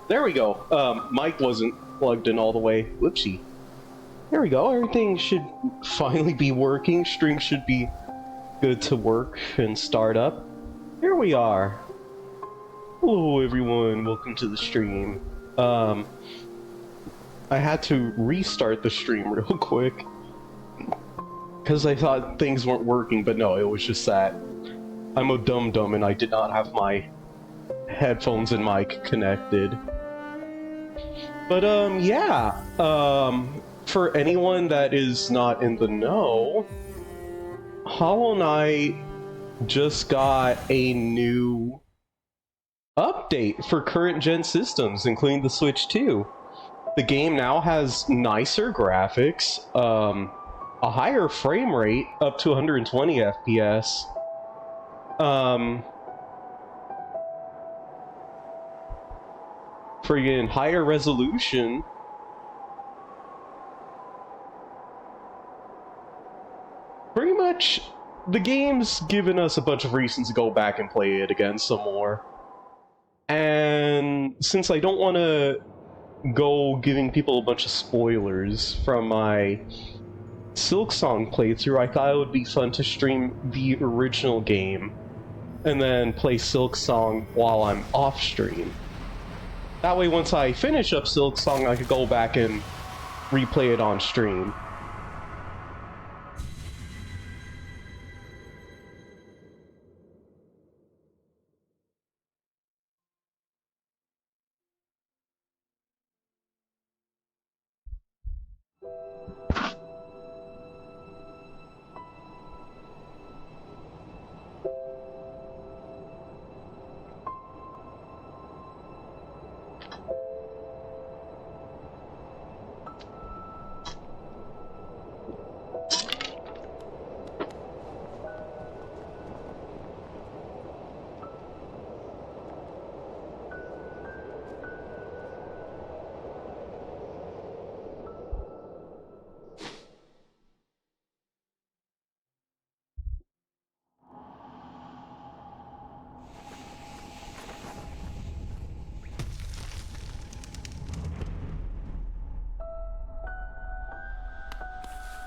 There we go. Mic wasn't plugged in all the way. Whoopsie. There we go. Everything should finally be working. Stream should be good to work and start up. Here we are. Hello everyone, welcome to the stream. I had to restart the stream real quick because I thought things weren't working, but no, it was just that I'm a dum-dum and I did not have my headphones and mic connected. But yeah, for anyone that is not in the know, Hollow Knight just got a new update for current gen systems, including the Switch 2. The game now has nicer graphics, a higher frame rate, up to 120 FPS. Friggin' higher resolution. Pretty much, the game's given us a bunch of reasons to go back and play it again some more. And since I don't want to go giving people a bunch of spoilers from my Silksong playthrough, I thought it would be fun to stream the original game and then play Silksong while I'm off stream. That way, once I finish up Silksong, I could go back and replay it on stream.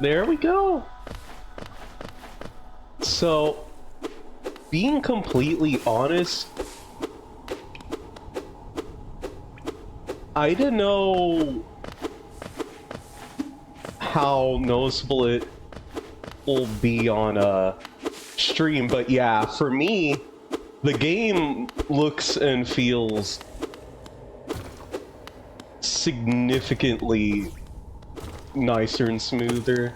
There we go! So, being completely honest, I didn't know how noticeable it will be on a stream, but yeah, for me, the game looks and feels significantly nicer and smoother.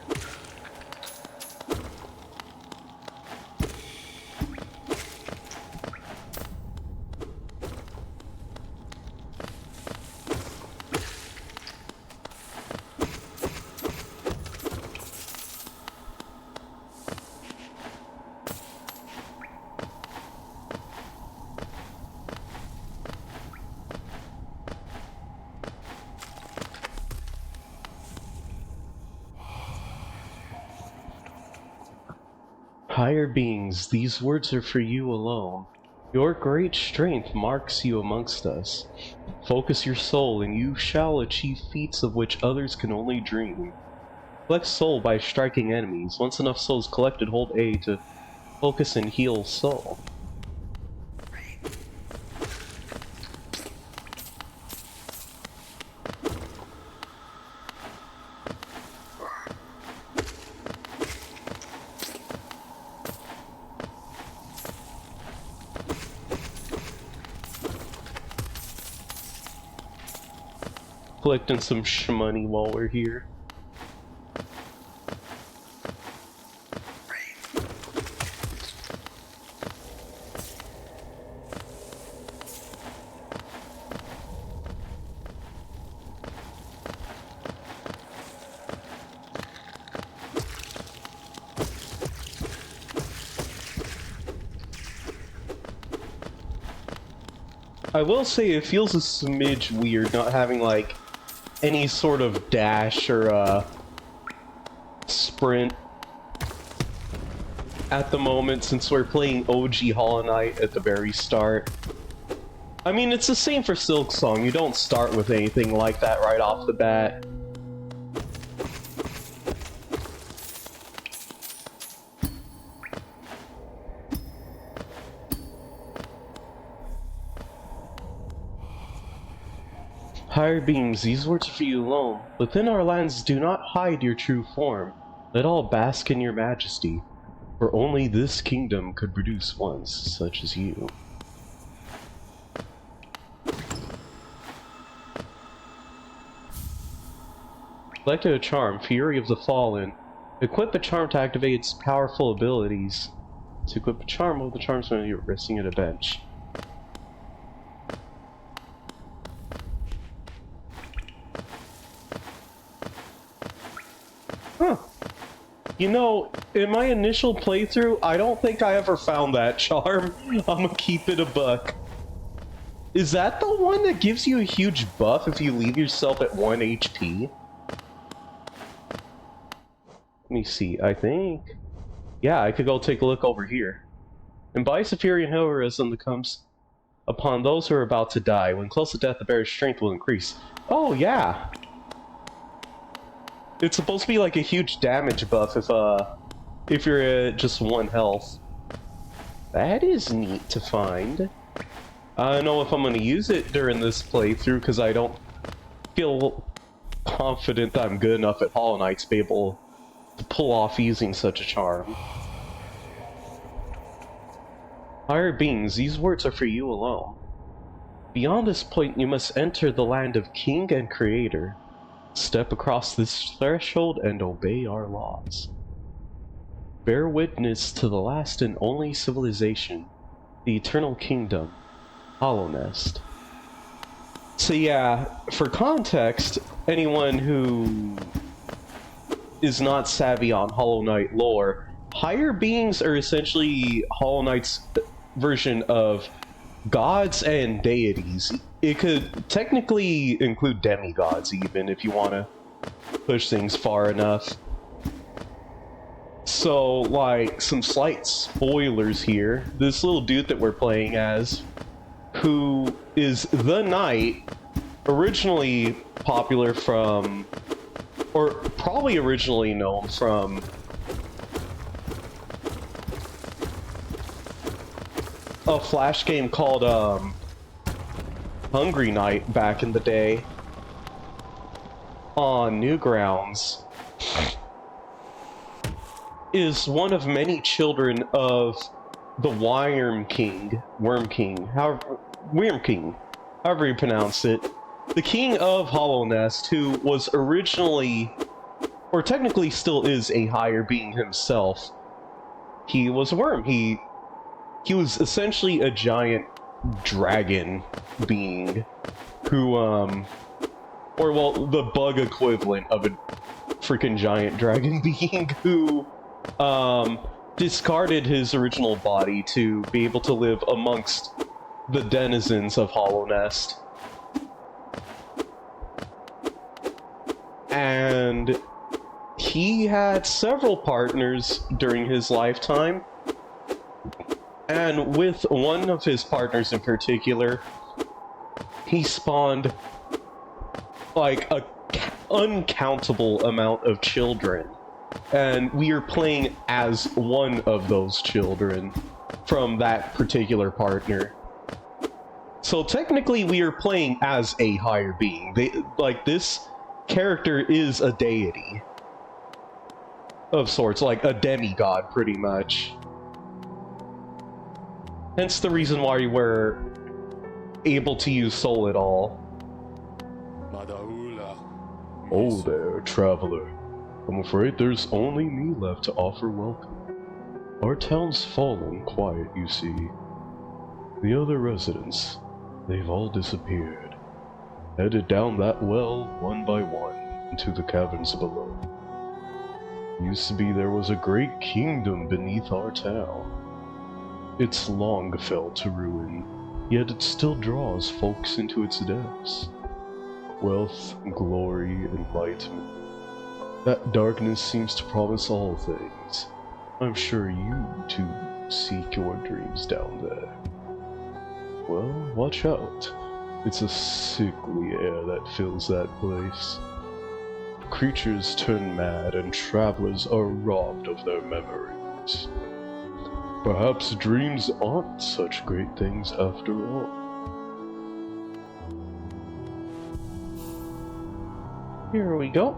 Higher beings, these words are for you alone. Your great strength marks you amongst us. Focus your soul, and you shall achieve feats of which others can only dream. Collect soul by striking enemies. Once enough souls collected, hold A to focus and heal soul. Collecting some shmoney while we're here. I will say it feels a smidge weird not having like any sort of dash or sprint at the moment, since we're playing OG Hollow Knight at the very start. I mean, it's the same for Silk Song. You don't start with anything like that right off the bat. Higher beings, these words are for you alone. Within our lands, do not hide your true form. Let all bask in your majesty, for only this kingdom could produce ones such as you. Selected a charm, Fury of the Fallen. Equip a charm to activate its powerful abilities. To equip a charm, hold the charms when you're resting at a bench. Huh. You know, in my initial playthrough, I don't think I ever found that charm. I'm gonna keep it a buck. Is that the one that gives you a huge buff if you leave yourself at 1 HP? Let me see, I think... Yeah, I could go take a look over here. Embodies the fury and heroism that comes upon those who are about to die. When close to death, the bearer's strength will increase. Oh, yeah! It's supposed to be like a huge damage buff if you're at just 1 health. That is neat to find. I don't know if I'm going to use it during this playthrough because I don't feel confident that I'm good enough at Hollow Knight to be able to pull off using such a charm. Higher beings, these words are for you alone. Beyond this point, you must enter the land of King and Creator. Step across this threshold and obey our laws. Bear witness to the last and only civilization, the Eternal Kingdom, Hollow Nest. So yeah, for context, anyone who is not savvy on Hollow Knight lore, higher beings are essentially Hollow Knight's version of gods and deities. It could technically include demigods even, if you want to push things far enough. So, like, some slight spoilers here. This little dude that we're playing as, who is the knight, originally popular from, or probably originally known from a Flash game called, Hungry Knight back in the day on Newgrounds, is one of many children of the Worm King, however you pronounce it, the king of Hollow Nest, who was originally, or technically still is, a higher being himself. He was a worm. He was essentially a giant dragon being who, or well, the bug equivalent of a freaking giant dragon being who, discarded his original body to be able to live amongst the denizens of Hollow Nest. And he had several partners during his lifetime. And with one of his partners in particular, he spawned like a uncountable amount of children. And we are playing as one of those children from that particular partner. So technically we are playing as a higher being. This character is a deity of sorts, like a demigod pretty much. Hence the reason why we're able to use soul at all. Oh there, traveler. I'm afraid there's only me left to offer welcome. Our town's fallen quiet, you see. The other residents, they've all disappeared. Headed down that well, one by one, into the caverns below. Used to be there was a great kingdom beneath our town. It's long fell to ruin, yet it still draws folks into its depths. Wealth, glory, enlightenment. That darkness seems to promise all things. I'm sure you, too, seek your dreams down there. Well, watch out. It's a sickly air that fills that place. Creatures turn mad and travelers are robbed of their memories. Perhaps dreams aren't such great things after all. Here we go.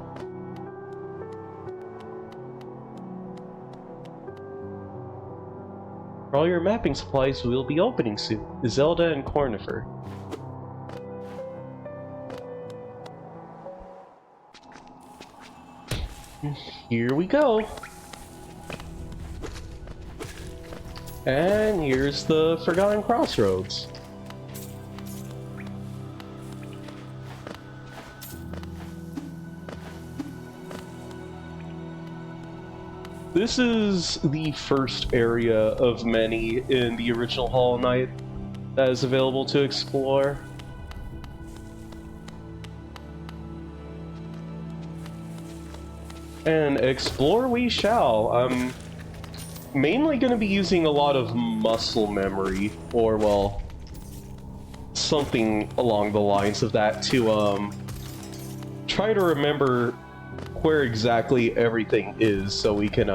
For all your mapping supplies will be opening soon. Zelda and Cornifer. Here we go. And here's the Forgotten Crossroads. This is the first area of many in the original Hollow Knight that is available to explore. And explore we shall. I'm mainly going to be using a lot of muscle memory, or well, something along the lines of that to try to remember where exactly everything is so we can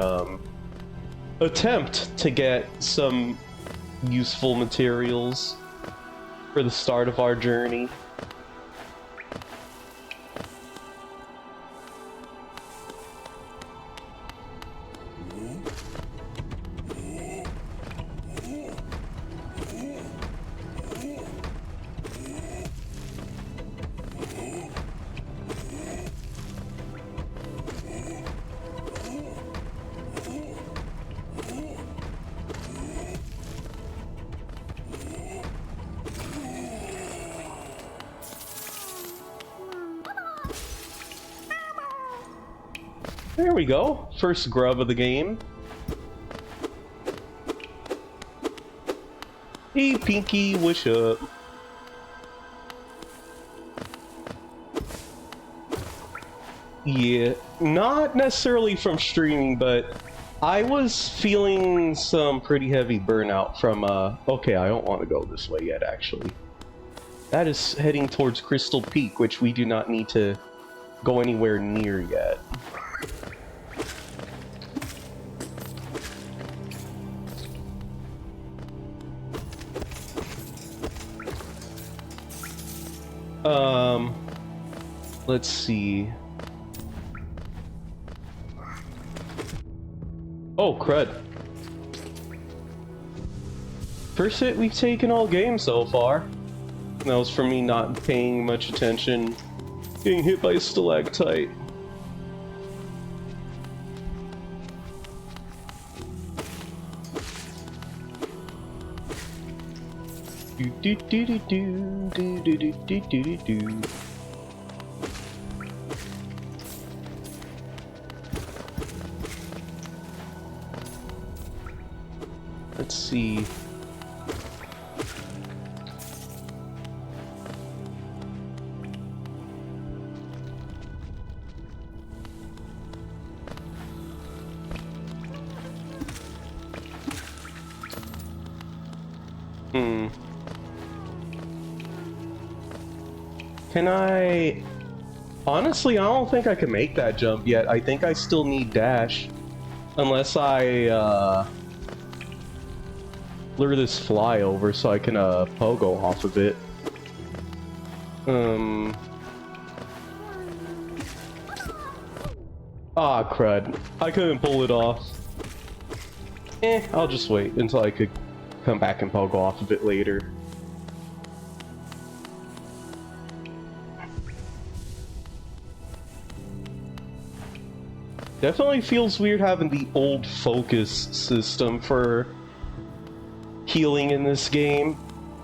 attempt to get some useful materials for the start of our journey. There we go. First grub of the game. Hey, Pinky, what's up? Yeah, not necessarily from streaming, but I was feeling some pretty heavy burnout from, okay, I don't want to go this way yet, actually. That is heading towards Crystal Peak, which we do not need to go anywhere near yet. Let's see. Oh, crud. First hit we've taken all game so far. That was from me not paying much attention. Getting hit by a stalactite. Do do do do do do do do do do. Let's see. Can I... Honestly, I don't think I can make that jump yet. I think I still need dash. Unless I, lure this fly over so I can, pogo off of it. Ah, crud. I couldn't pull it off. I'll just wait until I could come back and pogo off of it later. Definitely feels weird having the old focus system for healing in this game.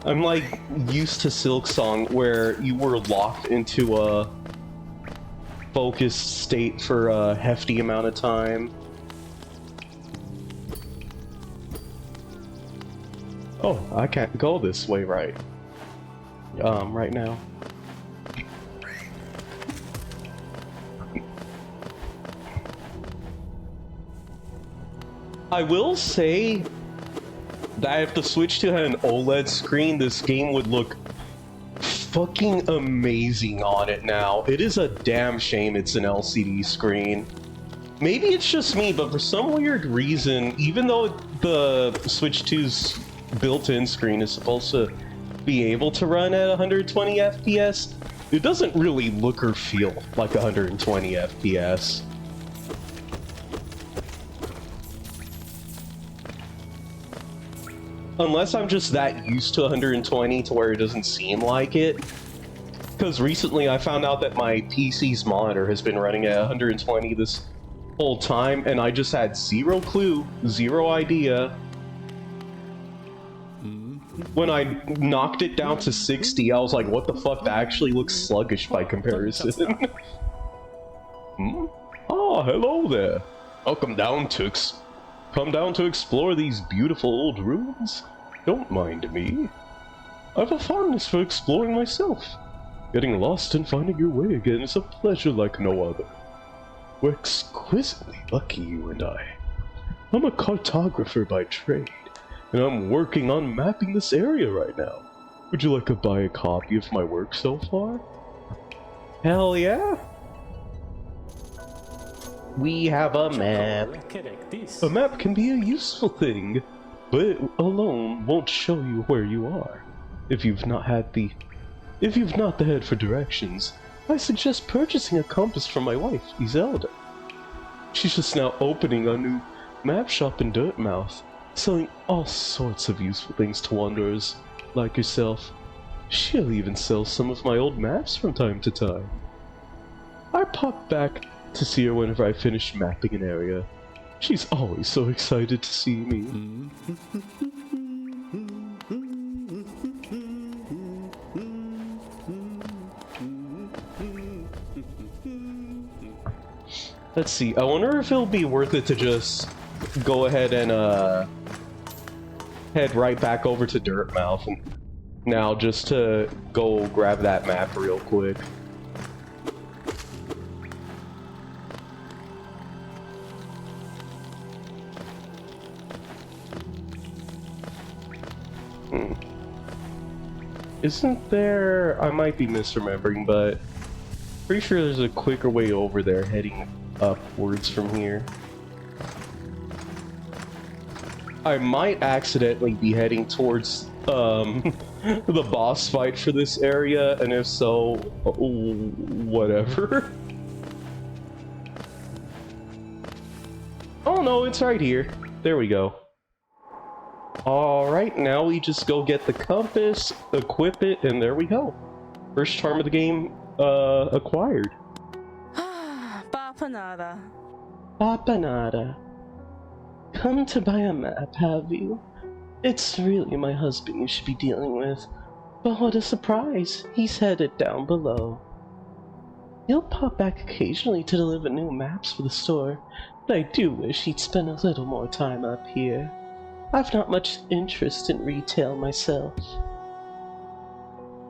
I'm like used to Silksong where you were locked into a focused state for a hefty amount of time. Oh, I can't go this way right now. I will say that if the Switch 2 had an OLED screen, this game would look fucking amazing on it now. It is a damn shame it's an LCD screen. Maybe it's just me, but for some weird reason, even though the Switch 2's built-in screen is supposed to be able to run at 120 FPS, it doesn't really look or feel like 120 FPS. Unless I'm just that used to 120 to where it doesn't seem like it. Because recently I found out that my PC's monitor has been running at 120 this whole time, and I just had zero clue, zero idea. When I knocked it down to 60, I was like, what the fuck, that actually looks sluggish by comparison. Oh, hello there. Come down to explore these beautiful old ruins? Don't mind me. I have a fondness for exploring myself. Getting lost and finding your way again is a pleasure like no other. We're exquisitely lucky, you and I. I'm a cartographer by trade, and I'm working on mapping this area right now. Would you like to buy a copy of my work so far? Hell yeah! We have a map. A map can be a useful thing, but it alone won't show you where you are. If you've not the head for directions, I suggest purchasing a compass from my wife, Izelda. She's just now opening a new map shop in Dirtmouth, selling all sorts of useful things to wanderers like yourself. She'll even sell some of my old maps from time to time. I pop back to see her whenever I finish mapping an area. She's always so excited to see me. Let's see, I wonder if it'll be worth it to just go ahead and head right back over to Dirtmouth and now just to go grab that map real quick. Isn't there... I might be misremembering, but pretty sure there's a quicker way over there heading upwards from here. I might accidentally be heading towards the boss fight for this area, and if so, whatever. Oh no, it's right here. There we go. Alright, now we just go get the compass, equip it, and there we go. First charm of the game acquired. Papanada. Papanada. Come to buy a map, have you? It's really my husband you should be dealing with. But what a surprise, he's headed down below. He'll pop back occasionally to deliver new maps for the store, but I do wish he'd spend a little more time up here. I've not much interest in retail myself.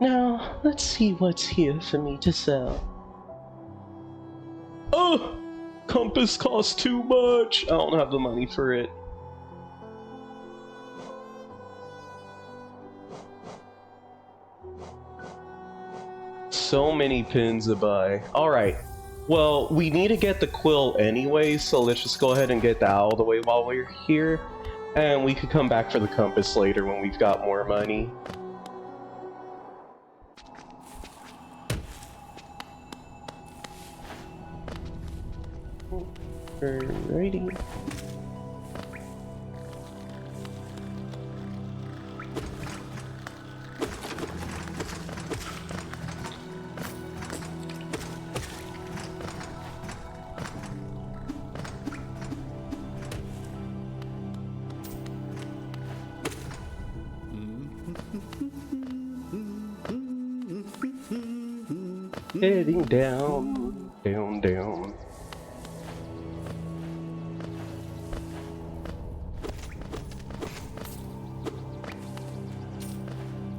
Now, let's see what's here for me to sell. Oh! Compass costs too much! I don't have the money for it. So many pins to buy. Alright. Well, we need to get the quill anyway, so let's just go ahead and get that out of the way while we're here. And we could come back for the compass later when we've got more money. Alrighty. Heading down, down, down.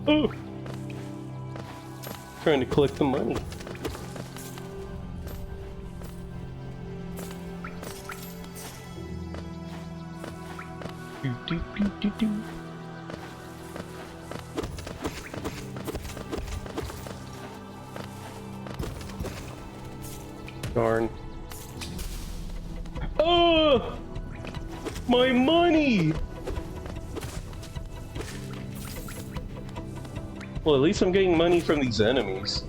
Oh! Trying to collect the money. Do, do, do, do, do. Darn. Oh! My money! Well, at least I'm getting money from these enemies.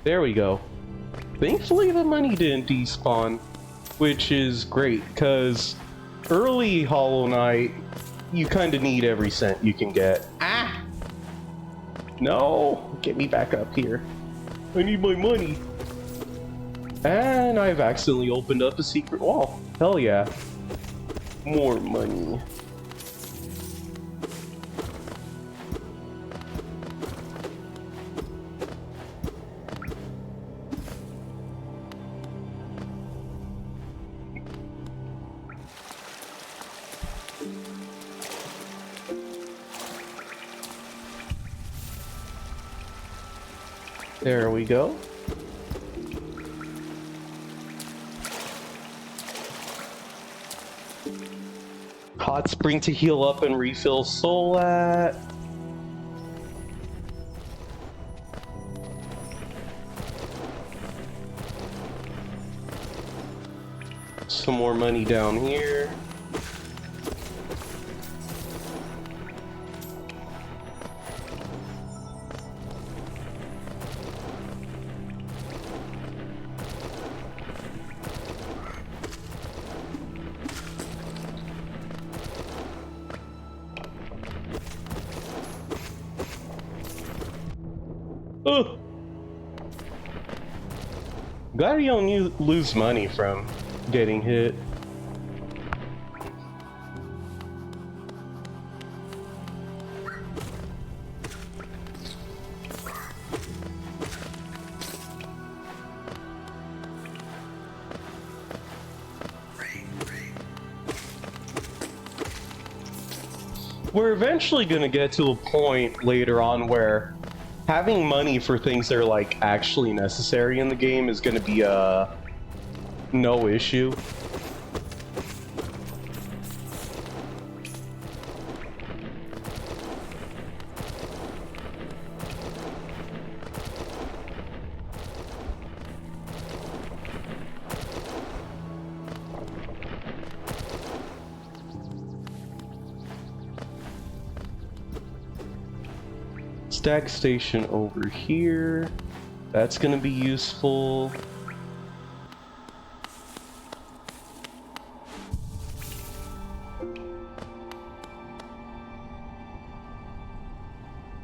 There we go. Thankfully the money didn't despawn, which is great, because early Hollow Knight, you kind of need every cent you can get. Ah! No! Get me back up here. I need my money. And I've accidentally opened up a secret wall. Hell yeah. More money. There we go. Hot spring to heal up and refill soul at. Some more money down here. Oh! Glad you don't lose money from getting hit. We're eventually gonna get to a point later on where having money for things that are like actually necessary in the game is gonna be no issue. Stack station over here. That's gonna be useful.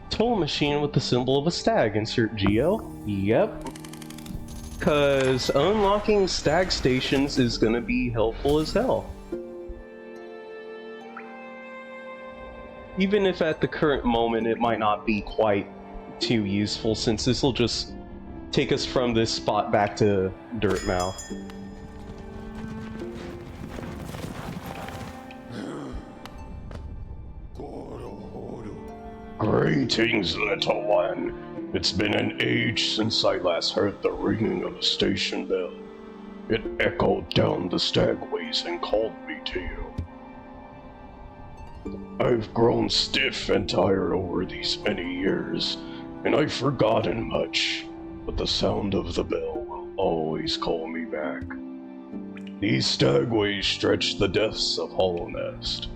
Toll machine with the symbol of a stag. Insert geo. Yep. Because unlocking stag stations is gonna be helpful as hell. Even if at the current moment it might not be quite too useful, since this will just take us from this spot back to Dirtmouth. Greetings, little one. It's been an age since I last heard the ringing of a station bell. It echoed down the stagways and called me to you. I've grown stiff and tired over these many years, and I've forgotten much, but the sound of the bell will always call me back. These stagways stretch the depths of Hollow Nest.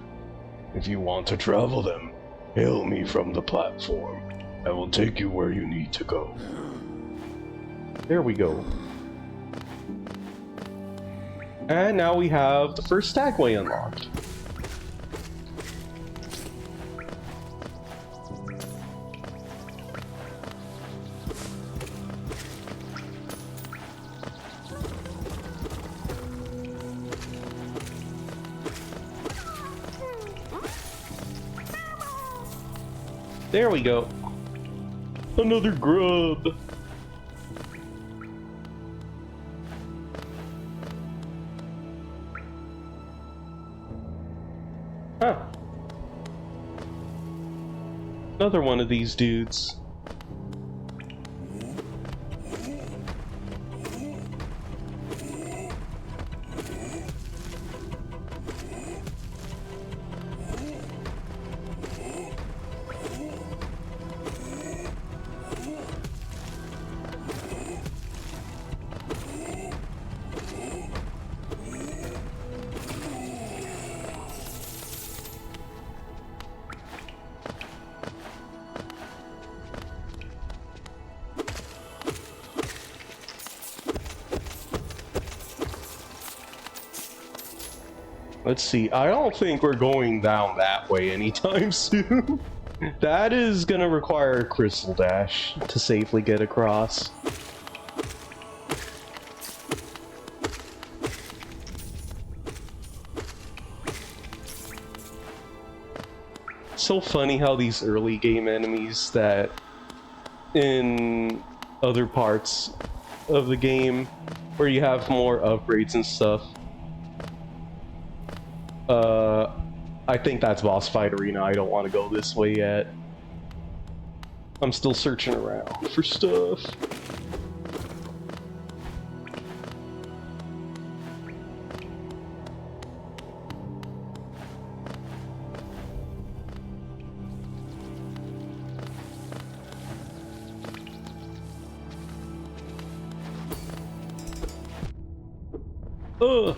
If you want to travel them, hail me from the platform. I will take you where you need to go. There we go. And now we have the first stagway unlocked. There we go. Another grub. Huh. Another one of these dudes. Let's see. I don't think we're going down that way anytime soon. That is gonna require a crystal dash to safely get across. So funny how these early game enemies that in other parts of the game where you have more upgrades and stuff. I think that's boss fight arena. I don't want to go this way yet. I'm still searching around for stuff. Ugh.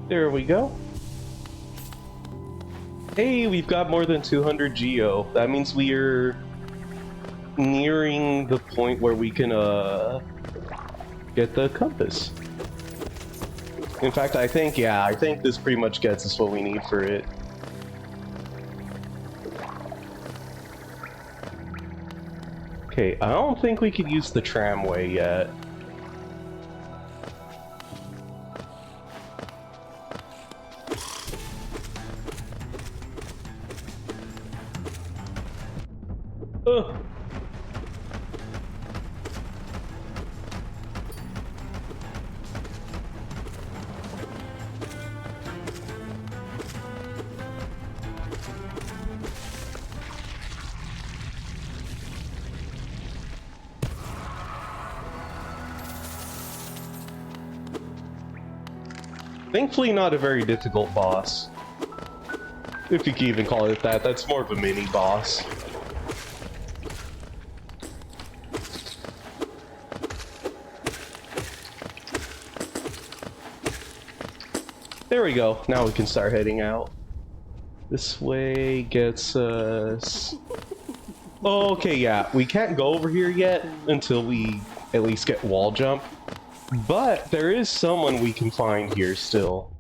There we go. Hey, we've got more than 200 geo. That means we're nearing the point where we can get the compass. In fact, I think this pretty much gets us what we need for it. Okay, I don't think we could use the tramway yet. Ugh. Thankfully not a very difficult boss. If you can even call it that, that's more of a mini boss. There we go, now we can start heading out. This way gets us... Okay, yeah, we can't go over here yet until we at least get wall jump. But there is someone we can find here still.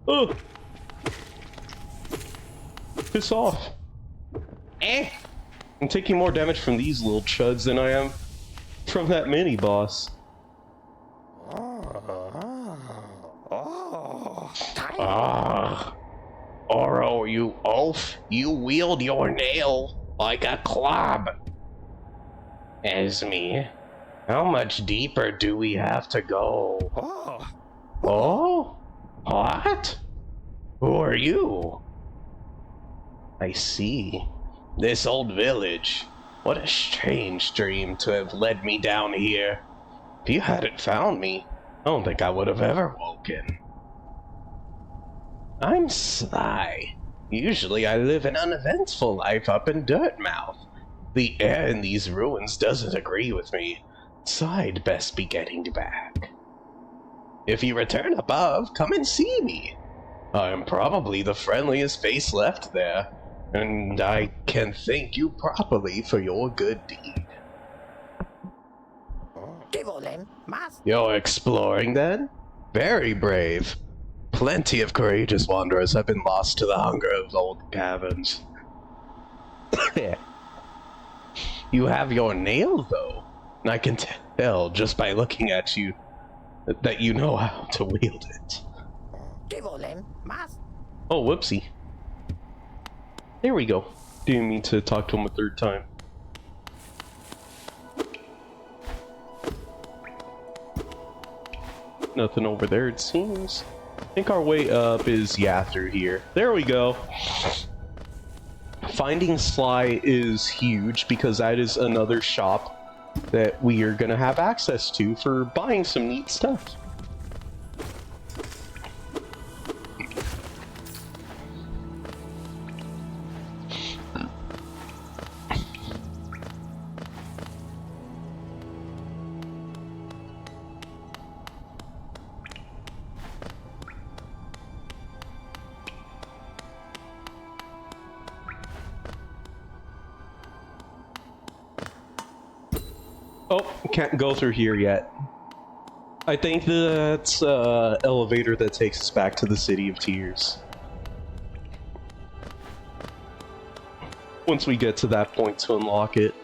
Oh! Piss off. Eh! I'm taking more damage from these little chuds than I am from that mini boss. Ah, Oro, you oaf, you wield your nail like a club. Esme, how much deeper do we have to go? Oh? What? Who are you? I see. This old village. What a strange dream to have led me down here. If you hadn't found me, I don't think I would have ever woken. I'm Sly. Usually I live an uneventful life up in Dirtmouth. The air in these ruins doesn't agree with me, so I'd best be getting back. If you return above, come and see me. I'm probably the friendliest face left there, and I can thank you properly for your good deed. You're exploring then? Very brave. Plenty of courageous wanderers have been lost to the hunger of old caverns. You have your nail, though, and I can tell just by looking at you that you know how to wield it. Oh, whoopsie. There we go. Didn't mean to talk to him a third time. Nothing over there, it seems. I think our way up is, yeah, through here. There we go. Finding Sly is huge because that is another shop that we are gonna have access to for buying some neat stuff. Oh, can't go through here yet. I think that's elevator that takes us back to the City of Tears. Once we get to that point to unlock it.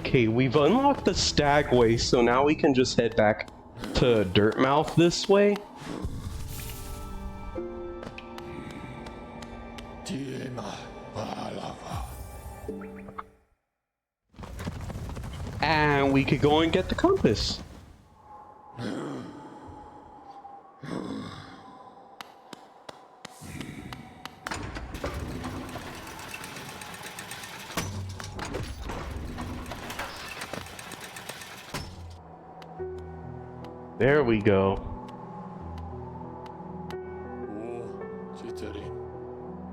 Okay, we've unlocked the Stagway, so now we can just head back to Dirtmouth this way. And we could go and get the compass. There we go.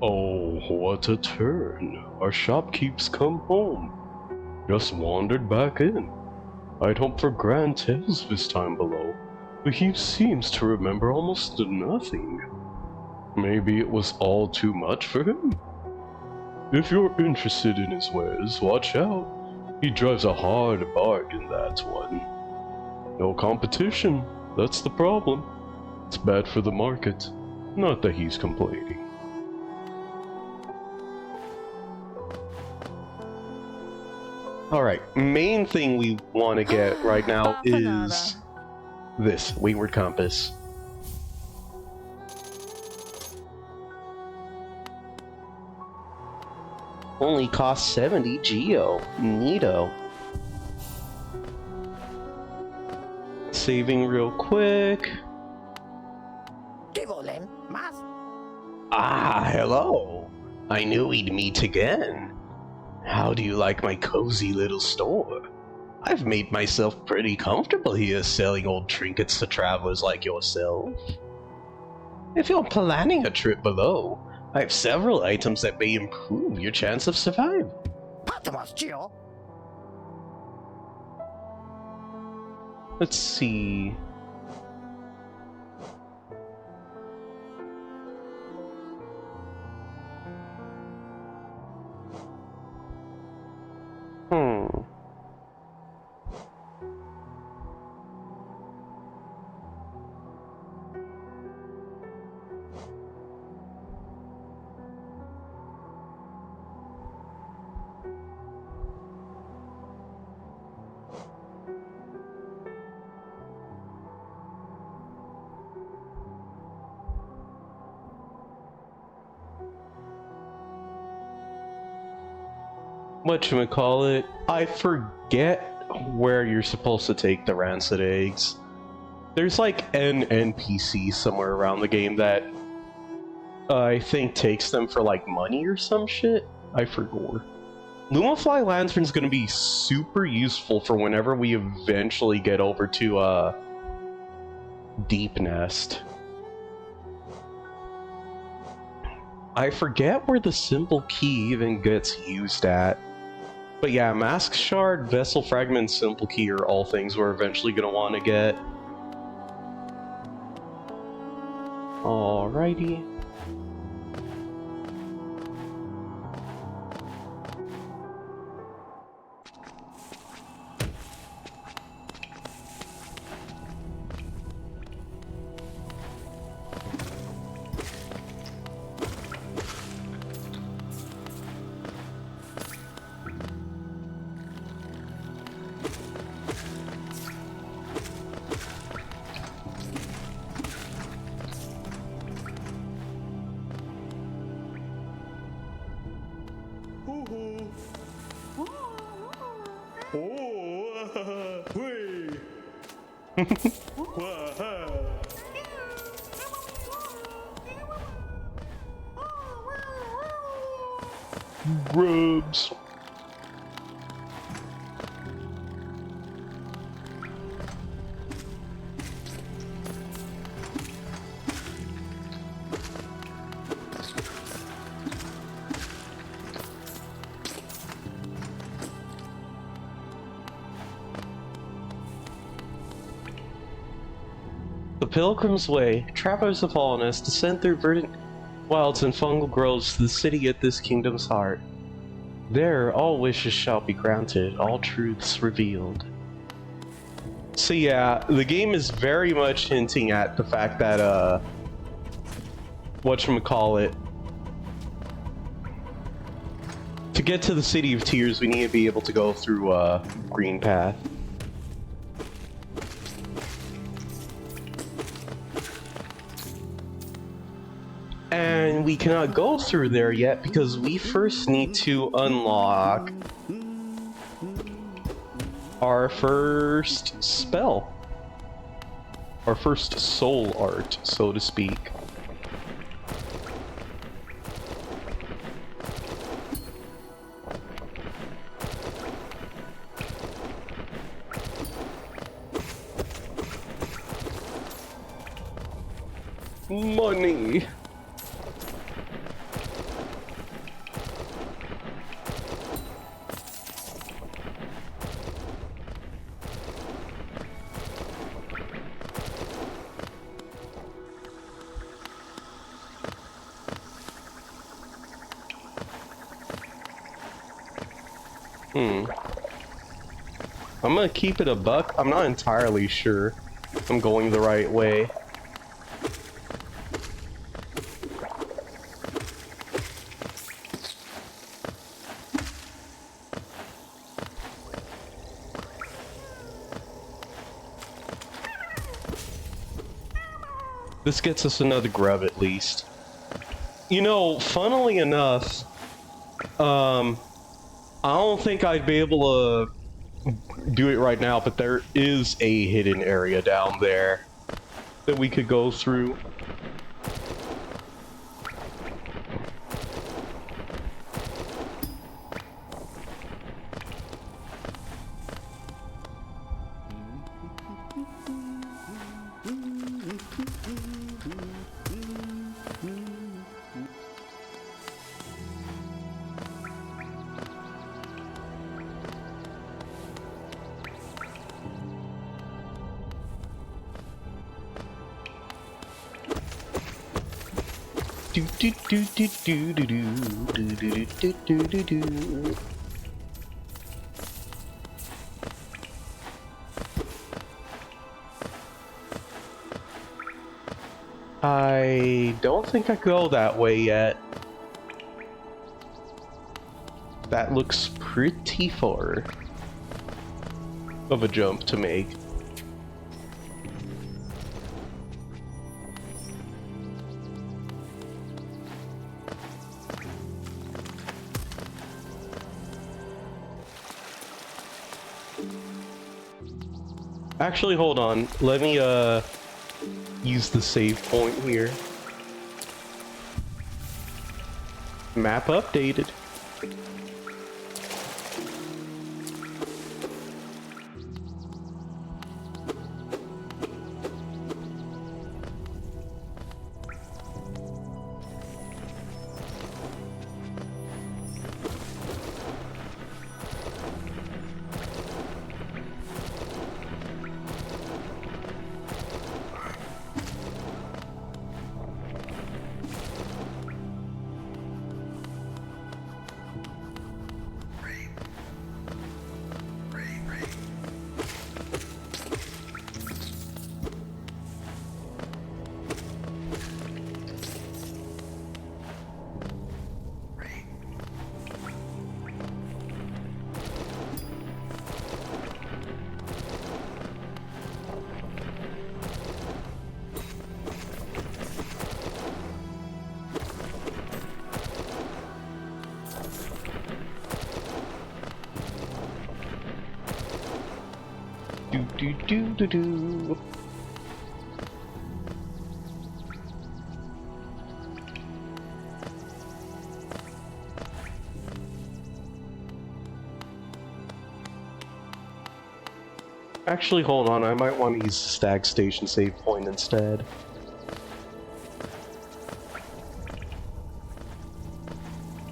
Oh, what a turn. Our shopkeep's come home. Just wandered back in. I'd hoped for grand tales this time below, but he seems to remember almost nothing. Maybe it was all too much for him? If you're interested in his wares, watch out. He drives a hard bargain, that one. No competition, that's the problem. It's bad for the market. Not that he's complaining. Alright, main thing we want to get right now is this, Wayward Compass. Only costs 70 Geo. Neato. Saving real quick. Ah, hello. I knew we'd meet again. How do you like my cozy little store? I've made myself pretty comfortable here selling old trinkets to travelers like yourself. If you're planning a trip below, I have several items that may improve your chance of survival. Let's see. Whatchamacallit, I forget where you're supposed to take the rancid eggs. There's like an NPC somewhere around the game that I think takes them for like money or some shit. I forgot. Lumafly Lantern's gonna be super useful for whenever we eventually get over to Deep Nest. I forget where the simple key even gets used at. But yeah, Mask Shard, Vessel Fragment, Simple Key are all things we're eventually going to want to get. Alrighty. Grubs. The Pilgrim's Way. Travelers of Allness descend through verdant wilds and fungal groves to the city at this kingdom's heart. There, all wishes shall be granted, all truths revealed. So yeah, the game is very much hinting at the fact that, whatchamacallit, to get to the City of Tears, we need to be able to go through, Green Path. And we cannot go through there yet because we first need to unlock our first spell. Our first soul art, so to speak. Money. I'm gonna keep it a buck. I'm not entirely sure I'm going the right way. This gets us another grub at least. You know, funnily enough, I don't think I'd be able to do it right now, but there is a hidden area down there that we could go through. Do do do do do do do do do do do do. I don't think I go that way yet. That looks pretty far of a jump to make. Actually, hold on. Let me, use the save point here. Map updated. Do do do do do. Actually, hold on. I might want to use the Stag Station save point instead.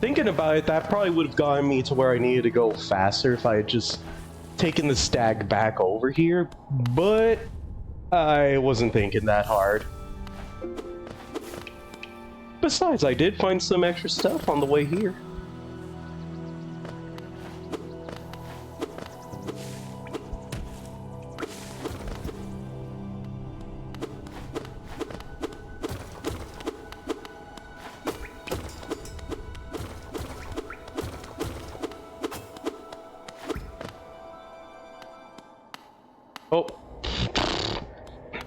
Thinking about it, that probably would have gotten me to where I needed to go faster if I had just taken the stag back over here, but I wasn't thinking that hard. Besides, I did find some extra stuff on the way here. Oh.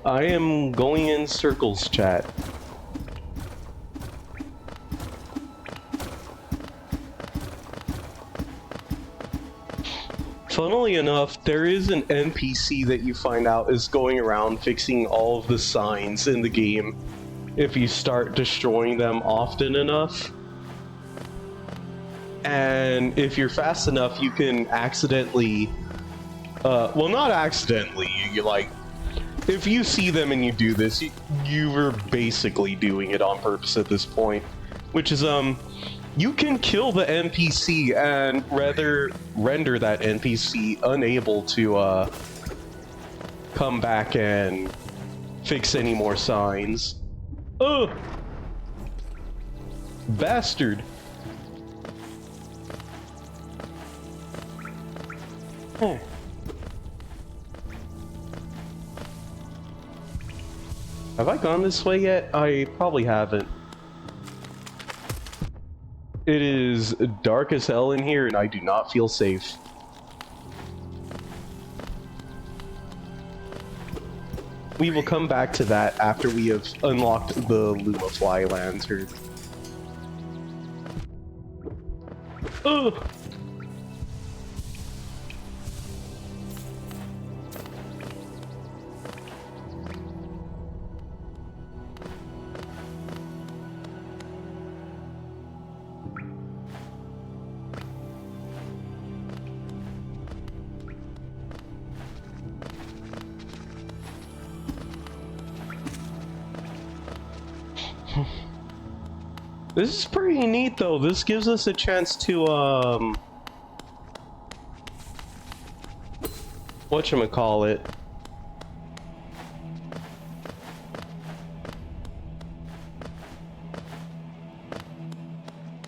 I am going in circles, chat. Funnily enough, there is an NPC that you find out is going around fixing all of the signs in the game if you start destroying them often enough. And if you're fast enough, you can accidentally... well, not accidentally, you like... If you see them and you do this, you were basically doing it on purpose at this point. Which is, you can kill the NPC and rather render that NPC unable to, come back and fix any more signs. Ugh! Bastard! Huh. Have I gone this way yet? I probably haven't. It is dark as hell in here and I do not feel safe. We will come back to that after we have unlocked the Luma Fly Lantern. Ugh! This is pretty neat though. This gives us a chance to whatchamacallit?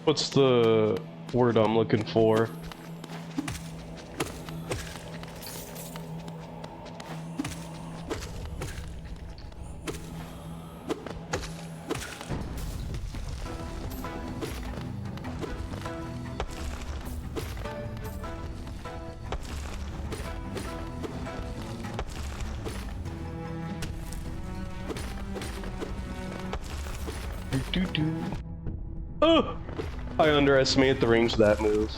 What's the word I'm looking for? Oh! I underestimated the range of that move.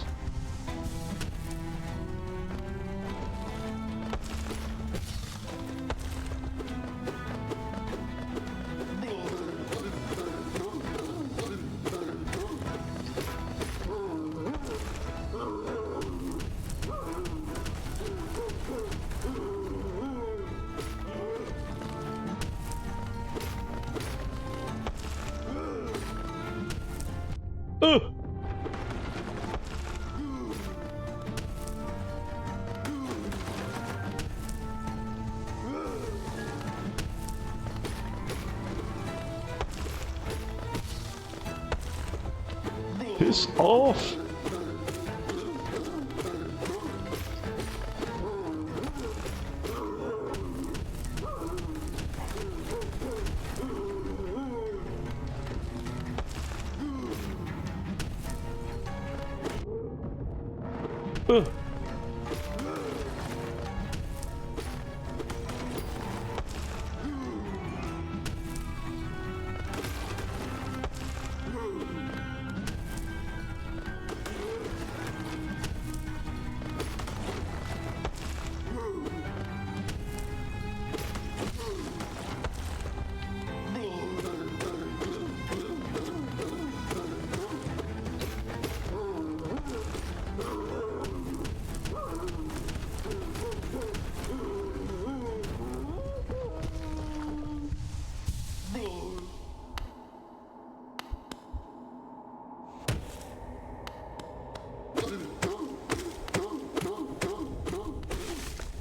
Oh! Piss off! Ugh.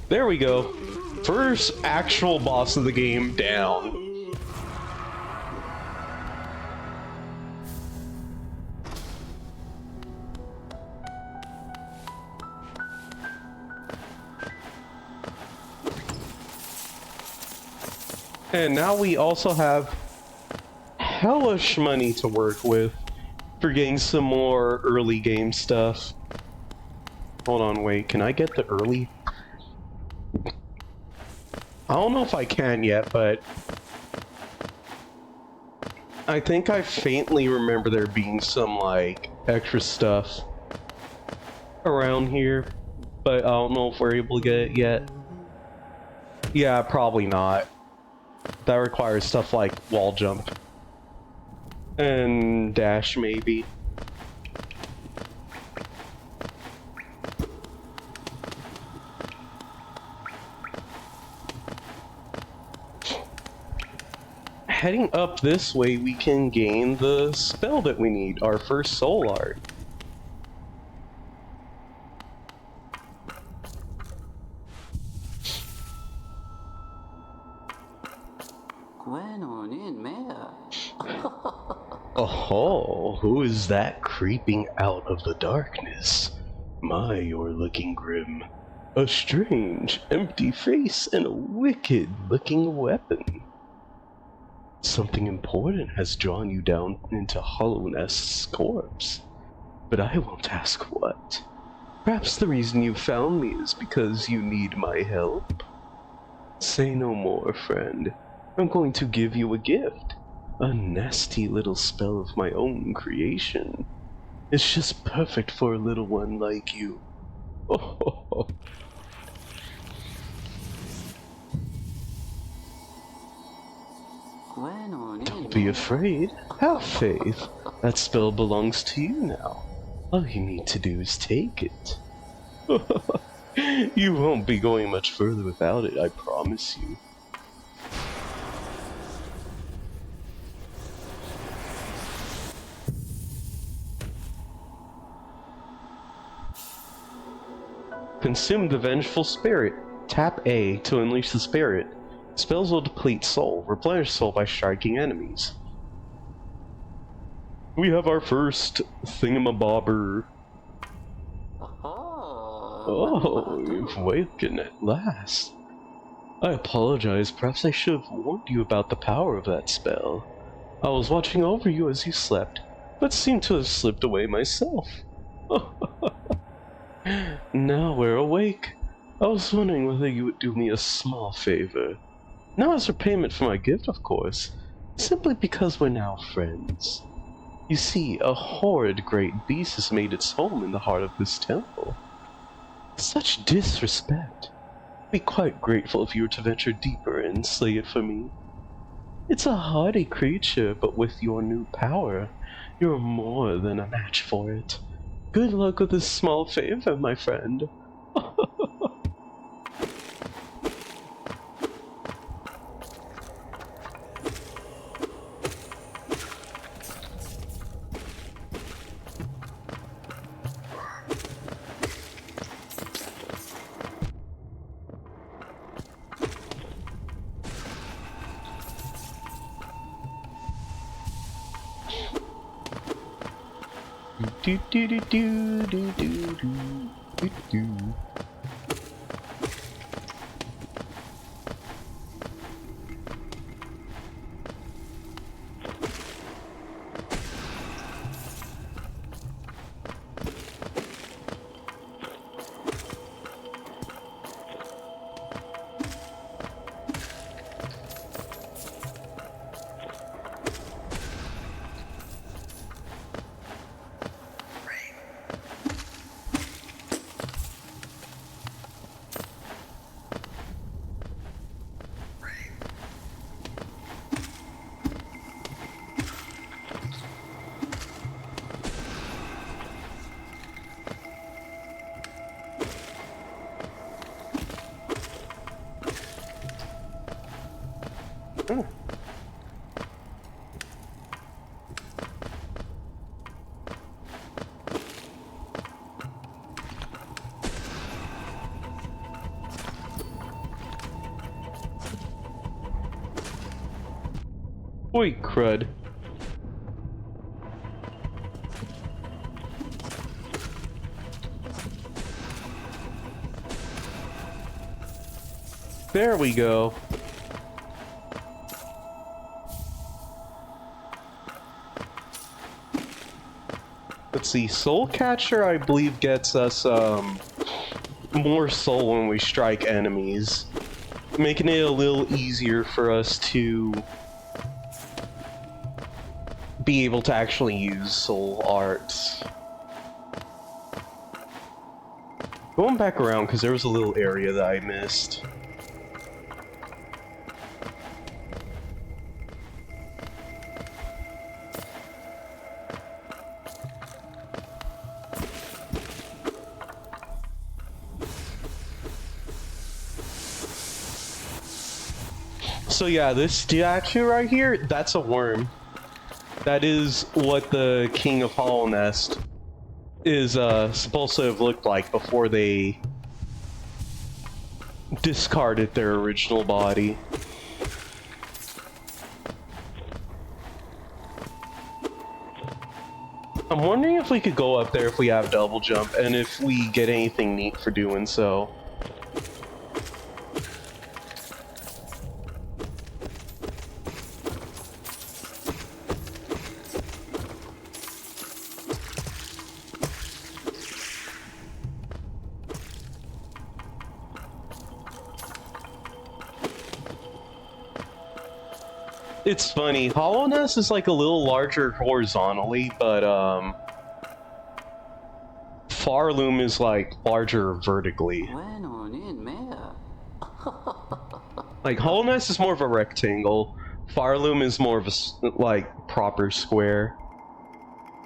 There we go. First actual boss of the game down. And now we also have hellish money to work with for getting some more early game stuff. Hold on, wait, can I get the early? I don't know if I can yet, but I think I faintly remember there being some, like, extra stuff around here, but I don't know if we're able to get it yet. Yeah, probably not. That requires stuff like wall jump. And dash, maybe. Heading up this way, we can gain the spell that we need, our first soul art. Oh, who is that creeping out of the darkness? My, you're looking grim. A strange, empty face and a wicked-looking weapon. Something important has drawn you down into Hollow Nest's corpse. But I won't ask what. Perhaps the reason you found me is because you need my help? Say no more, friend. I'm going to give you a gift. A nasty little spell of my own creation. It's just perfect for a little one like you. Oh. Don't be afraid. Have faith. That spell belongs to you now. All you need to do is take it. You won't be going much further without it, I promise you. Consume the Vengeful Spirit. Tap A to unleash the spirit. Spells will deplete soul. Replenish soul by striking enemies. We have our first thingamabobber. Oh, you've wakened at last. I apologize, perhaps I should have warned you about the power of that spell. I was watching over you as you slept, but seemed to have slipped away myself. Now we're awake. I was wondering whether you would do me a small favor. Not as repayment for my gift, of course, simply because we're now friends. You see, a horrid great beast has made its home in the heart of this temple. Such disrespect. I'd be quite grateful if you were to venture deeper and slay it for me. It's a hardy creature, but with your new power, you're more than a match for it. Good luck with this small favor, my friend. Do do do do do do do do. Oh. Oi, crud. There we go. Let's see, Soul Catcher, I believe, gets us, more soul when we strike enemies, making it a little easier for us to be able to actually use soul arts. Going back around, because there was a little area that I missed. So yeah, this statue right here, that's a worm. That is what the King of Hollow Nest is supposed to have looked like before they discarded their original body. I'm wondering if we could go up there if we have double jump, and if we get anything neat for doing so. It's funny, Hollow Nest is like a little larger horizontally, but Farloom is like larger vertically. Like Hollow Nest is more of a rectangle, Farloom is more of a like proper square.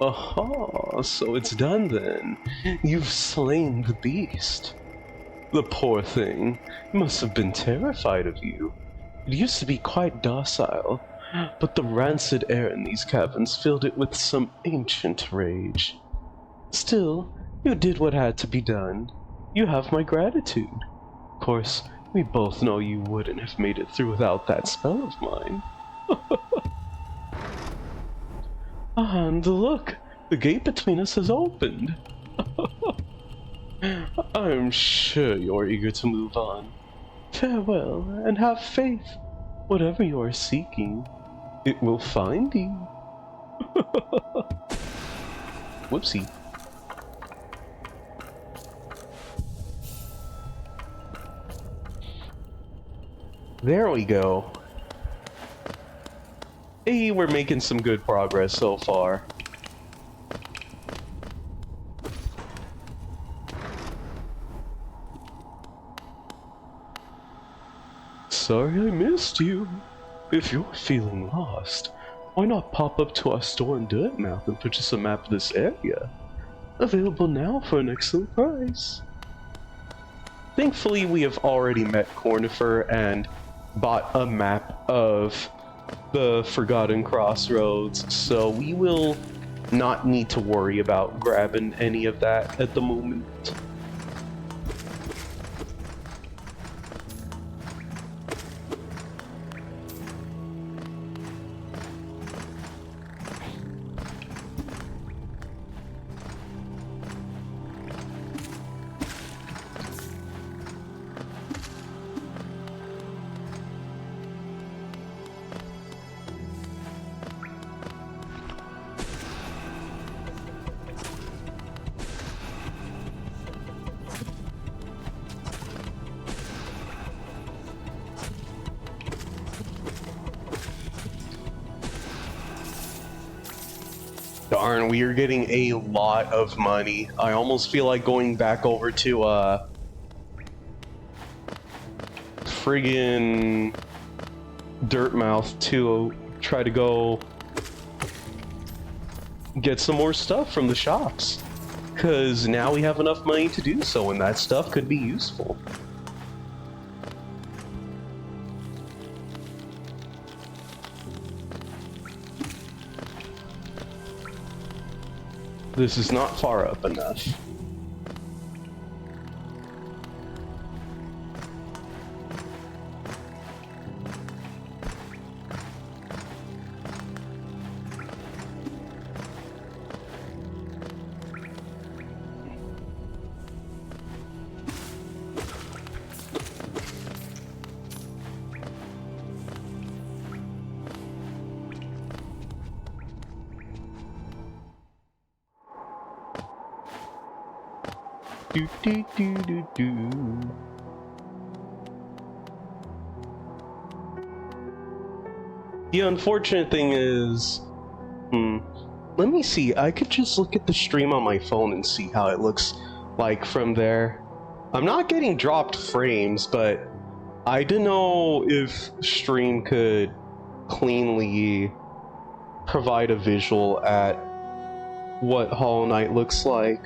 Aha, so it's done then. You've slain the beast. The poor thing must have been terrified of you. It used to be quite docile, but the rancid air in these caverns filled it with some ancient rage. Still, you did what had to be done. You have my gratitude. Of course, we both know you wouldn't have made it through without that spell of mine. And look, the gate between us has opened. I'm sure you're eager to move on. Farewell, and have faith. Whatever you are seeking, it will find you. Whoopsie. There we go. Hey, we're making some good progress so far. Sorry I missed you. If you're feeling lost, why not pop up to our store in Dirtmouth and purchase a map of this area? Available now for an excellent price. Thankfully, we have already met Cornifer and bought a map of the Forgotten Crossroads, so we will not need to worry about grabbing any of that at the moment. Darn, we are getting a lot of money. I almost feel like going back over to, friggin' Dirtmouth to try to go get some more stuff from the shops. Because now we have enough money to do so, and that stuff could be useful. This is not far up enough. Do do do do do. The unfortunate thing is, let me see. I could just look at the stream on my phone and see how it looks like from there. I'm not getting dropped frames, but I don't know if stream could cleanly provide a visual at what Hollow Knight looks like.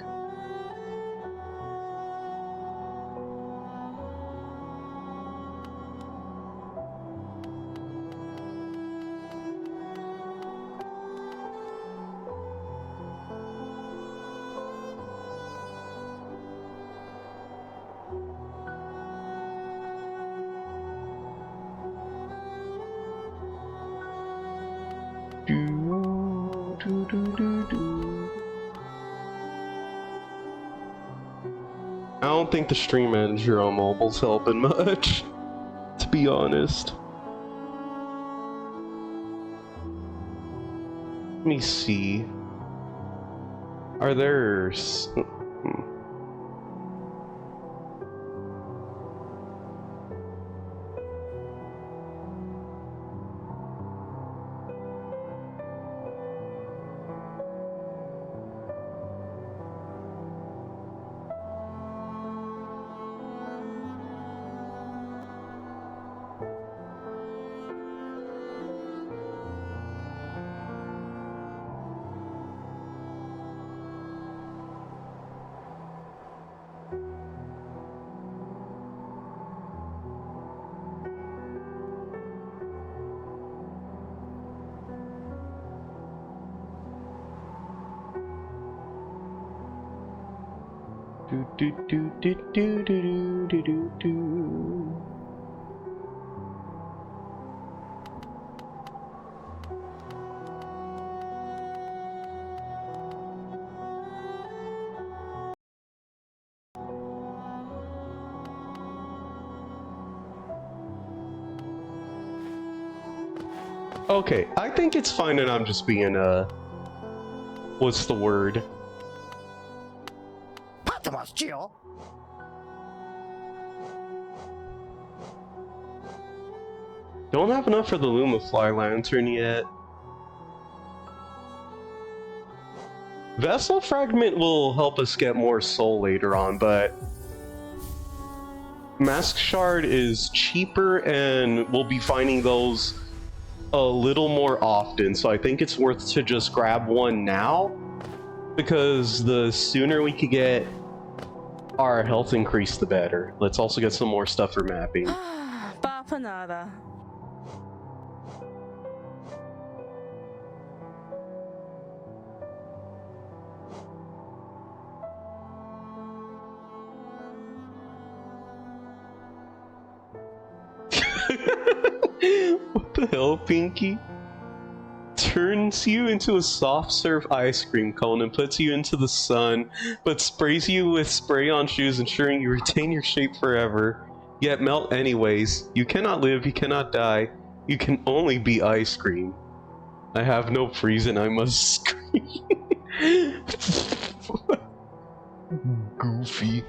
I don't think the stream manager on mobile's helping much, to be honest. Let me see. Are there... do do do do do do do do do. Okay, I think it's fine and I'm just being what's the word? Don't have enough for the Lumafly Lantern yet. Vessel Fragment will help us get more soul later on, but Mask Shard is cheaper and we'll be finding those a little more often, so I think it's worth to just grab one now, because the sooner we could get our health increase, the better. Let's also get some more stuff for mapping. Bapanada. What the hell, Pinky? Turns you into a soft serve ice cream cone and puts you into the sun, but sprays you with spray-on shoes, ensuring you retain your shape forever, yet melt anyways. You cannot live, you cannot die, you can only be ice cream. I have no reason, I must scream. Goofy.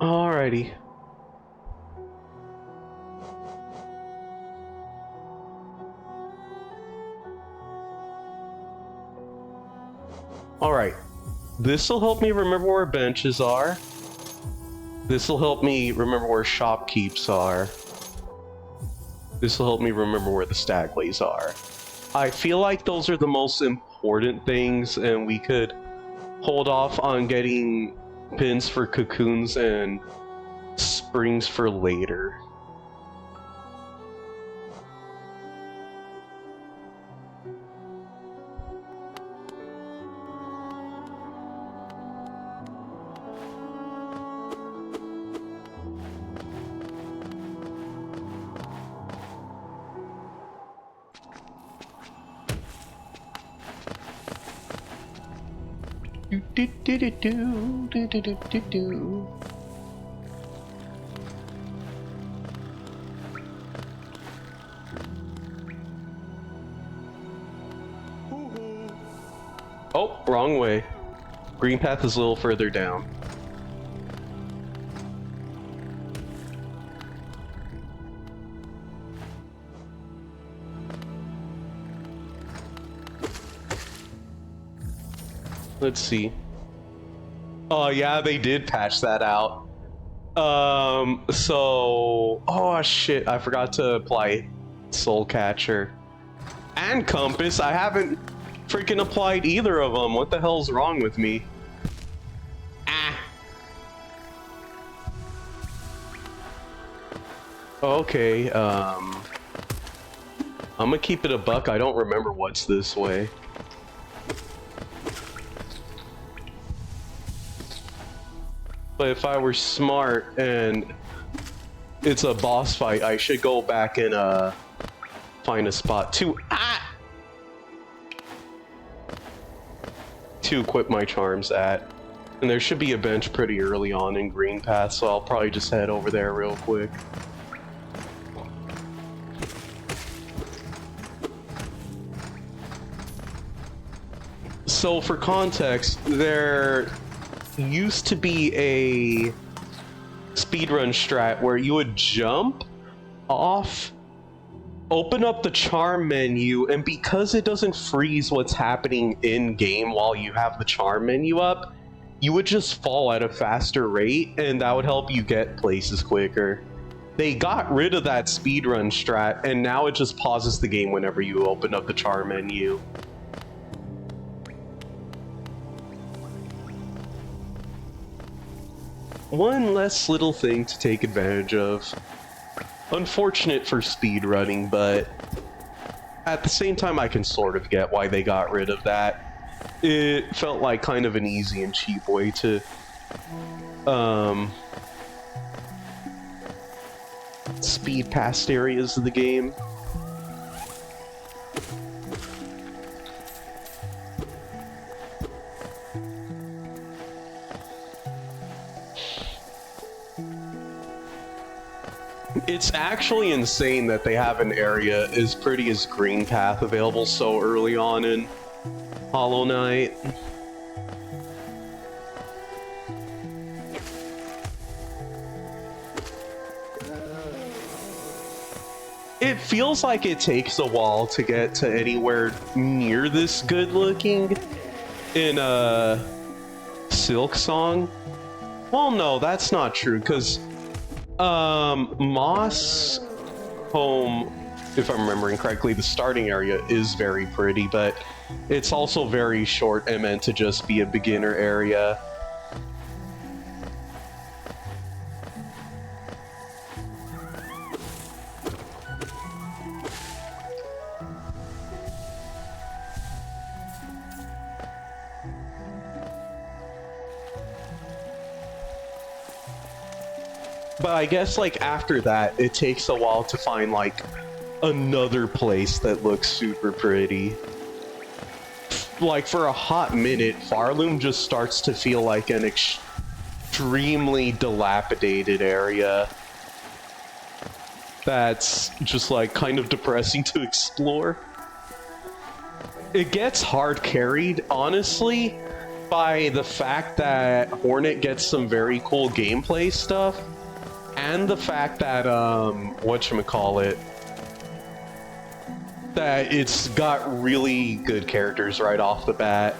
Alrighty. Alright. This'll help me remember where benches are. This'll help me remember where shopkeeps are. This'll help me remember where the stagways are. I feel like those are the most important things, and we could hold off on getting pins for cocoons and springs for later. Do do do do do do do do do. Oh, wrong way. Green path is a little further down. Let's see. Oh yeah, they did patch that out. Oh shit, I forgot to apply Soul Catcher. And Compass, I haven't freaking applied either of them. What the hell's wrong with me? Ah. Okay, I'm gonna keep it a buck. I don't remember what's this way. But if I were smart and it's a boss fight, I should go back and find a spot to equip my charms at. And there should be a bench pretty early on in Green Path, so I'll probably just head over there real quick. So for context, there used to be a speedrun strat where you would jump off, open up the charm menu, and because it doesn't freeze what's happening in game while you have the charm menu up, you would just fall at a faster rate, and that would help you get places quicker. They got rid of that speedrun strat, and now it just pauses the game whenever you open up the charm menu. One less little thing to take advantage of. Unfortunate for speedrunning, but at the same time I can sort of get why they got rid of that. It felt like kind of an easy and cheap way to speed past areas of the game. It's actually insane that they have an area as pretty as Green Path available so early on in Hollow Knight. It feels like it takes a while to get to anywhere near this good looking in Silk Song. Well, no, that's not true, because Moss Home, if I'm remembering correctly, the starting area is very pretty, but it's also very short and meant to just be a beginner area. But I guess, like, after that, it takes a while to find, like, another place that looks super pretty. Like, for a hot minute, Farloom just starts to feel like an extremely dilapidated area. That's just, like, kind of depressing to explore. It gets hard carried, honestly, by the fact that Hornet gets some very cool gameplay stuff. And the fact that, whatchamacallit, that it's got really good characters right off the bat.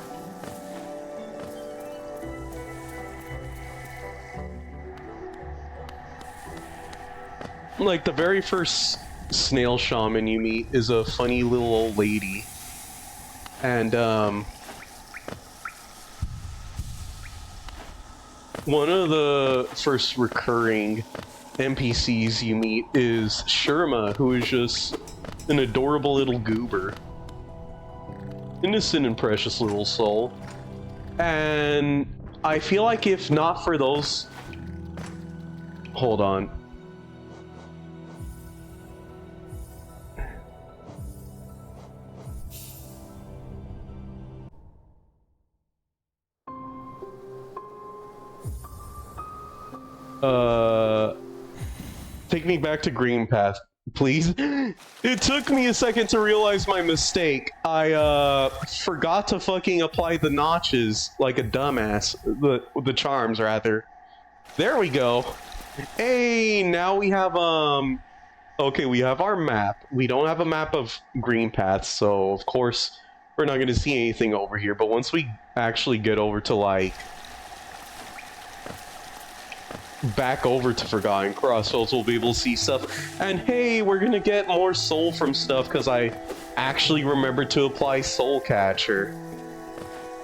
Like, the very first snail shaman you meet is a funny little old lady. And, one of the first recurring NPCs you meet is Sherma, who is just an adorable little goober. Innocent and precious little soul. And I feel like if not for those... Hold on. Take me back to Green Path. Please? It took me a second to realize my mistake. I forgot to fucking apply the notches like a dumbass. The charms, rather. There we go. Hey, now we have, okay, we have our map. We don't have a map of green paths, so of course we're not going to see anything over here. But once we actually get over to, like, back over to Forgotten Crossroads, we'll be able to see stuff. And hey, we're gonna get more soul from stuff because I actually remembered to apply Soul Catcher.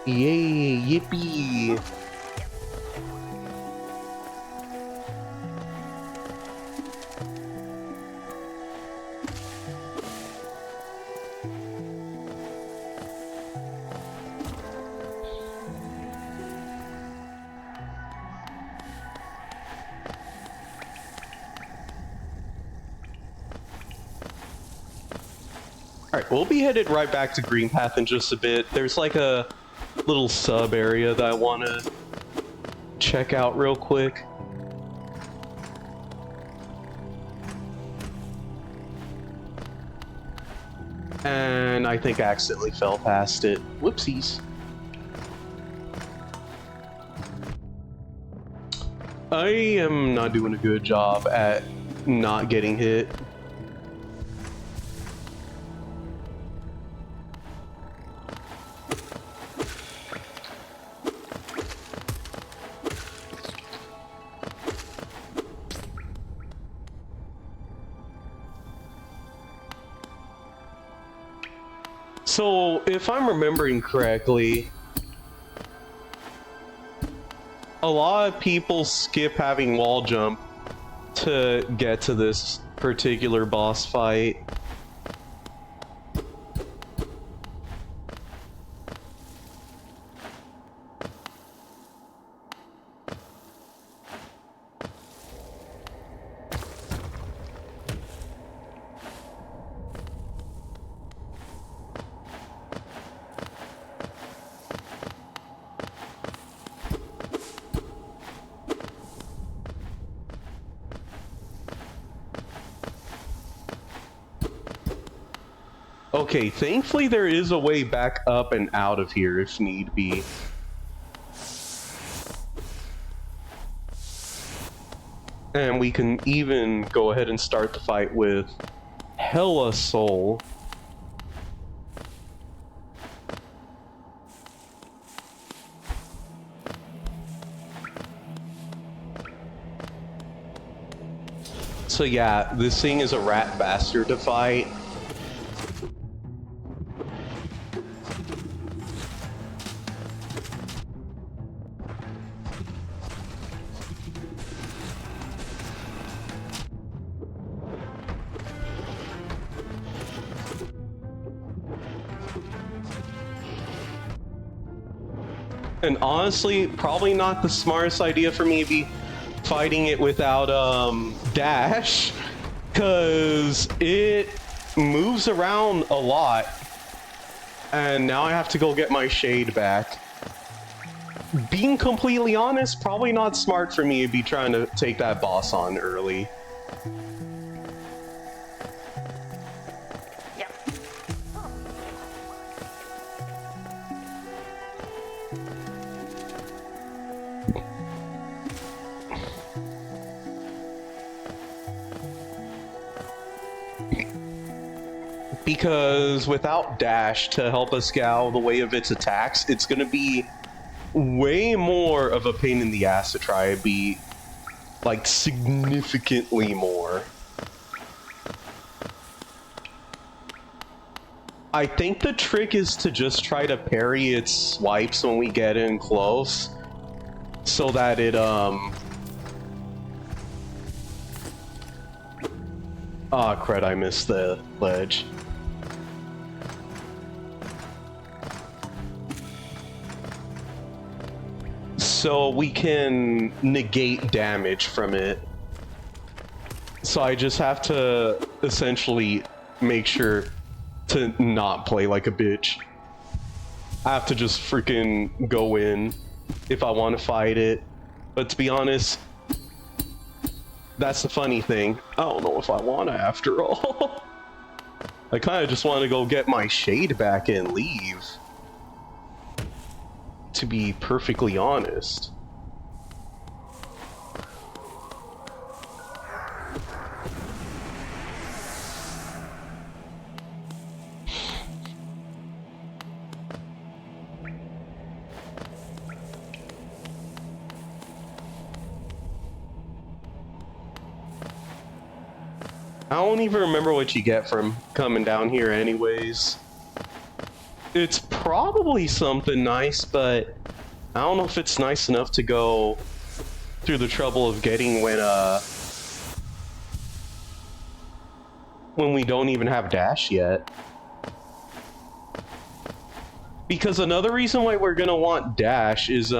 Yay, yippee. Alright, we'll be headed right back to Green Path in just a bit. There's like a little sub area that I want to check out real quick. And I think I accidentally fell past it. Whoopsies. I am not doing a good job at not getting hit. So, if I'm remembering correctly, a lot of people skip having wall jump to get to this particular boss fight. Okay, thankfully there is a way back up and out of here if need be. And we can even go ahead and start the fight with hella soul. So yeah, this thing is a rat bastard to fight. And honestly, probably not the smartest idea for me to be fighting it without dash, because it moves around a lot. And now I have to go get my shade back. Being completely honest, probably not smart for me to be trying to take that boss on early. Because without dash to help us get out of the way of its attacks, it's gonna be way more of a pain in the ass to try to beat. Like, significantly more. I think the trick is to just try to parry its swipes when we get in close, so that it, Ah, crud, I missed the ledge. So we can negate damage from it. So I just have to essentially make sure to not play like a bitch. I have to just freaking go in if I want to fight it. But to be honest, that's the funny thing. I don't know if I want to after all. I kind of just want to go get my shade back and leave. To be perfectly honest. I don't even remember what you get from coming down here anyways. It's probably something nice, but I don't know if it's nice enough to go through the trouble of getting when we don't even have dash yet. Because another reason why we're gonna want dash is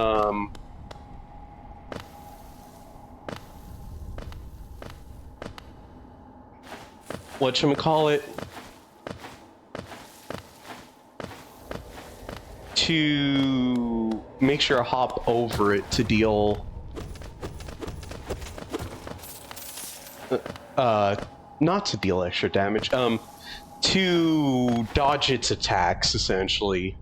whatchamacallit, to make sure I hop over it to deal not to deal extra damage, to dodge its attacks essentially.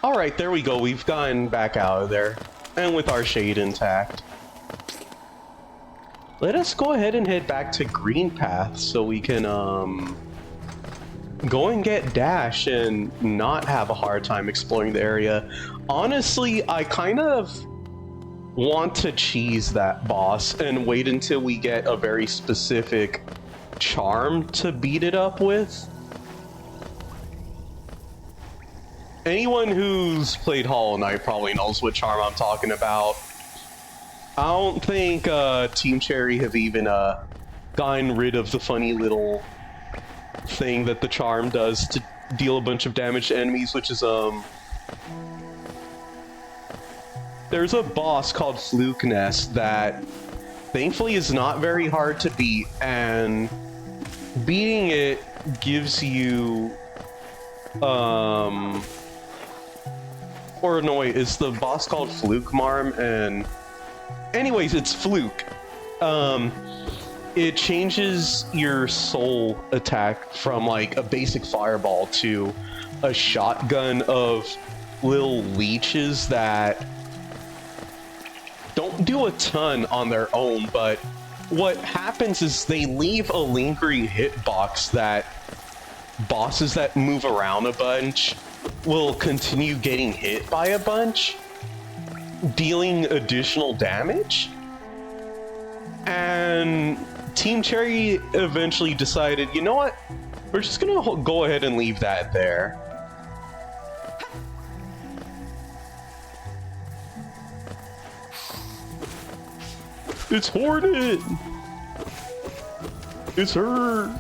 Alright, there we go, we've gotten back out of there, and with our shade intact. Let us go ahead and head back to Green Path so we can go and get dash and not have a hard time exploring the area. Honestly, I kind of want to cheese that boss and wait until we get a very specific charm to beat it up with. Anyone who's played Hollow Knight probably knows what charm I'm talking about. I don't think Team Cherry have even gotten rid of the funny little thing that the charm does to deal a bunch of damage to enemies, which is there's a boss called Fluke Nest that thankfully is not very hard to beat, and beating it gives you or no wait, it's the boss called Fluke Marm, and anyways, it's Fluke. It changes your soul attack from like a basic fireball to a shotgun of little leeches that don't do a ton on their own, but what happens is they leave a lingering hitbox that bosses that move around a bunch will continue getting hit by a bunch, dealing additional damage. And Team Cherry eventually decided, you know what? We're just gonna go ahead and leave that there. It's Hornet! It's her!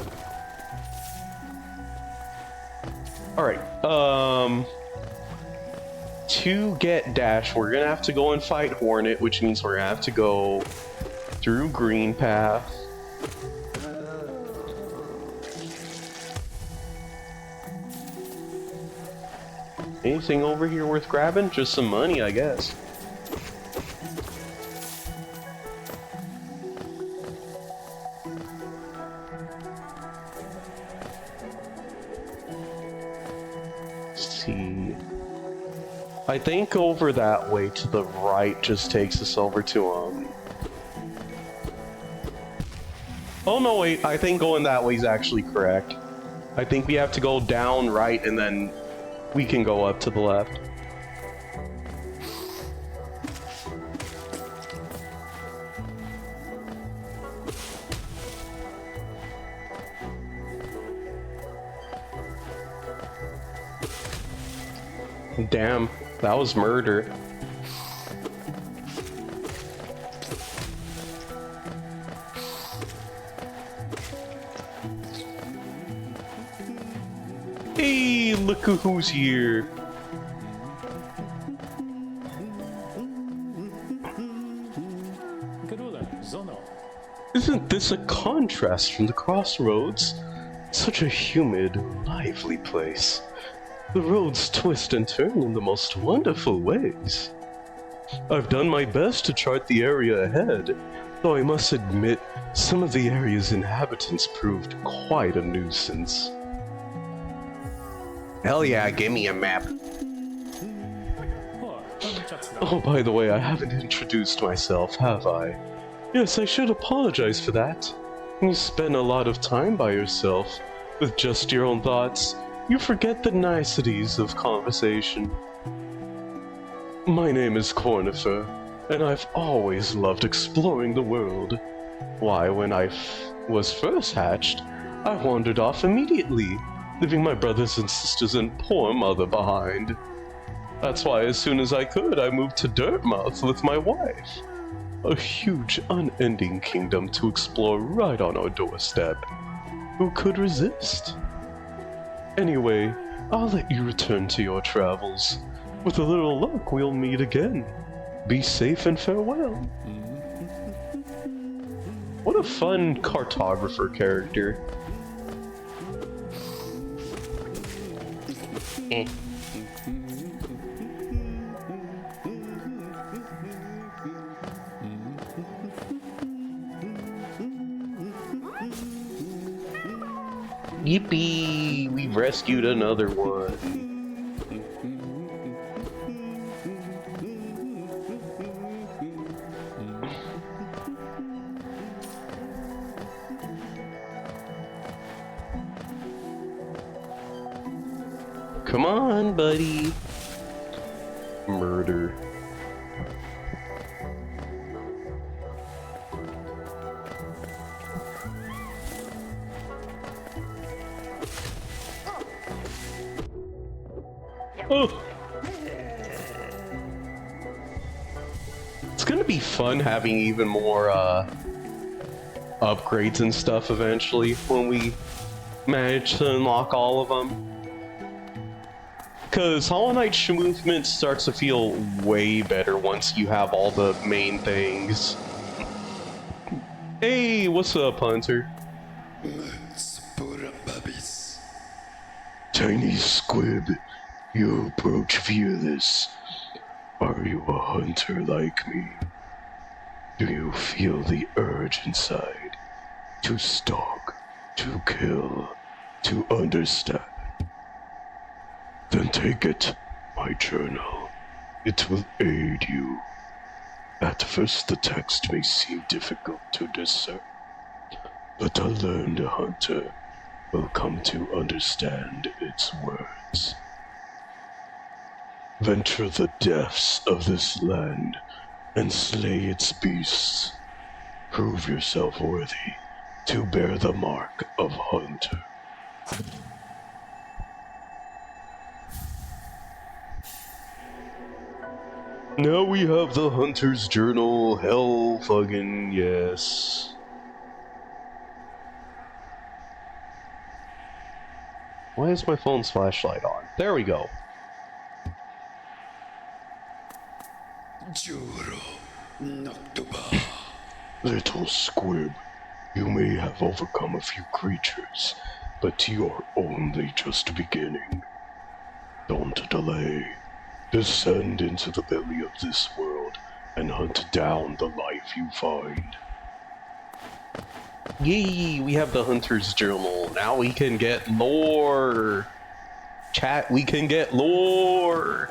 Alright, to get dash, we're gonna have to go and fight Hornet, which means we're gonna have to go through Green Path. Anything over here worth grabbing? Just some money, I guess. See, I think over that way to the right just takes us over to oh no wait, I think going that way is actually correct. I think we have to go down right and then we can go up to the left. Damn, that was murder. Hey, look who's here. Isn't this a contrast from the crossroads? Such a humid, lively place. The roads twist and turn in the most wonderful ways. I've done my best to chart the area ahead, though I must admit some of the area's inhabitants proved quite a nuisance. Hell yeah, give me a map. Oh, by the way, I haven't introduced myself, have I? Yes, I should apologize for that. You spend a lot of time by yourself, with just your own thoughts. You forget the niceties of conversation. My name is Cornifer, and I've always loved exploring the world. Why, when I was first hatched, I wandered off immediately, leaving my brothers and sisters and poor mother behind. That's why as soon as I could, I moved to Dirtmouth with my wife. A huge, unending kingdom to explore right on our doorstep. Who could resist? Anyway, I'll let you return to your travels. With a little luck, we'll meet again. Be safe and farewell. What a fun cartographer character. Yippee! We've rescued another one. Come on, buddy. Murder. Oh! It's gonna be fun having even more upgrades and stuff eventually when we manage to unlock all of them. Because Hollow Knight's movement starts to feel way better once you have all the main things. Hey, what's up, Hunter? Tiny squib, you approach fearless. Are you a hunter like me? Do you feel the urge inside to stalk, to kill, to understand? Then take it, my journal. It will aid you. At first the text may seem difficult to discern, but a learned hunter will come to understand its words. Venture the depths of this land and slay its beasts. Prove yourself worthy to bear the mark of hunter. Now we have the Hunter's Journal. Hell fucking yes. Why is my phone's flashlight on? There we go. Little squib, you may have overcome a few creatures, but you're only just beginning. Don't delay. Descend into the belly of this world and hunt down the life you find. Yay, we have the Hunter's Journal. Now we can get lore. Chat, we can get lore.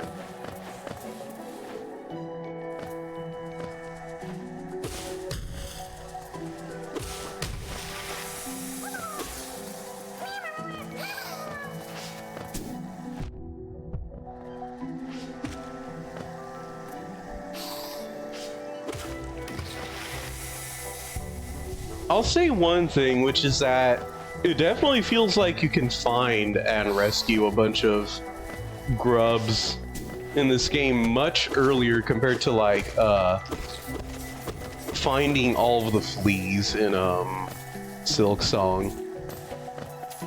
I'll say one thing, which is that it definitely feels like you can find and rescue a bunch of grubs in this game much earlier compared to like finding all of the fleas in Silk Song.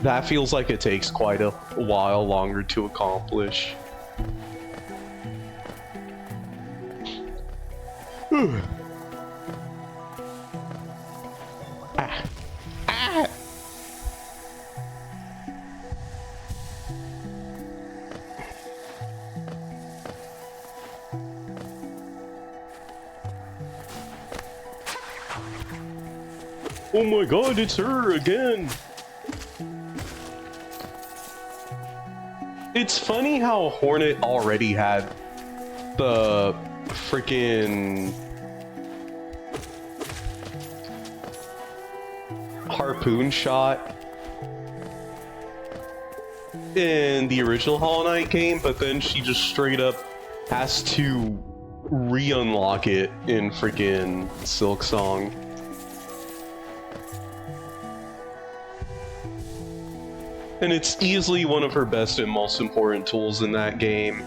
That feels like it takes quite a while longer to accomplish. Oh my god, it's her again! It's funny how Hornet already had the freaking harpoon shot in the original Hollow Knight game, but then she just straight up has to re-unlock it in freaking Silk Song. And it's easily one of her best and most important tools in that game.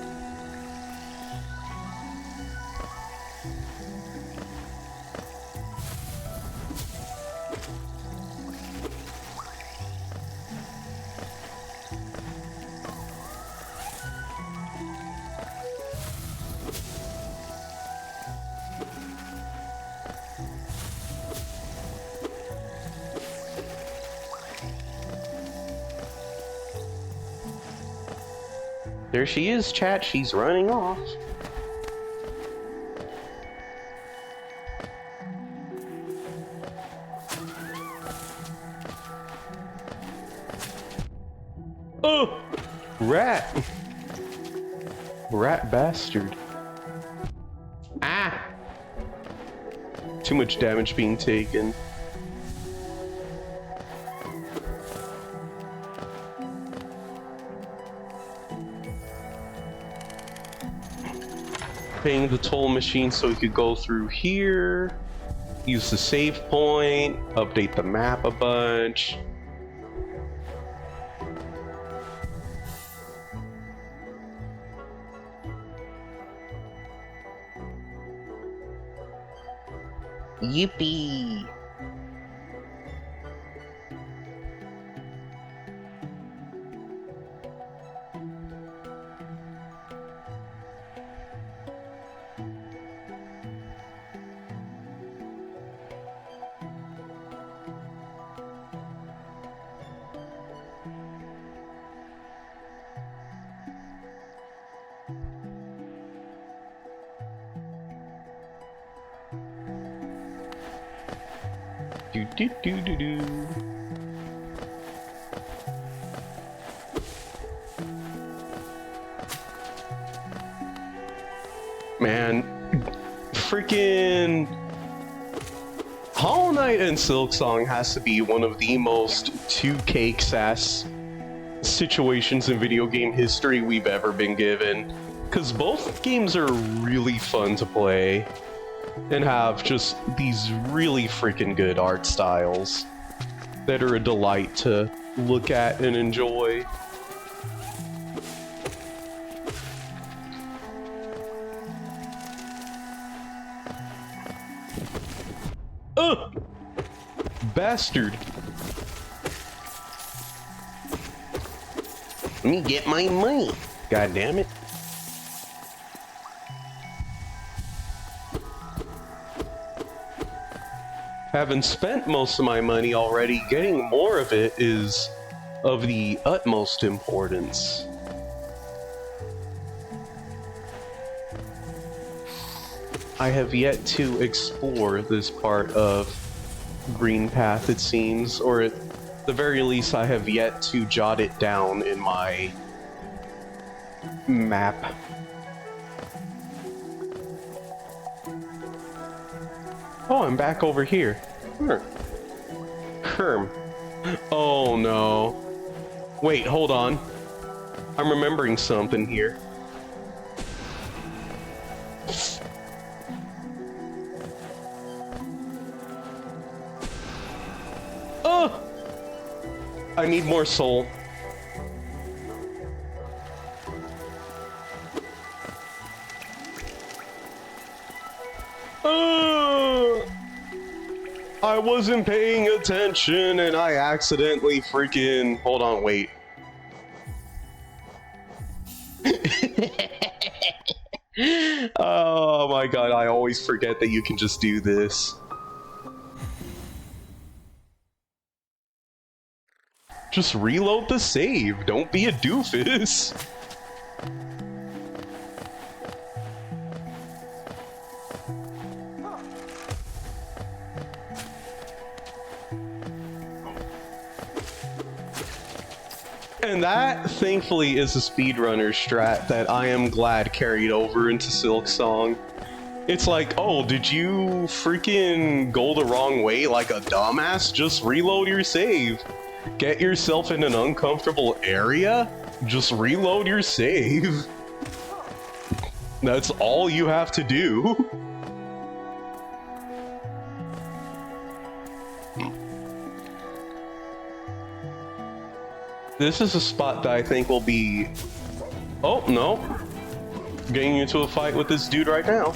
There she is, chat. She's running off. Oh! Rat! Rat bastard. Ah! Too much damage being taken. Paying the toll machine so we could go through here, use the save point, update the map a bunch. Yippee! Do do do do do. Man, freaking Hollow Knight and Silk Song has to be one of the most two cakes ass situations in video game history we've ever been given. Because both games are really fun to play and have just these really freaking good art styles that are a delight to look at and enjoy. Ugh! Bastard! Let me get my money! God damn it. Having spent most of my money already, getting more of it is of the utmost importance. I have yet to explore this part of Green Path, it seems, or at the very least I have yet to jot it down in my map. Oh, I'm back over here. Herm. Oh no. Wait, hold on. I'm remembering something here. Oh! I need more soul. I wasn't paying attention and I accidentally freaking... Hold on, wait. Oh my god, I always forget that you can just do this. Just reload the save, don't be a doofus. And that, thankfully, is a speedrunner strat that I am glad carried over into Silk Song. It's like, oh, did you freaking go the wrong way like a dumbass? Just reload your save. Get yourself in an uncomfortable area? Just reload your save. That's all you have to do. This is a spot that I think will be... Oh, no. Getting into a fight with this dude right now.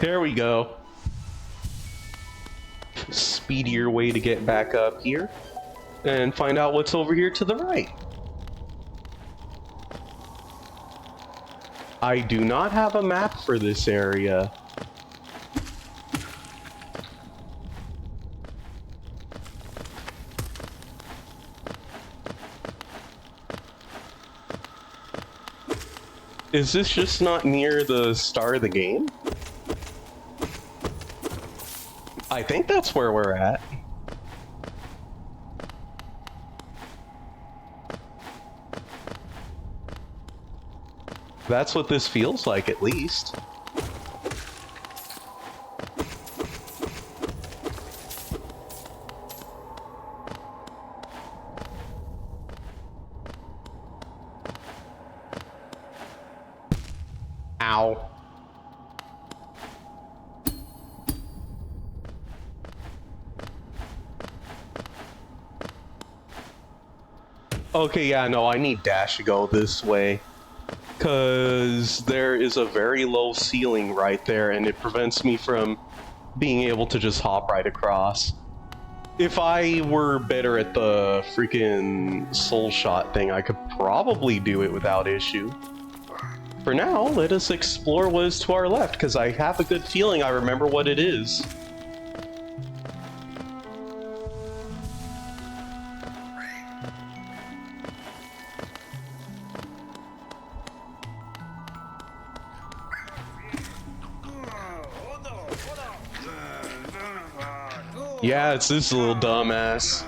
There we go. Speedier way to get back up here and find out what's over here to the right. I do not have a map for this area. Is this just not near the start of the game? I think that's where we're at. That's what this feels like, at least. Ow. Okay, yeah, no, I need dash to go this way. Because there is a very low ceiling right there, and it prevents me from being able to just hop right across. If I were better at the freaking soul shot thing, I could probably do it without issue. For now, let us explore what is to our left, because I have a good feeling I remember what it is. Yeah, it's this little dumbass.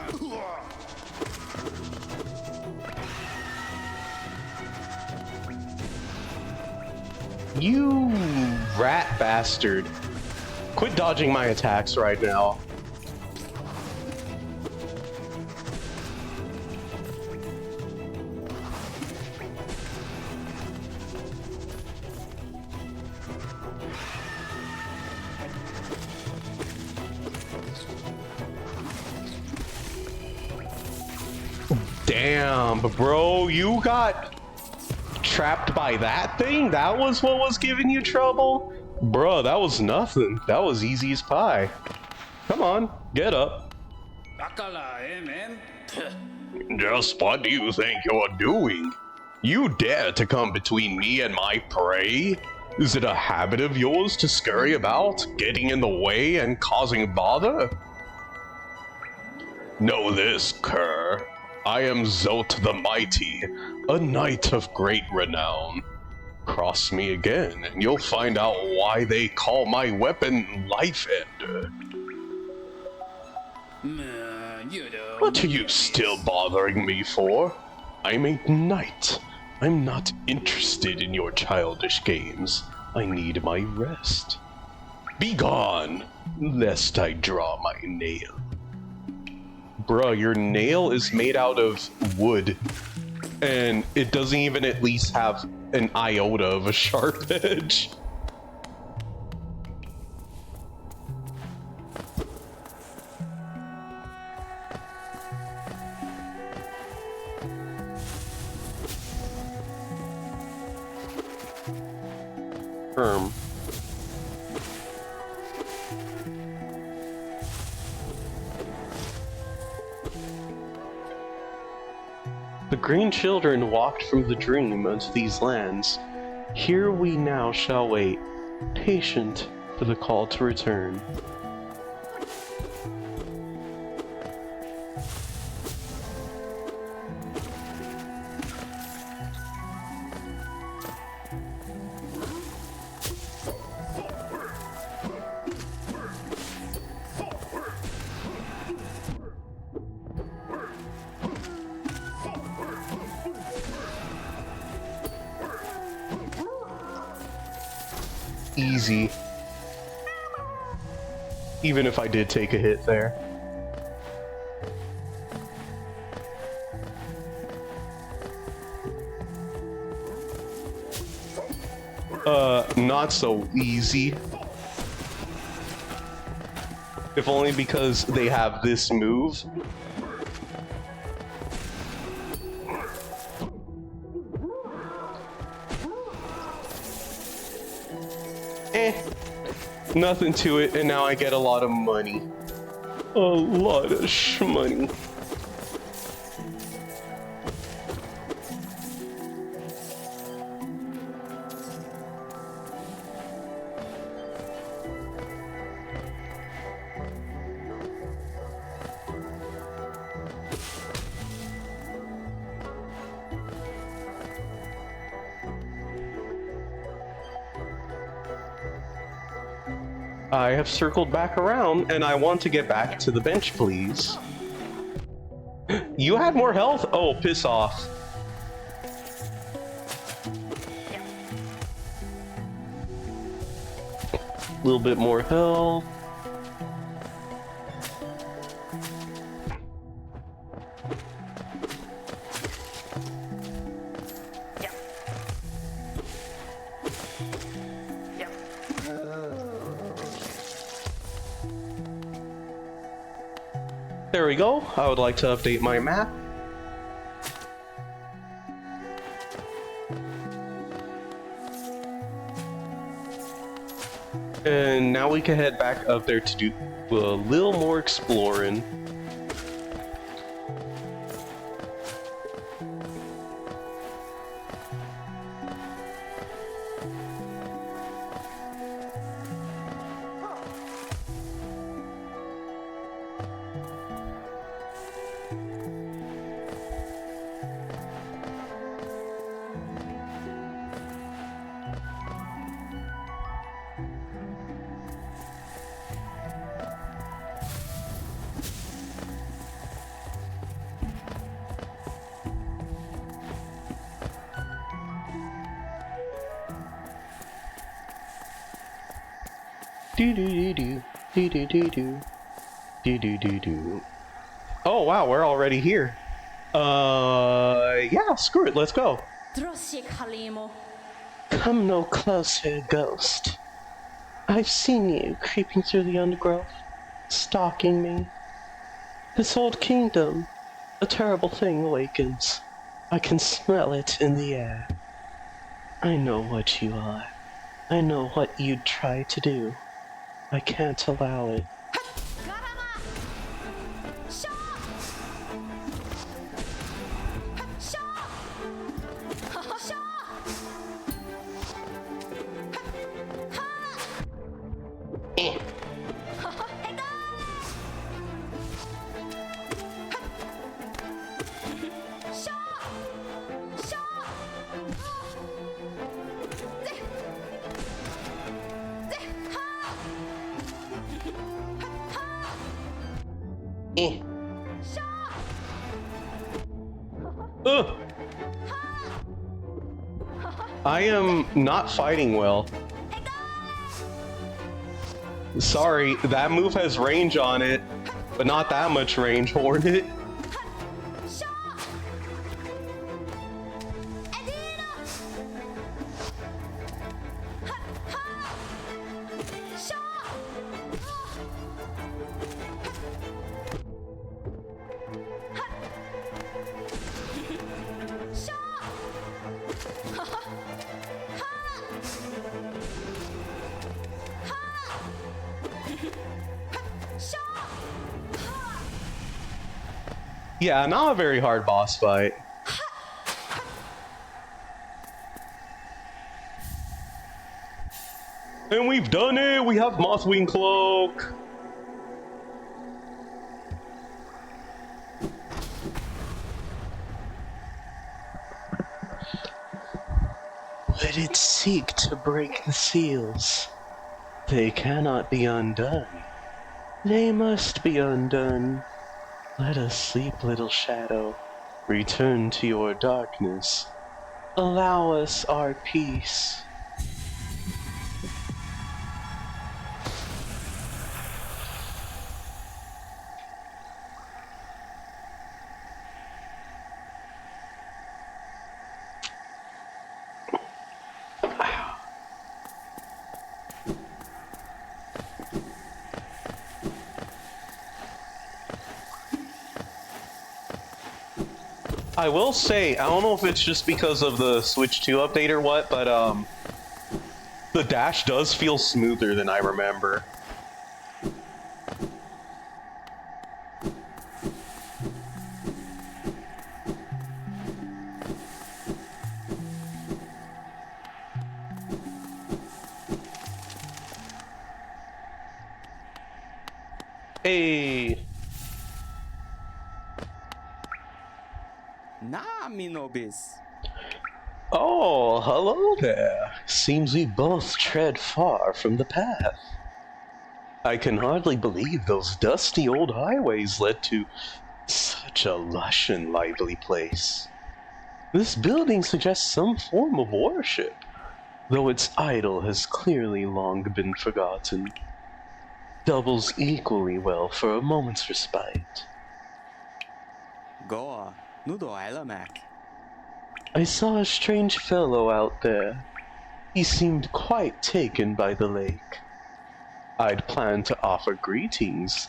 You rat bastard. Quit dodging my attacks right now. Damn, but bro, you got trapped by that thing? That was what was giving you trouble? Bro, that was nothing. That was easy as pie. Come on, get up. Just what do you think you're doing? You dare to come between me and my prey? Is it a habit of yours to scurry about, getting in the way and causing bother? Know this, cur. I am Zot the Mighty, a knight of great renown. Cross me again, and you'll find out why they call my weapon Life Ender. What are you still bothering me for? I'm a knight. I'm not interested in your childish games. I need my rest. Begone, lest I draw my nail. Bruh, your nail is made out of wood, and it doesn't even at least have an iota of a sharp edge. The green children walked from the dream of these lands. Here we now shall wait, patient for the call to return. Easy. Even if I did take a hit there. Not so easy. If only because they have this move. Nothing to it, and now I get a lot of money. A lot of shmoney. I have circled back around, and I want to get back to the bench, please. You had more health? Oh, piss off. A little bit more health. There we go. I would like to update my map. And now we can head back up there to do a little more exploring. Oh wow, we're already here. Yeah, screw it, let's go. Come no closer, ghost. I've seen you creeping through the undergrowth, stalking me. This old kingdom, a terrible thing awakens. I can smell it in the air. I know what you are. I know what you'd try to do. I can't allow it. Ugh. I am not fighting well. Sorry, that move has range on it, but not that much range, Hornet. Yeah, not a very hard boss fight. And we've done it! We have Mothwing Cloak! Let it seek to break the seals. They cannot be undone. They must be undone. Let us sleep, little shadow. Return to your darkness. Allow us our peace. I will say, I don't know if it's just because of the Switch 2 update or what, but the dash does feel smoother than I remember. Hey! Na, Minobis. Oh, hello there. Seems we both tread far from the path. I can hardly believe those dusty old highways led to such a lush and lively place. This building suggests some form of worship, though its idol has clearly long been forgotten. Doubles equally well for a moment's respite. Goa, Nudo Ilamak. I saw a strange fellow out there. He seemed quite taken by the lake. I'd planned to offer greetings,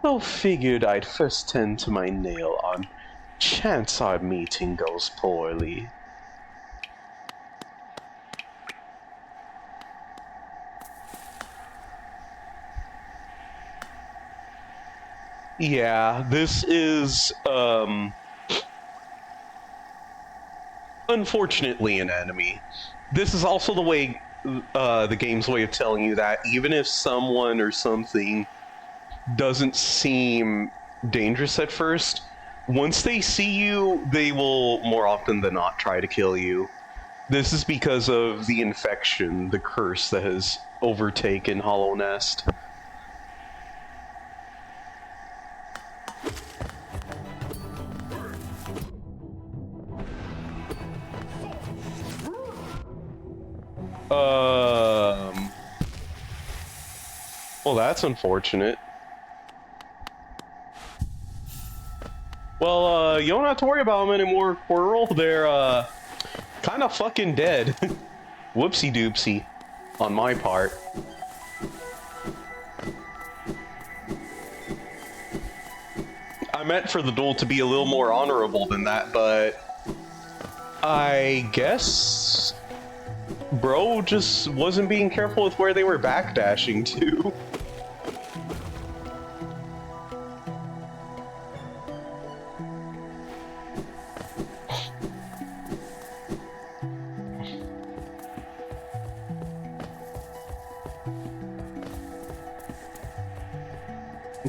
though figured I'd first tend to my nail on chance our meeting goes poorly. Yeah, this is, unfortunately an enemy. This is also the way, the game's way of telling you that even if someone or something doesn't seem dangerous at first, once they see you, they will more often than not try to kill you. This is because of the infection, the curse that has overtaken Hollow Nest. Well, that's unfortunate. Well, you don't have to worry about them anymore, Quirrell. They're, kind of fucking dead. Whoopsie doopsie, on my part. I meant for the duel to be a little more honorable than that, but I guess bro just wasn't being careful with where they were backdashing to.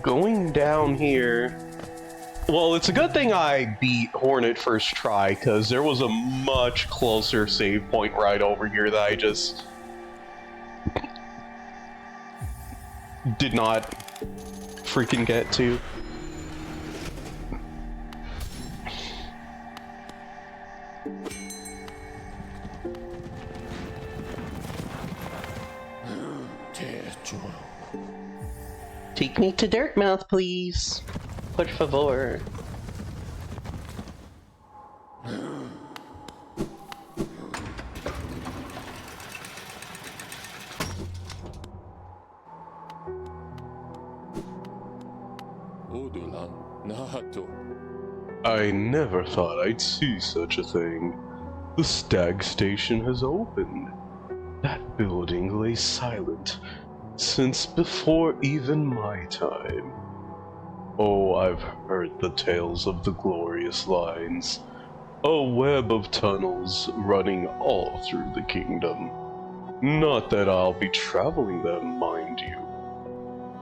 Going down here. Well, it's a good thing I beat Hornet first try, because there was a much closer save point right over here that I just did not freaking get to. Take me to Dirtmouth, please. Por favor. Odulan, Nahato. I never thought I'd see such a thing. The Stag Station has opened. That building lay silent since before even my time. Oh, I've heard the tales of the glorious lines. A web of tunnels running all through the kingdom. Not that I'll be traveling them, mind you.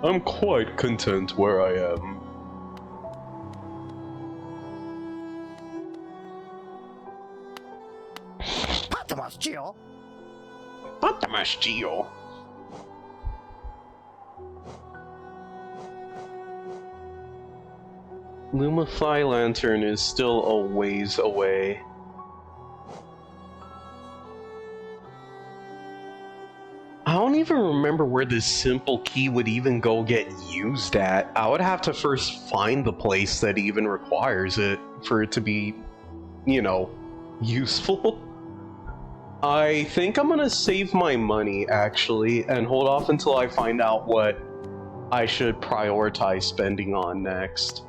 I'm quite content where I am. Patamashio. Luma Fly Lantern is still a ways away. I don't even remember where this simple key would even go get used at. I would have to first find the place that even requires it for it to be, you know, useful. I think I'm gonna save my money, actually, and hold off until I find out what I should prioritize spending on next.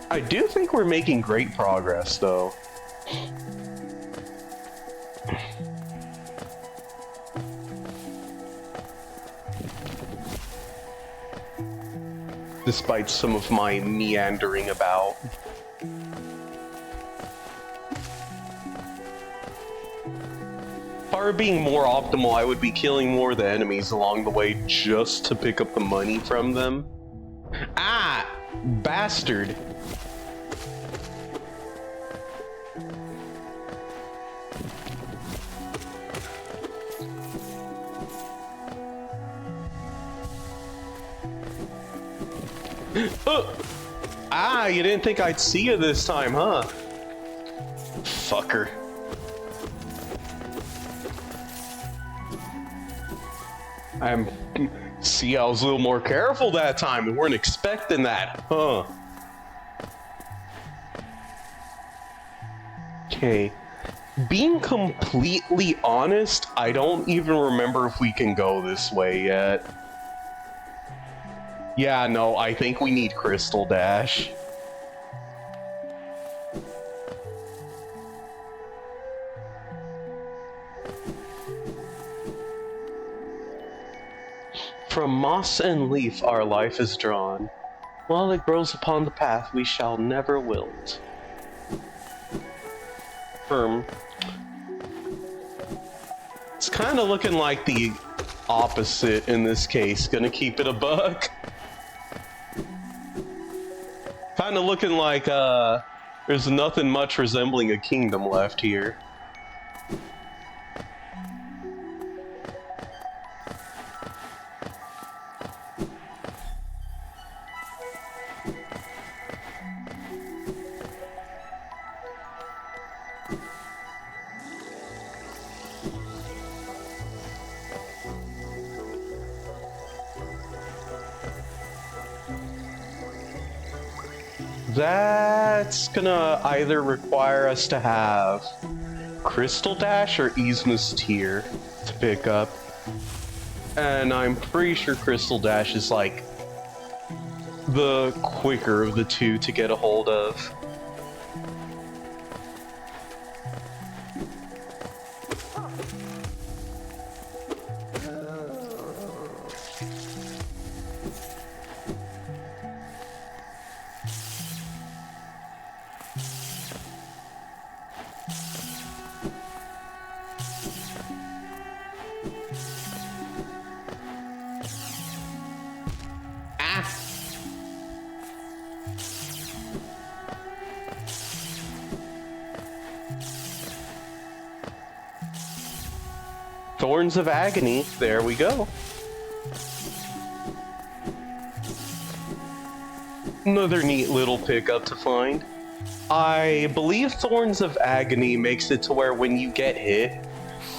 I do think we're making great progress, though. Despite some of my meandering about. If I were being more optimal, I would be killing more of the enemies along the way just to pick up the money from them. Ah! Bastard! Ah, you didn't think I'd see you this time, huh? Fucker. See, I was a little more careful that time. We weren't expecting that, huh? Okay. Being completely honest, I don't even remember if we can go this way yet. Yeah, no, I think we need Crystal Dash. From moss and leaf our life is drawn. While it grows upon the path, we shall never wilt. It's kind of looking like the opposite in this case. Gonna keep it a buck. Kind of looking like there's nothing much resembling a kingdom left here. That's gonna either require us to have Crystal Dash or Yzma's Tear to pick up. And I'm pretty sure Crystal Dash is like the quicker of the two to get a hold of. Thorns of Agony, there we go. Another neat little pickup to find. I believe Thorns of Agony makes it to where when you get hit,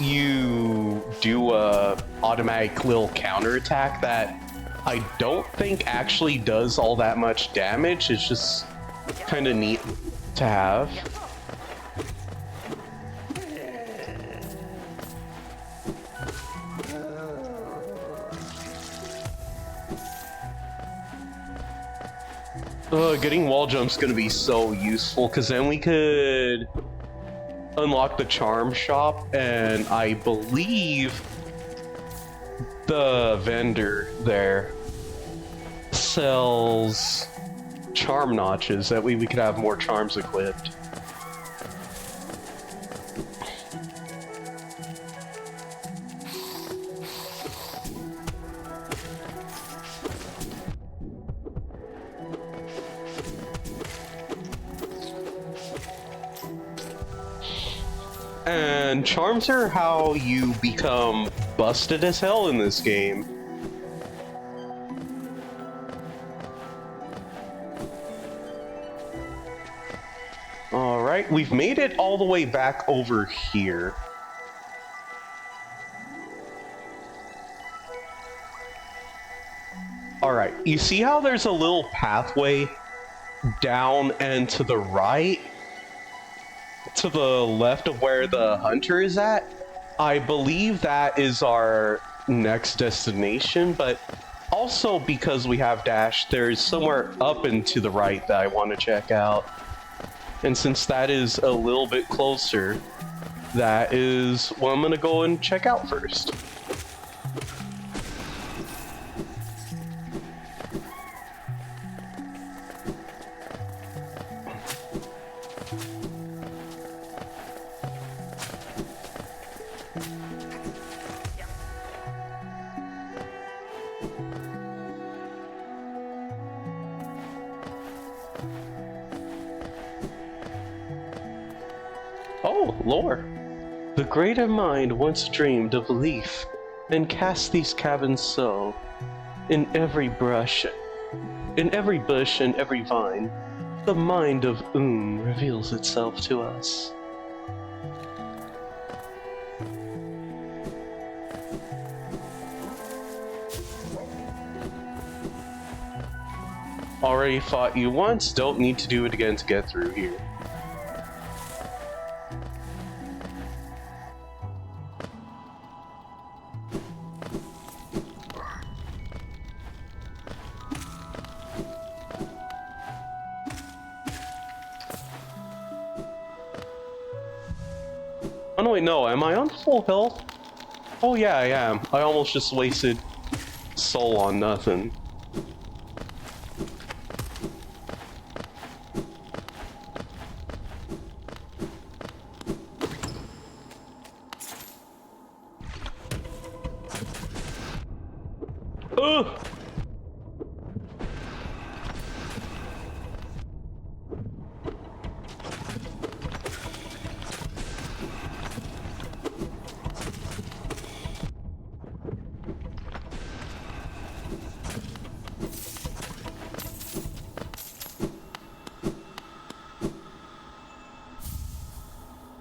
you do a automatic little counterattack that I don't think actually does all that much damage. It's just kind of neat to have. Getting wall jump's gonna be so useful, because then we could unlock the charm shop, and I believe the vendor there sells charm notches. That way we could have more charms equipped. And charms are how you become busted as hell in this game. Alright, we've made it all the way back over here. Alright, you see how there's a little pathway down and to the right? To the left of where the hunter is at? I believe that is our next destination, but also because we have dash, there's somewhere up and to the right that I want to check out. And since that is a little bit closer, that is what I'm going to go and check out first. Oh, lore. The greater mind once dreamed of leaf, and cast these cabins so. In every bush and every vine, the mind of reveals itself to us. Already fought you once, don't need to do it again to get through here. Oh no, wait, no, am I on full health? Oh yeah, I am. I almost just wasted soul on nothing. Ugh!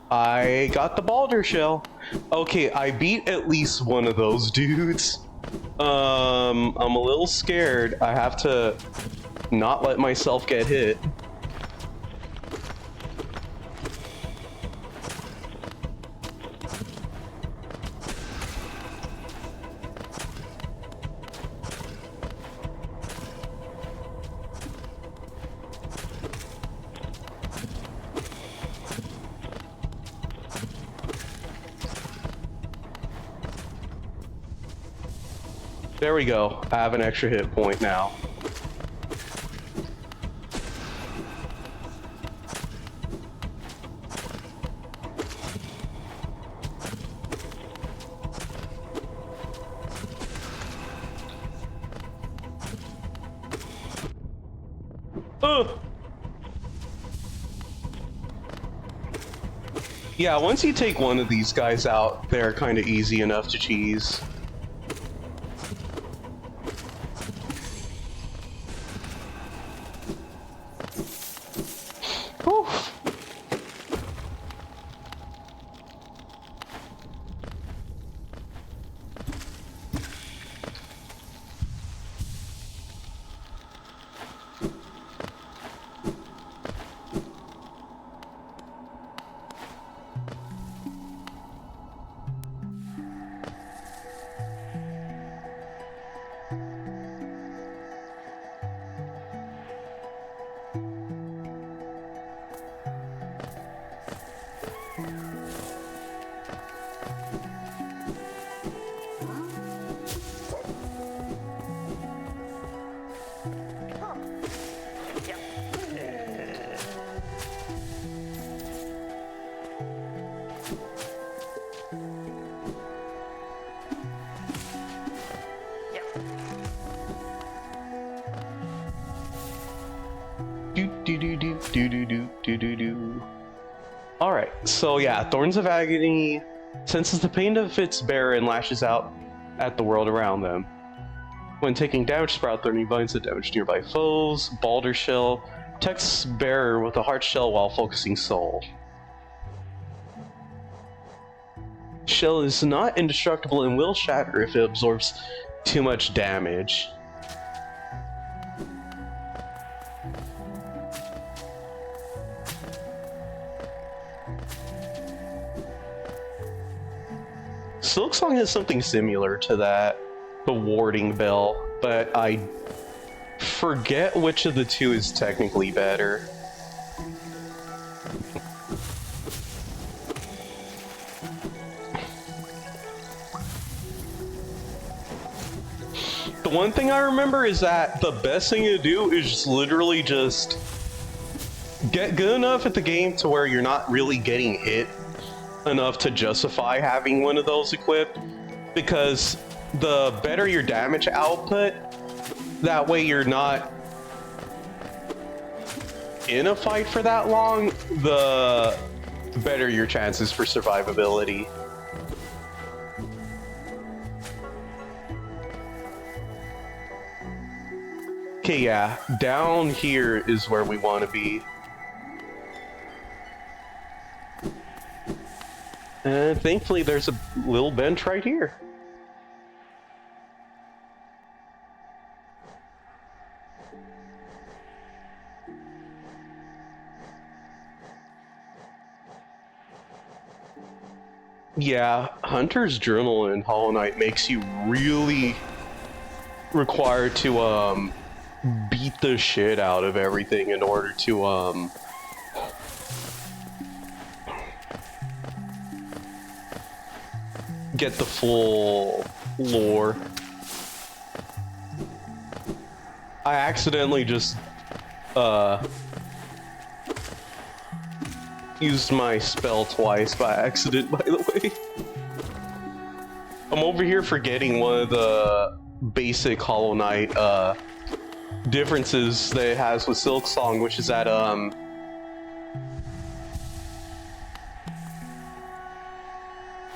I got the Balder Shell. Okay, I beat at least one of those dudes. I'm a little scared. I have to not let myself get hit. There we go. I have an extra hit point now. Ugh! Yeah, once you take one of these guys out, they're kind of easy enough to cheese. Whew. Do do do do do do. Alright, so yeah, Thorns of Agony senses the pain of its bearer and lashes out at the world around them. When taking damage, Sprout Thorny Vines that damage nearby foes. Balder Shell protects bearer with a hard shell while focusing soul. Shell is not indestructible and will shatter if it absorbs too much damage. Silksong has something similar to that, the Warding Bell, but I forget which of the two is technically better. The one thing I remember is that the best thing to do is just literally just get good enough at the game to where you're not really getting hit enough to justify having one of those equipped, because the better your damage output, that way you're not in a fight for that long, the better your chances for survivability. Okay, yeah, down here is where we want to be. And thankfully there's a little bench right here. Yeah, Hunter's Journal in Hollow Knight makes you really required to beat the shit out of everything in order to get the full lore. I accidentally just used my spell twice by accident, by the way. I'm over here forgetting one of the basic Hollow Knight differences that it has with Silksong, which is that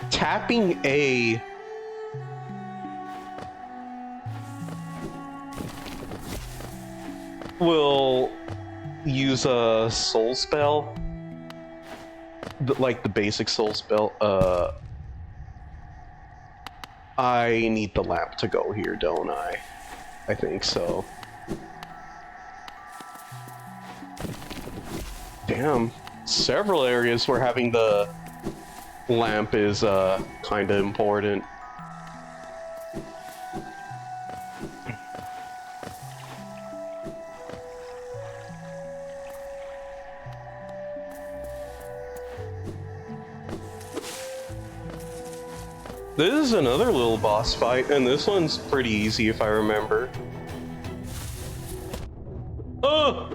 tapping A will use a soul spell, like the basic soul spell. I need the lamp to go here, don't I? I think so. Damn, several areas where having the lamp is kind of important. This is another little boss fight, and this one's pretty easy if I remember. Oh!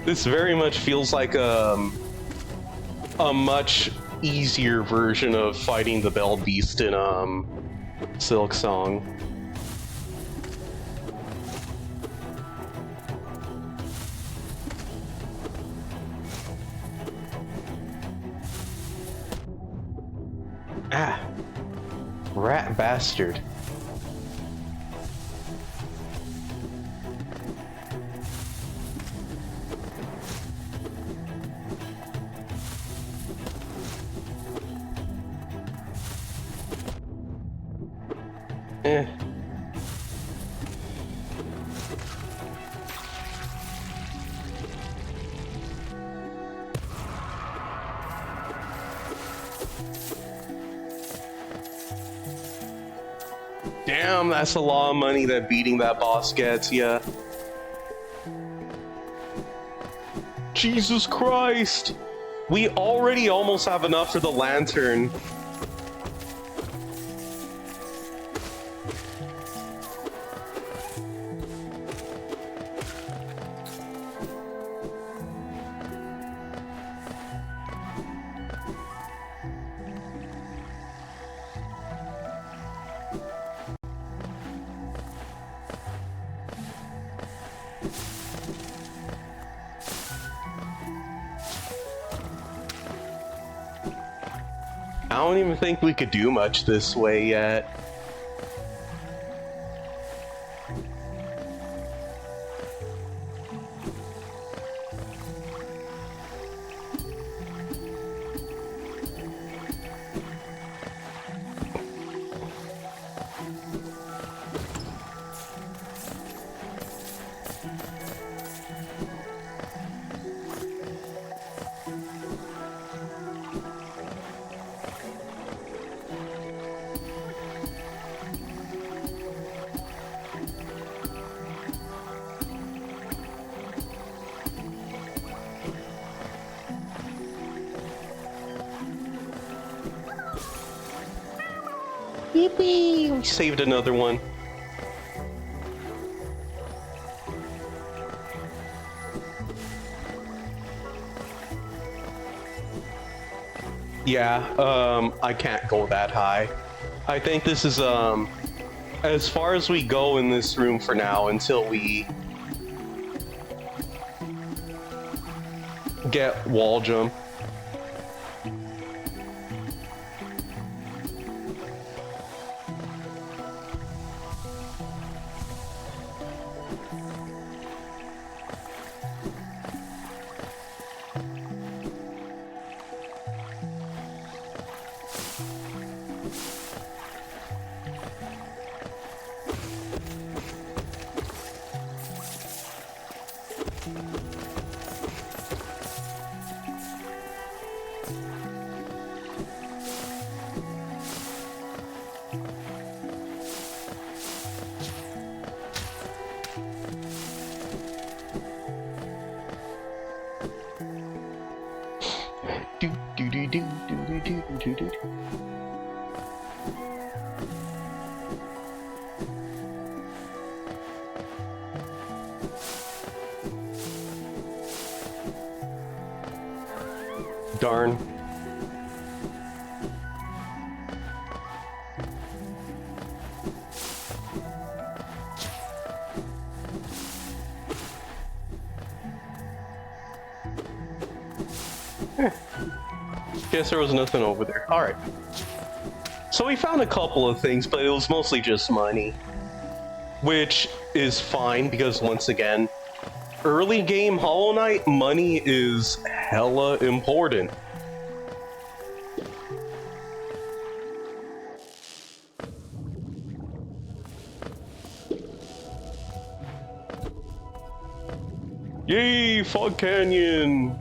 This very much feels like a much easier version of fighting the Bell Beast in Silksong. Ah, rat bastard. Eh. Damn, that's a lot of money that beating that boss gets, yeah. Jesus Christ! We already almost have enough for the lantern. I don't even think we could do much this way yet. Yippee! We saved another one. Yeah, I can't go that high. I think this is, as far as we go in this room for now until we get wall jump. Do do do do do do do do. Darn. Guess there was nothing over there. Alright. So we found a couple of things, but it was mostly just money. Which is fine, because once again, early game Hollow Knight, money is hella important. Yay, Fog Canyon!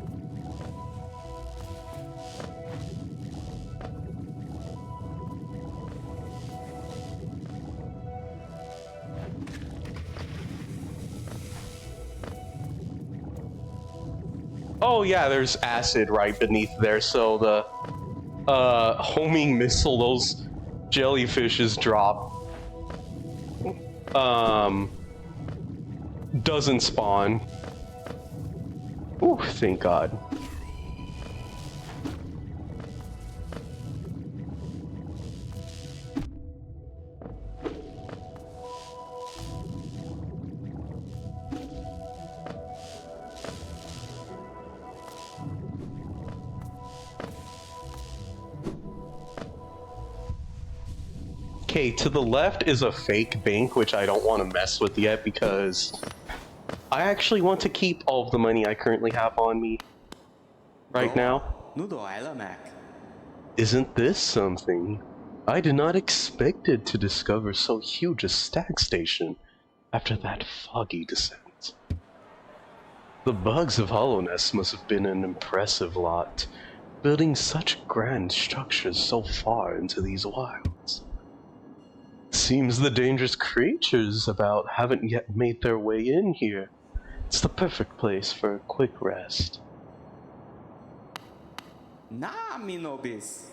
Oh yeah, there's acid right beneath there, so the homing missile those jellyfishes drop doesn't spawn. Ooh, thank God. Okay, to the left is a fake bank, which I don't want to mess with yet because I actually want to keep all of the money I currently have on me right now. 奴躲来了，Mac。 Isn't this something? I did not expect it to discover so huge a stag station after that foggy descent. The bugs of Hollowness must have been an impressive lot, building such grand structures so far into these wilds. Seems the dangerous creatures about haven't yet made their way in here. It's the perfect place for a quick rest. Nah, me nobis.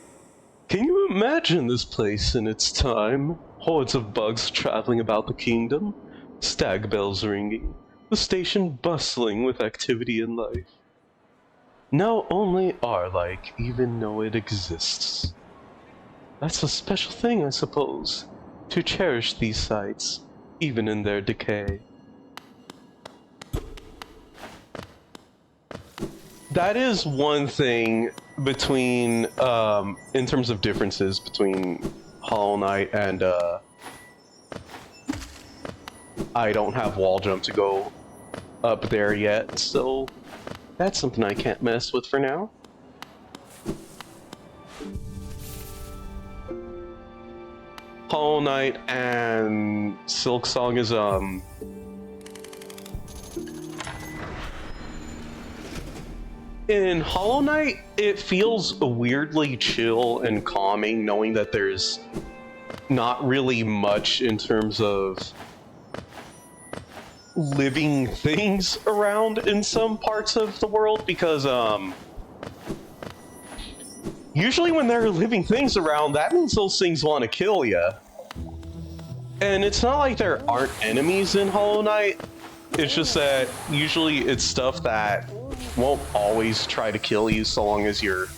Can you imagine this place in its time? Hordes of bugs traveling about the kingdom, stag bells ringing, the station bustling with activity and life. Now only our-like even know it exists. That's a special thing, I suppose, to cherish these sights, even in their decay. That is one thing between, in terms of differences between Hollow Knight and, I don't have wall jump to go up there yet, so that's something I can't mess with for now. Hollow Knight and Silk Song is, in Hollow Knight, it feels weirdly chill and calming knowing that there's not really much in terms of living things around in some parts of the world, because usually when there are living things around, that means those things want to kill you. And it's not like there aren't enemies in Hollow Knight, it's just that usually it's stuff that won't always try to kill you so long as you're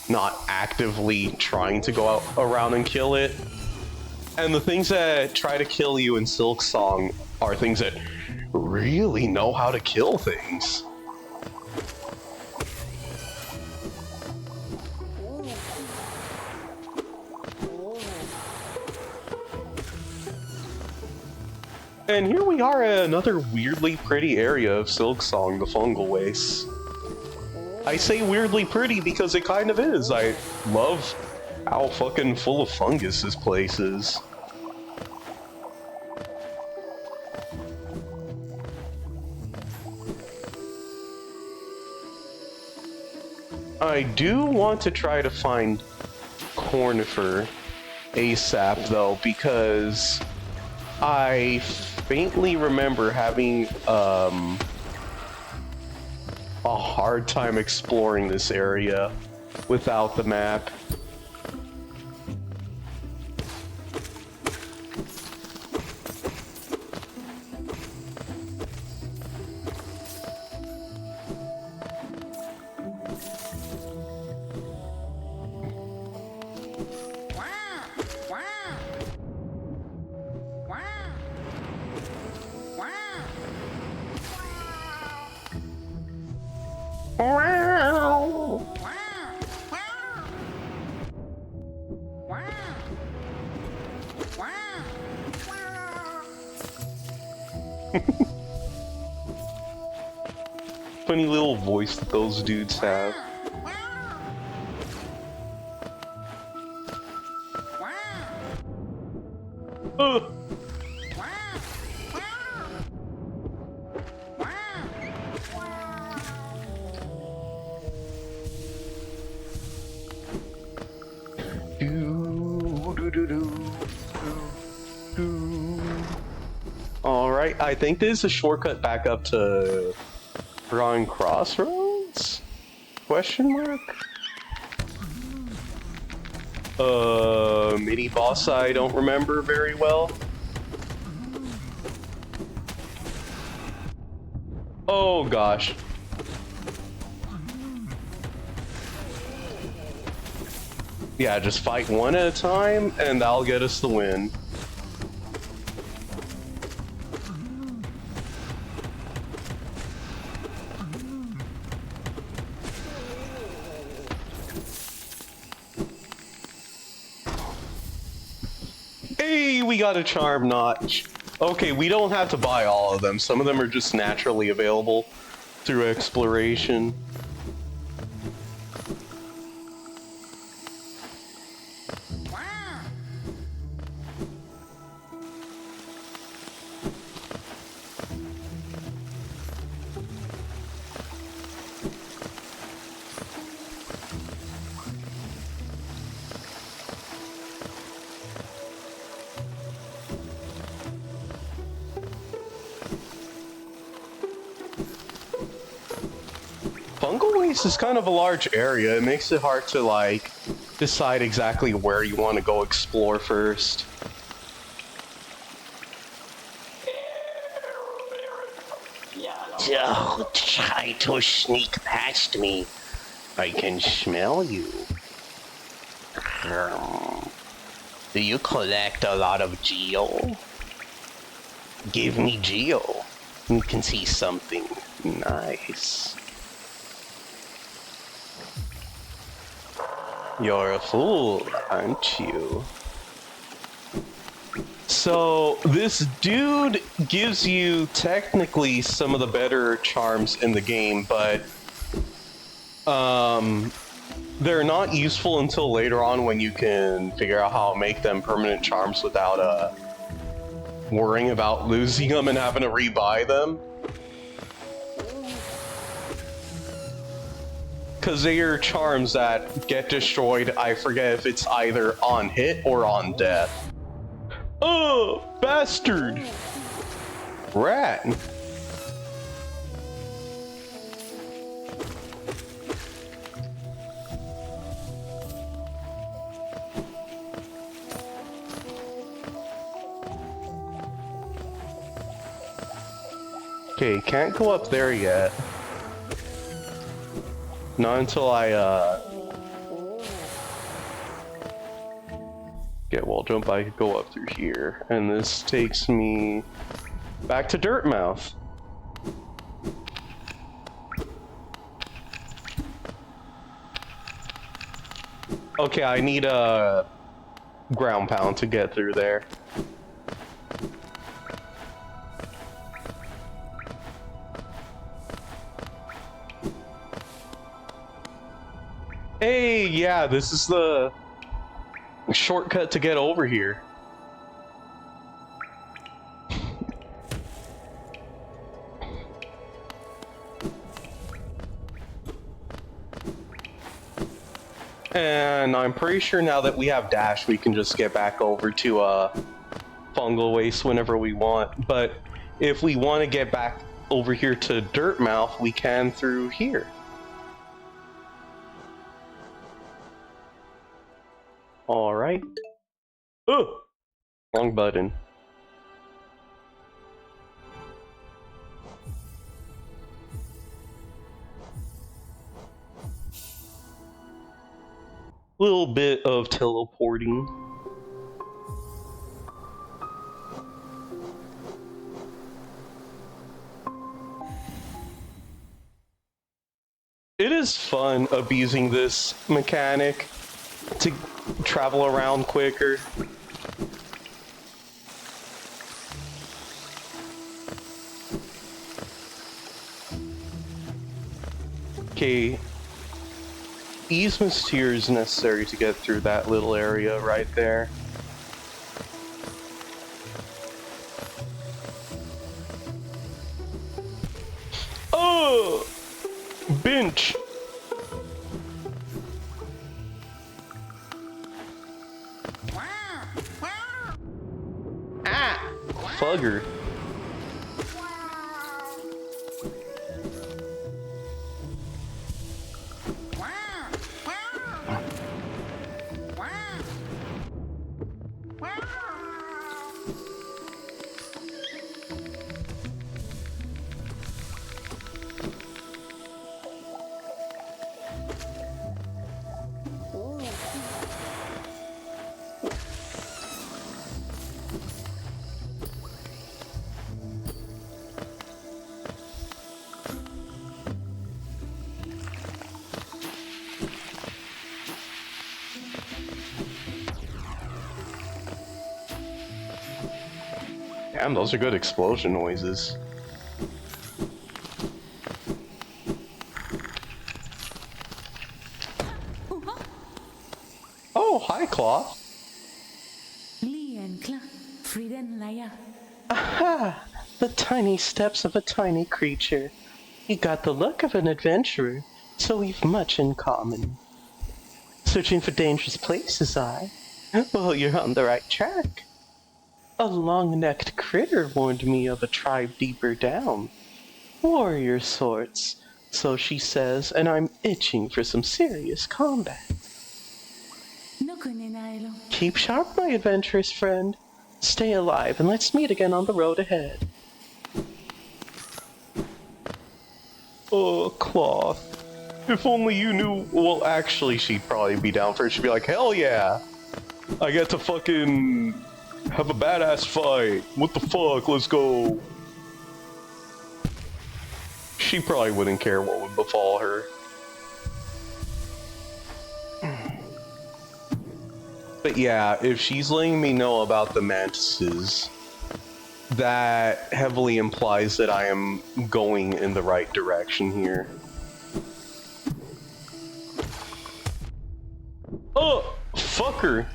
not actively trying to go out around and kill it. And the things that try to kill you in Silk Song are things that really know how to kill things. And here we are at another weirdly pretty area of Silk Song, the Fungal Wastes. I say weirdly pretty because it kind of is. I love how fucking full of fungus this place is. I do want to try to find Cornifer ASAP though, because I faintly remember having a hard time exploring this area without the map. Funny little voice that those dudes have. Ugh. Alright, I think this is a shortcut back up to Drawing Crossroads? Question mark? Mini boss I don't remember very well. Oh gosh. Yeah, just fight one at a time, and that'll get us the win. Hey, we got a charm notch. Okay, we don't have to buy all of them. Some of them are just naturally available through exploration. Fungal waste is kind of a large area. It makes it hard to, like, decide exactly where you want to go explore first. Don't try to sneak past me. I can smell you. Do you collect a lot of geo? Give me geo. You can see something nice. You're a fool, aren't you? So, this dude gives you technically some of the better charms in the game, but they're not useful until later on when you can figure out how to make them permanent charms without worrying about losing them and having to rebuy them. Because they are charms that get destroyed, I forget if it's either on hit or on death. Oh, bastard! Rat! Okay, can't go up there yet. Not until I, get wall jump, I could go up through here. And this takes me back to Dirtmouth. Okay, I need a ground pound to get through there. Hey, yeah, this is the shortcut to get over here. And I'm pretty sure now that we have dash, we can just get back over to fungal waste whenever we want. But if we want to get back over here to Dirtmouth, we can through here. Alright. Oh! Wrong button. Little bit of teleporting. It is fun abusing this mechanic to travel around quicker. Okay, easements tier is necessary to get through that little area right there. Oh! Bench! Ah! Fugger. Damn, those are good explosion noises. Oh, hi, Claw. Aha! The tiny steps of a tiny creature. You got the look of an adventurer, so we've much in common. Searching for dangerous places, Well, you're on the right track. A long-necked critter warned me of a tribe deeper down. Warrior sorts, So she says, and I'm itching for some serious combat. Keep sharp, my adventurous friend. Stay alive, and let's meet again on the road ahead. Oh, Cloth. If only you knew. Well, actually, she'd probably be down for it. She'd be like, hell yeah! I get to fucking have a badass fight. What the fuck? Let's go. She probably wouldn't care what would befall her. But yeah, if she's letting me know about the mantises, that heavily implies that I am going in the right direction here. Oh, fucker!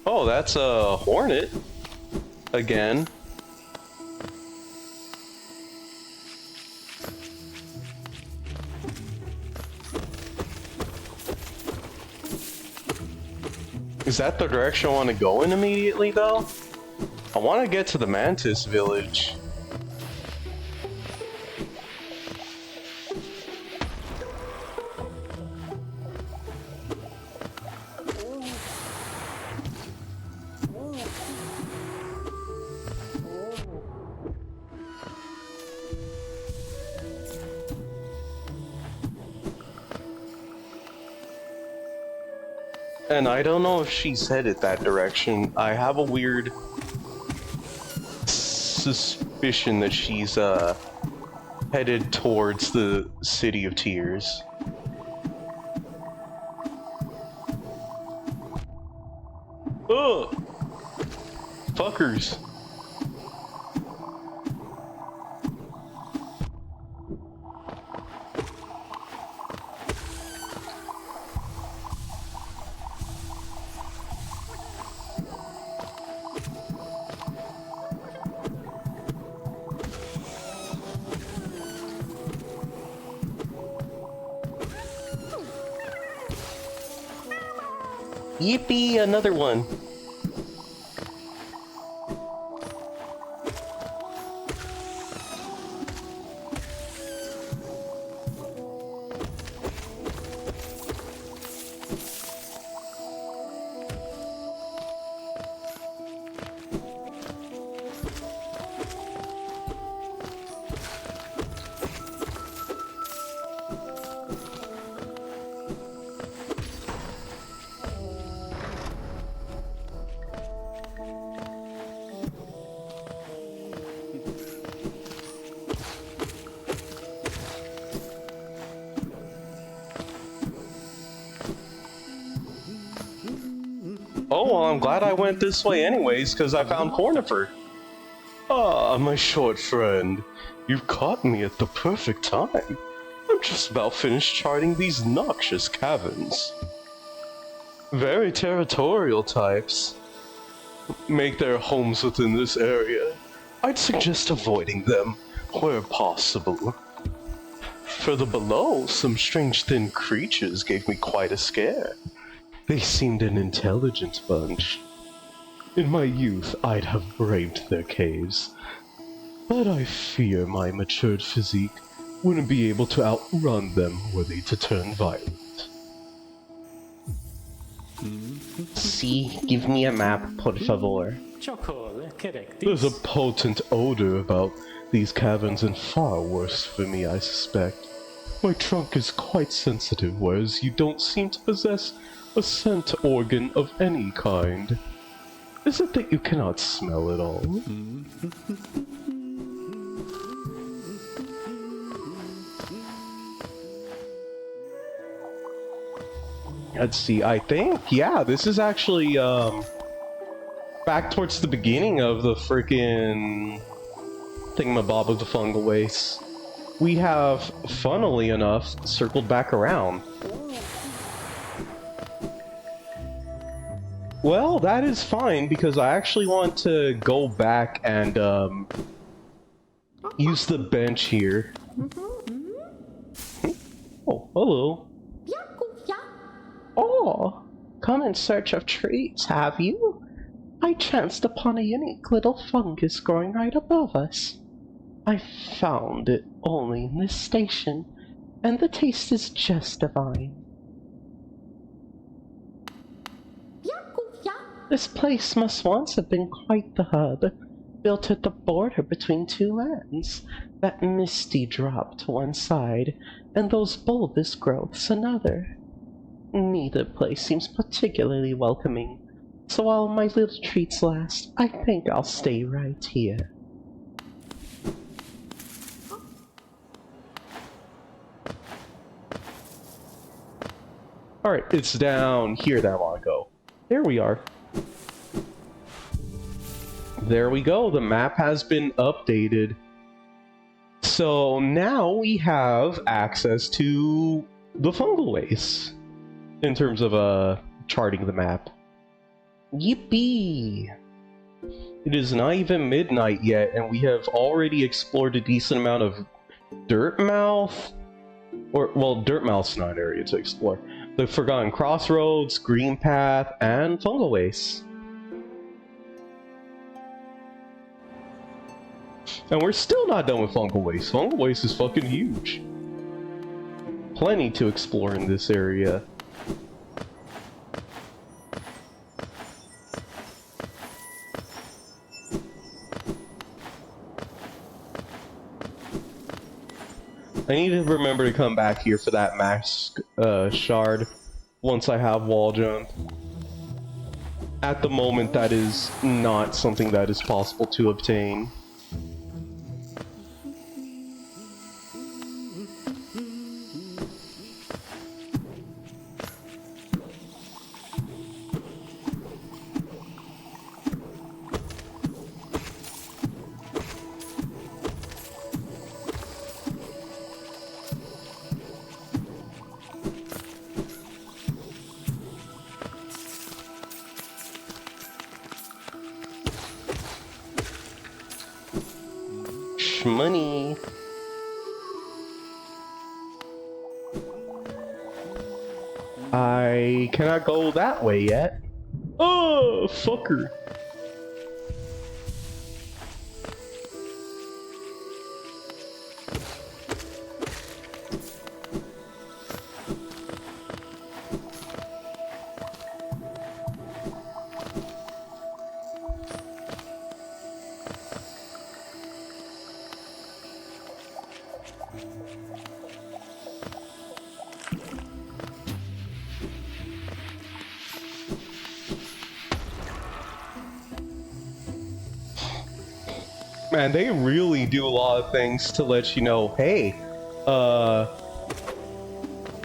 Oh, that's a hornet. Again. Is that the direction I want to go in immediately, though? I want to get to the Mantis village. And I don't know if she's headed that direction. I have a weird suspicion that she's headed towards the City of Tears. Ugh! Fuckers. Yippee, another one. Oh, well, I'm glad I went this way anyways, because I found Cornifer. Ah, my short friend. You've caught me at the perfect time. I'm just about finished charting these noxious caverns. Very territorial types make their homes within this area. I'd suggest avoiding them where possible. Further below, some strange thin creatures gave me quite a scare. They seemed an intelligent bunch. In my youth, I'd have braved their caves, but I fear my matured physique wouldn't be able to outrun them were they to turn violent. See, give me a map, por favor. There's a potent odor about these caverns and far worse for me, I suspect. My trunk is quite sensitive, whereas you don't seem to possess a scent organ of any kind. Is it that you cannot smell at all? Let's see, I think, yeah, this is actually, back towards the beginning of the frickin' thingamabob of the fungal waste. We have, funnily enough, circled back around. Well, that is fine, because I actually want to go back and, use the bench here. Oh, hello. Oh, come in search of treats, have you? I chanced upon a unique little fungus growing right above us. I found it only in this station, and the taste is just divine. This place must once have been quite the hub, built at the border between two lands, that misty drop to one side, and those bulbous growths another. Neither place seems particularly welcoming, so while my little treats last, I think I'll stay right here. Alright, it's down here that I want to go. There we are. There we go, the map has been updated. So now we have access to the fungal waste in terms of charting the map. Yippee! It is not even midnight yet, and we have already explored a decent amount of Dirtmouth. Well, Dirtmouth's not an area to explore. The Forgotten Crossroads, Green Path, and Fungal Waste. And we're still not done with Fungal Waste. Fungal Waste is fucking huge. Plenty to explore in this area. I need to remember to come back here for that mask shard once I have wall jump. At the moment, that is not something that is possible to obtain. Money. I cannot go that way yet. Oh, fucker. Man, they really do a lot of things to let you know, hey,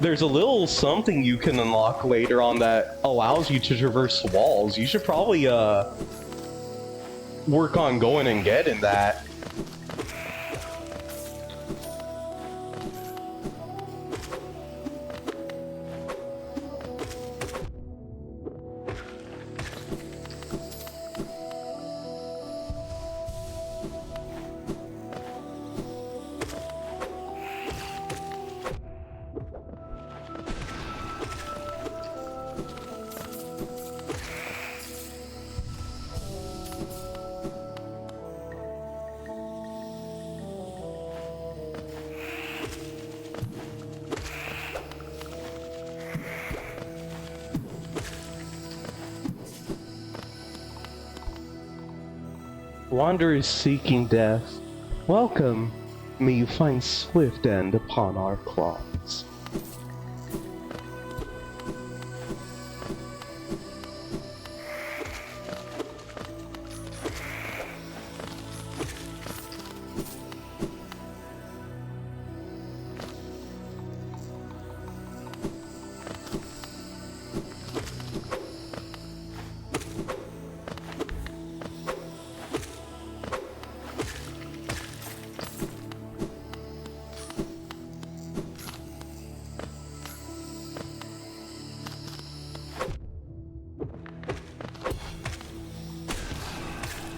there's a little something you can unlock later on that allows you to traverse walls. You should probably, work on going and getting that. Wanderers seeking death, welcome. May you find swift end upon our claws.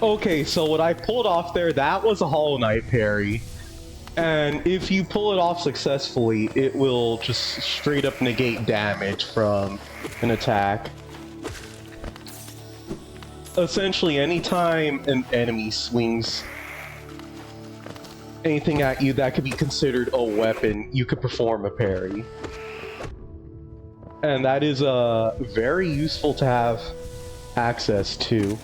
Okay, so what I pulled off there, that was a Hollow Knight parry. And if you pull it off successfully, it will just straight up negate damage from an attack. Essentially, anytime an enemy swings anything at you that could be considered a weapon, you could perform a parry. And that is very useful to have access to.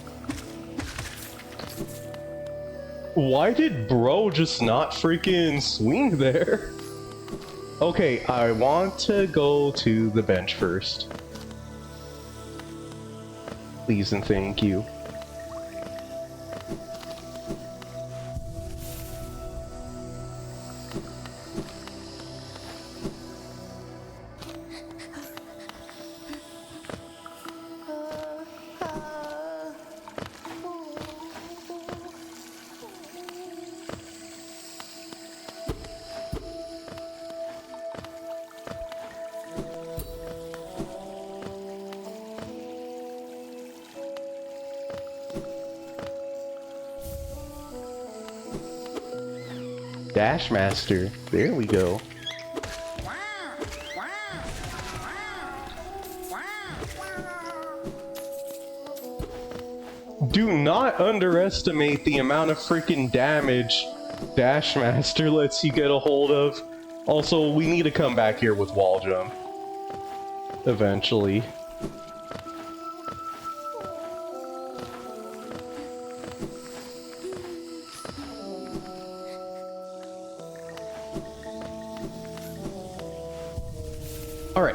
Why did bro just not freaking swing there? Okay, I want to go to the bench first. Please and thank you. Dash Master. There we go. Do not underestimate the amount of freaking damage Dash Master lets you get a hold of. Also, we need to come back here with wall jump. Eventually. Alright.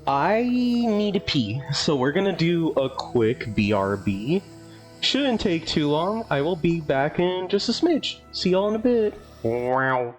I need to pee, so we're gonna do a quick BRB. Shouldn't take too long. I will be back in just a smidge. See y'all in a bit. Wow.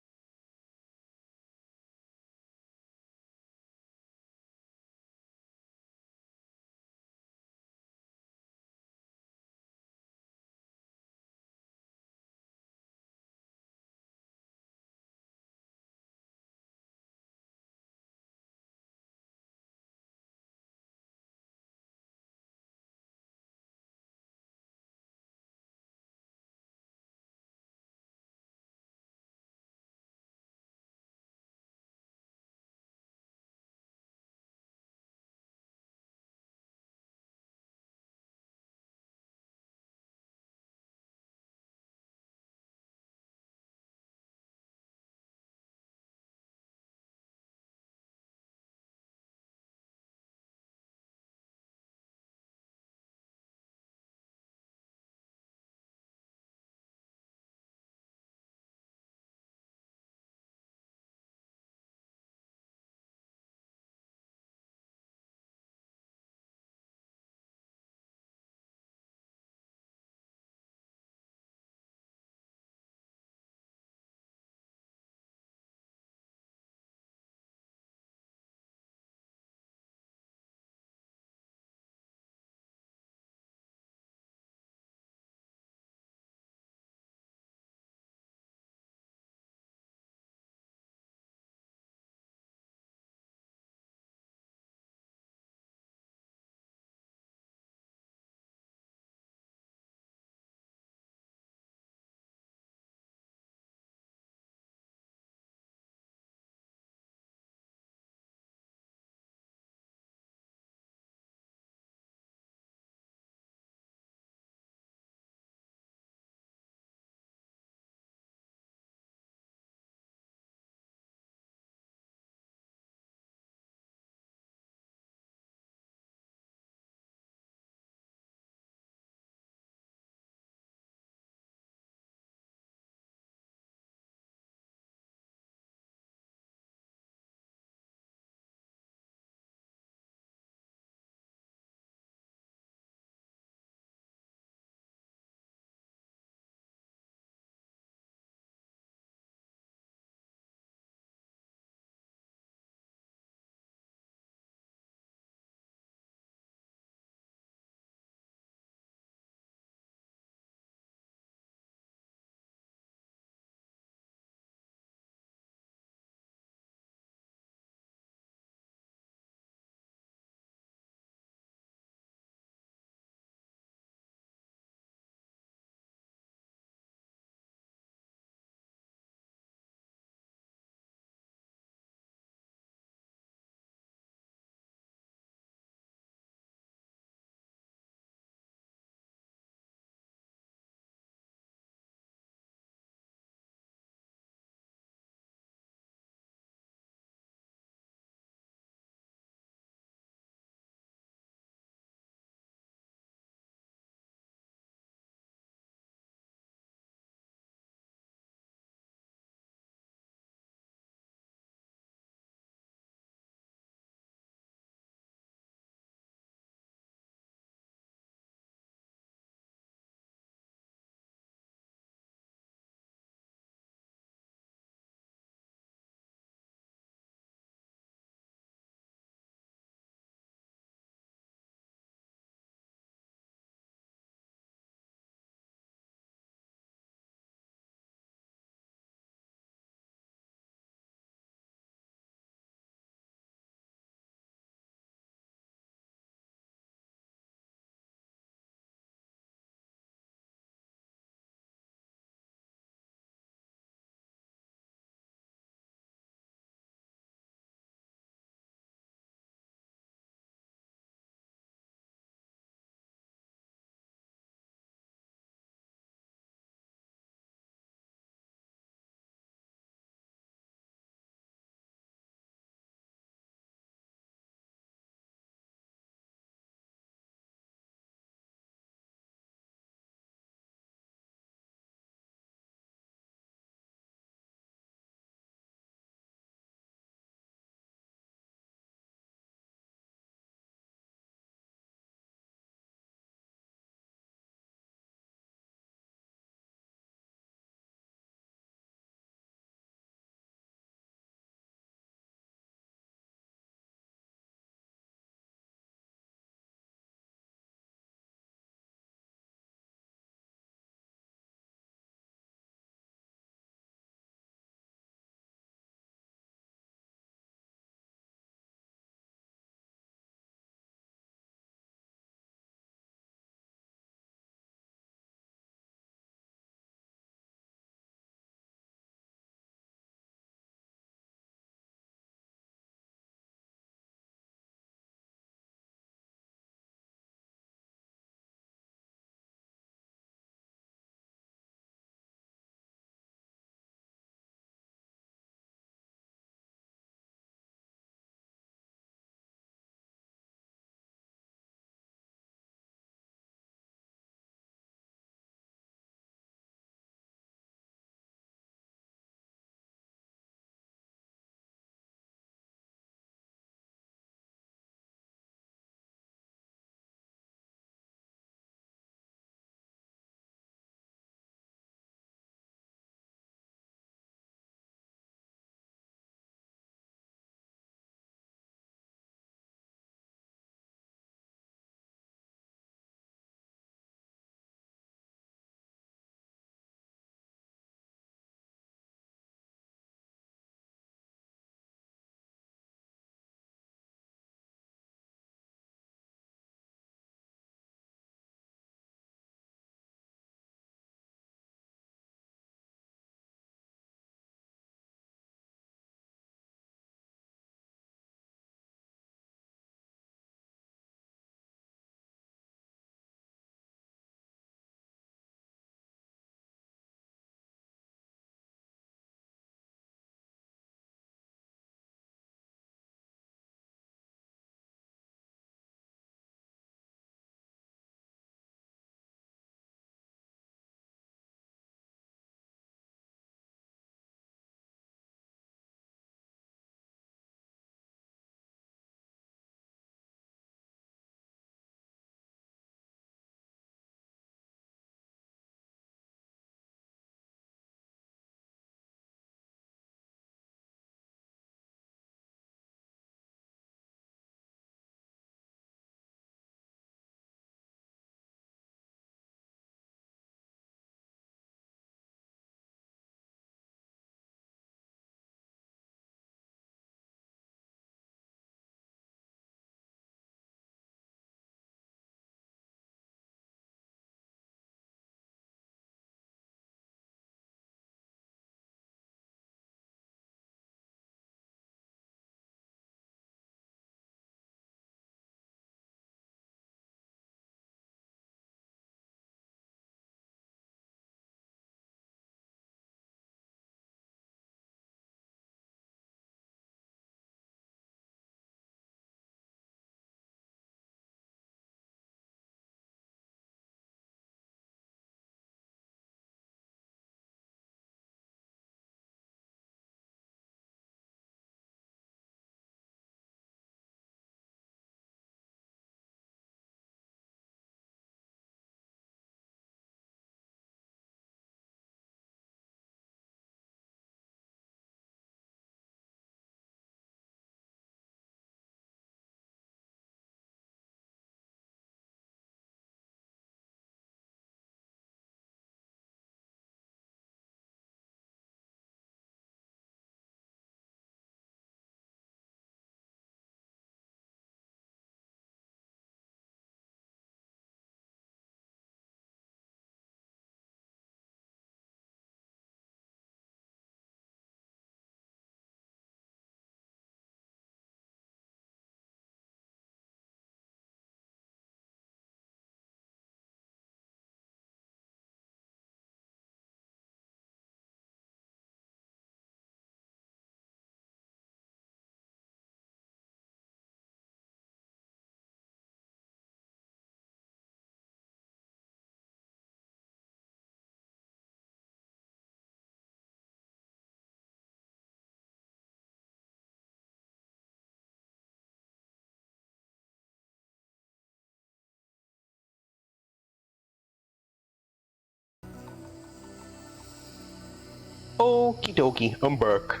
Okie dokie, I'm back.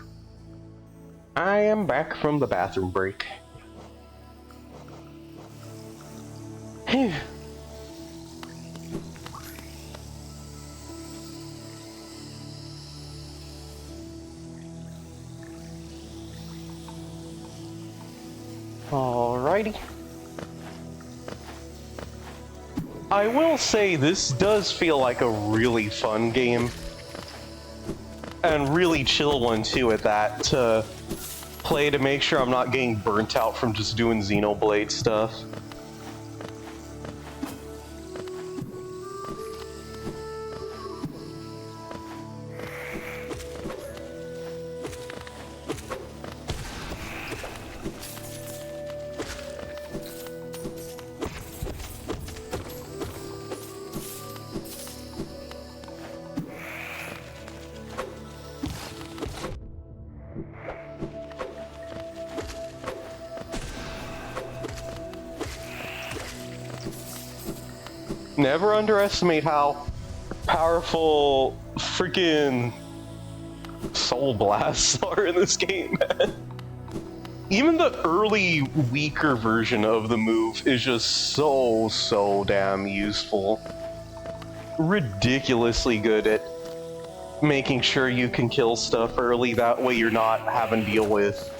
I am back from the bathroom break. Phew. Alrighty. I will say this does feel like a really fun game. And really chill one too at that, to play to make sure I'm not getting burnt out from just doing Xenoblade stuff. Never underestimate how powerful freaking soul blasts are in this game, man. Even the early, weaker version of the move is just so damn useful. Ridiculously good at making sure you can kill stuff early, that way you're not having to deal with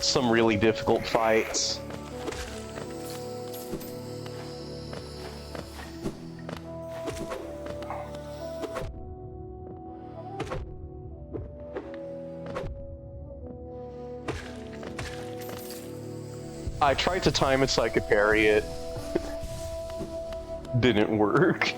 some really difficult fights. I tried to time it so I could parry it. Didn't work.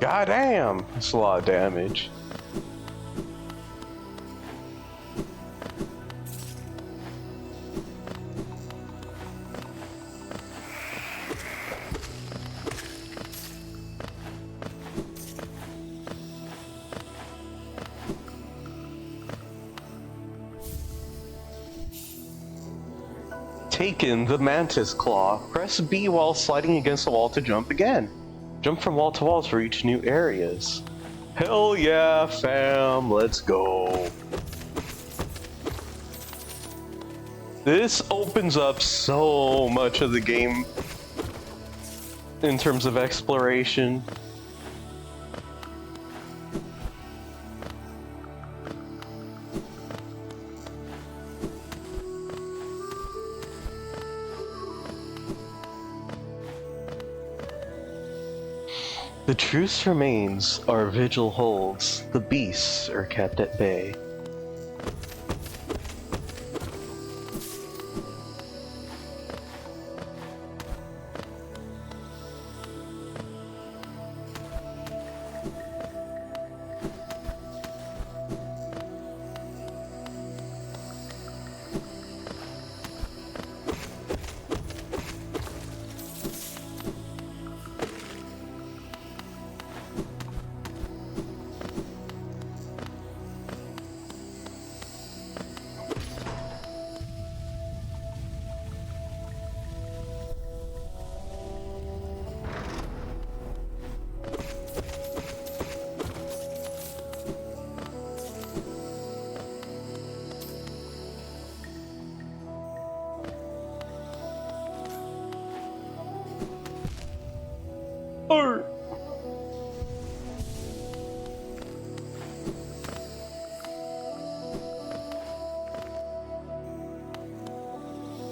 God damn, that's a lot of damage. Taken the Mantis Claw. Press B while sliding against the wall to jump again. Jump from wall to wall to reach new areas. Hell yeah, fam, let's go. This opens up so much of the game in terms of exploration. The truce remains, our vigil holds, the beasts are kept at bay.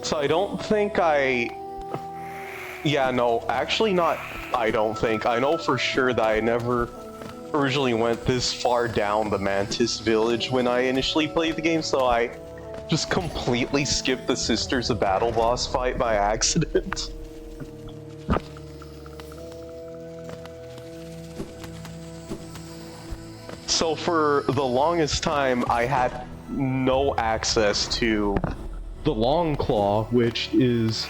So I don't think yeah, no, actually not, I don't think. I know for sure that I never originally went this far down the Mantis Village when I initially played the game, so I just completely skipped the Sisters of Battle boss fight by accident. So for the longest time, I had no access to the Long Claw, which is,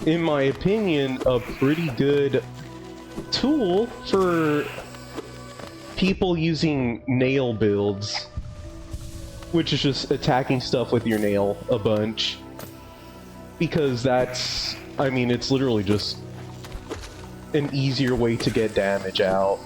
in my opinion, a pretty good tool for people using nail builds, which is just attacking stuff with your nail a bunch. Because that's, I mean, it's literally just an easier way to get damage out.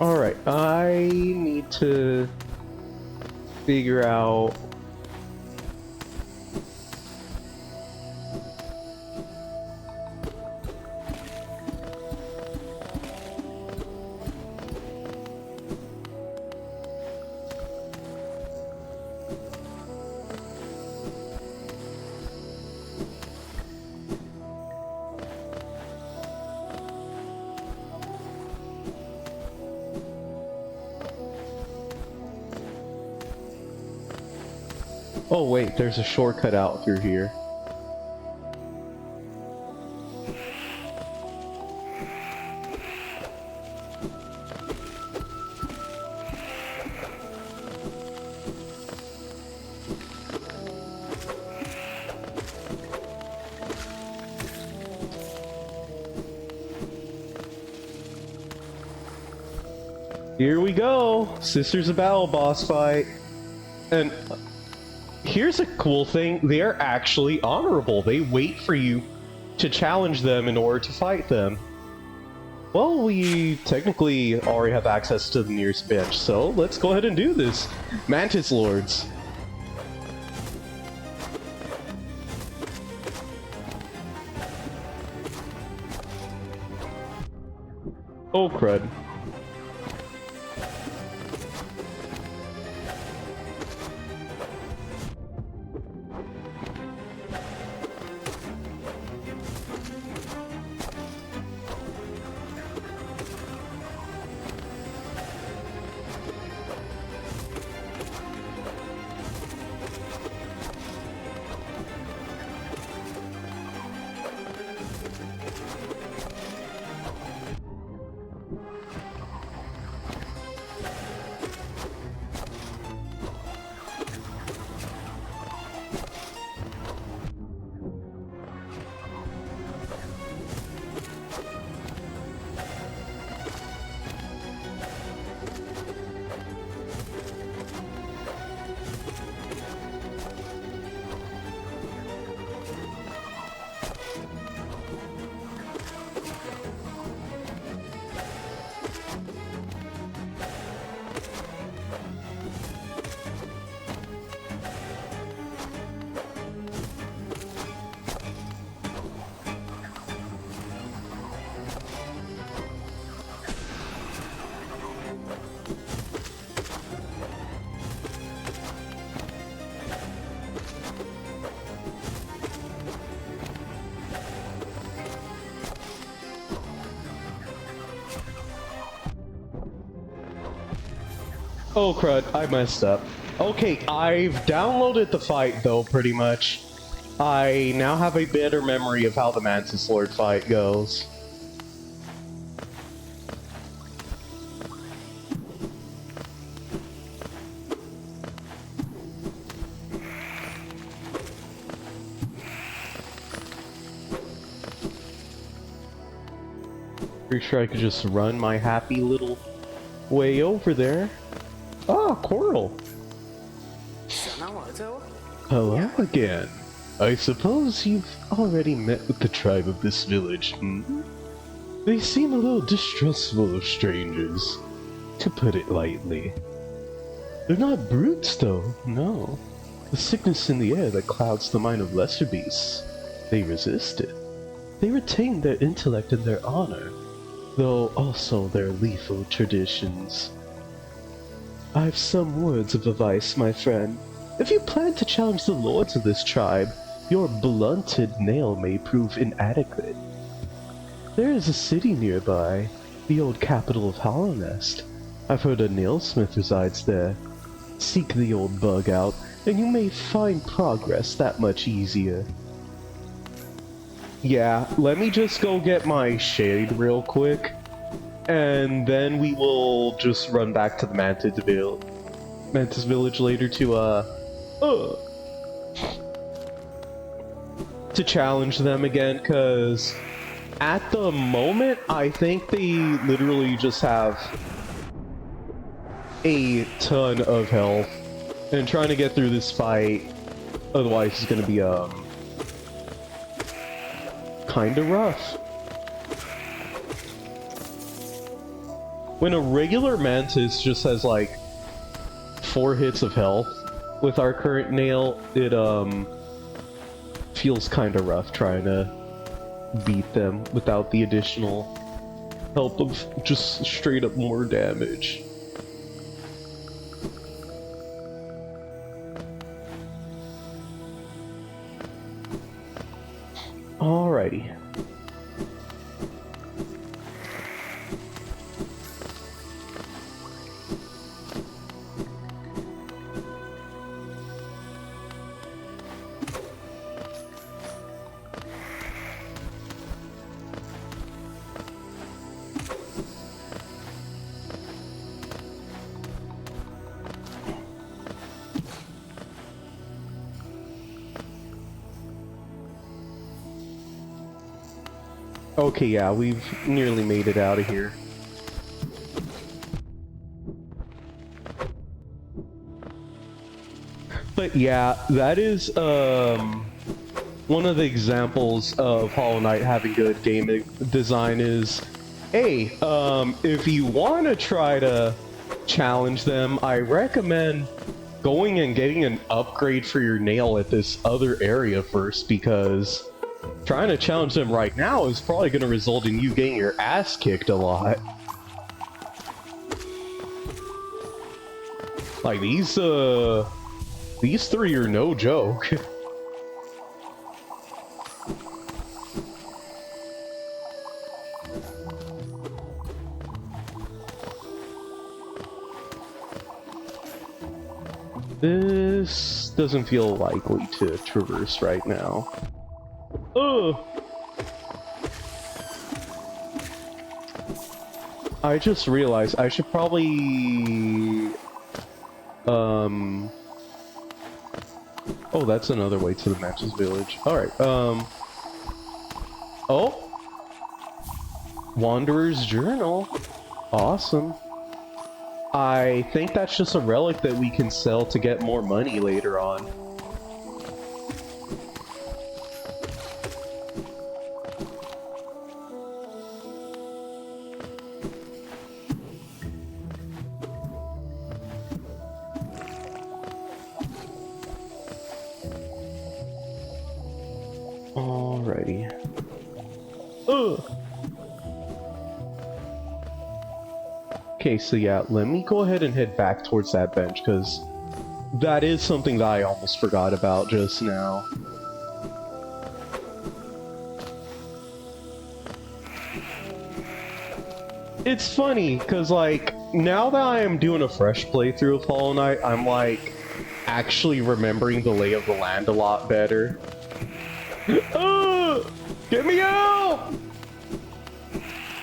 Alright, I need to figure out... Oh wait, there's a shortcut out through here. Here we go! Sisters of Battle boss fight. And here's a cool thing, they're actually honorable. They wait for you to challenge them in order to fight them. Well, we technically already have access to the nearest bench, so let's go ahead and do this. Mantis Lords. Oh crud. Oh crud, I messed up. Okay, I've downloaded the fight though, pretty much. I now have a better memory of how the Mantis Lord fight goes. Pretty sure I could just run my happy little way over there. Ah, Coral. Hello again. I suppose you've already met with the tribe of this village, hmm? They seem a little distrustful of strangers, to put it lightly. They're not brutes, though, no. The sickness in the air that clouds the mind of lesser beasts. They resist it. They retain their intellect and their honor, though also their lethal traditions. I've some words of advice, my friend. If you plan to challenge the lords of this tribe, your blunted nail may prove inadequate. There is a city nearby, the old capital of Hollownest. I've heard a nailsmith resides there. Seek the old bug out, and you may find progress that much easier. Yeah, let me just go get my shade real quick, and then we will just run back to the Mantis Village later to challenge them again, because at the moment, I think they literally just have a ton of health, and trying to get through this fight, otherwise it's gonna be, kinda rough. When a regular Mantis just has, like, 4 hits of health with our current nail, it, feels kinda rough trying to beat them without the additional help of just straight up more damage. Alrighty. Okay, yeah, we've nearly made it out of here. But yeah, that is one of the examples of Hollow Knight having good game design is, hey, if you want to try to challenge them, I recommend going and getting an upgrade for your nail at this other area first, because trying to challenge them right now is probably going to result in you getting your ass kicked a lot. Like, these 3 are no joke. This doesn't feel likely to traverse right now. Ugh! I just realized I should probably... Oh, that's another way to the Mantis Village. Alright, Oh! Wanderer's Journal. Awesome. I think that's just a relic that we can sell to get more money later on. Alrighty. Ugh! Okay, so yeah, let me go ahead and head back towards that bench, because that is something that I almost forgot about just now. It's funny, because, like, now that I am doing a fresh playthrough of Hollow Knight, I'm like, actually remembering the lay of the land a lot better. Get me out!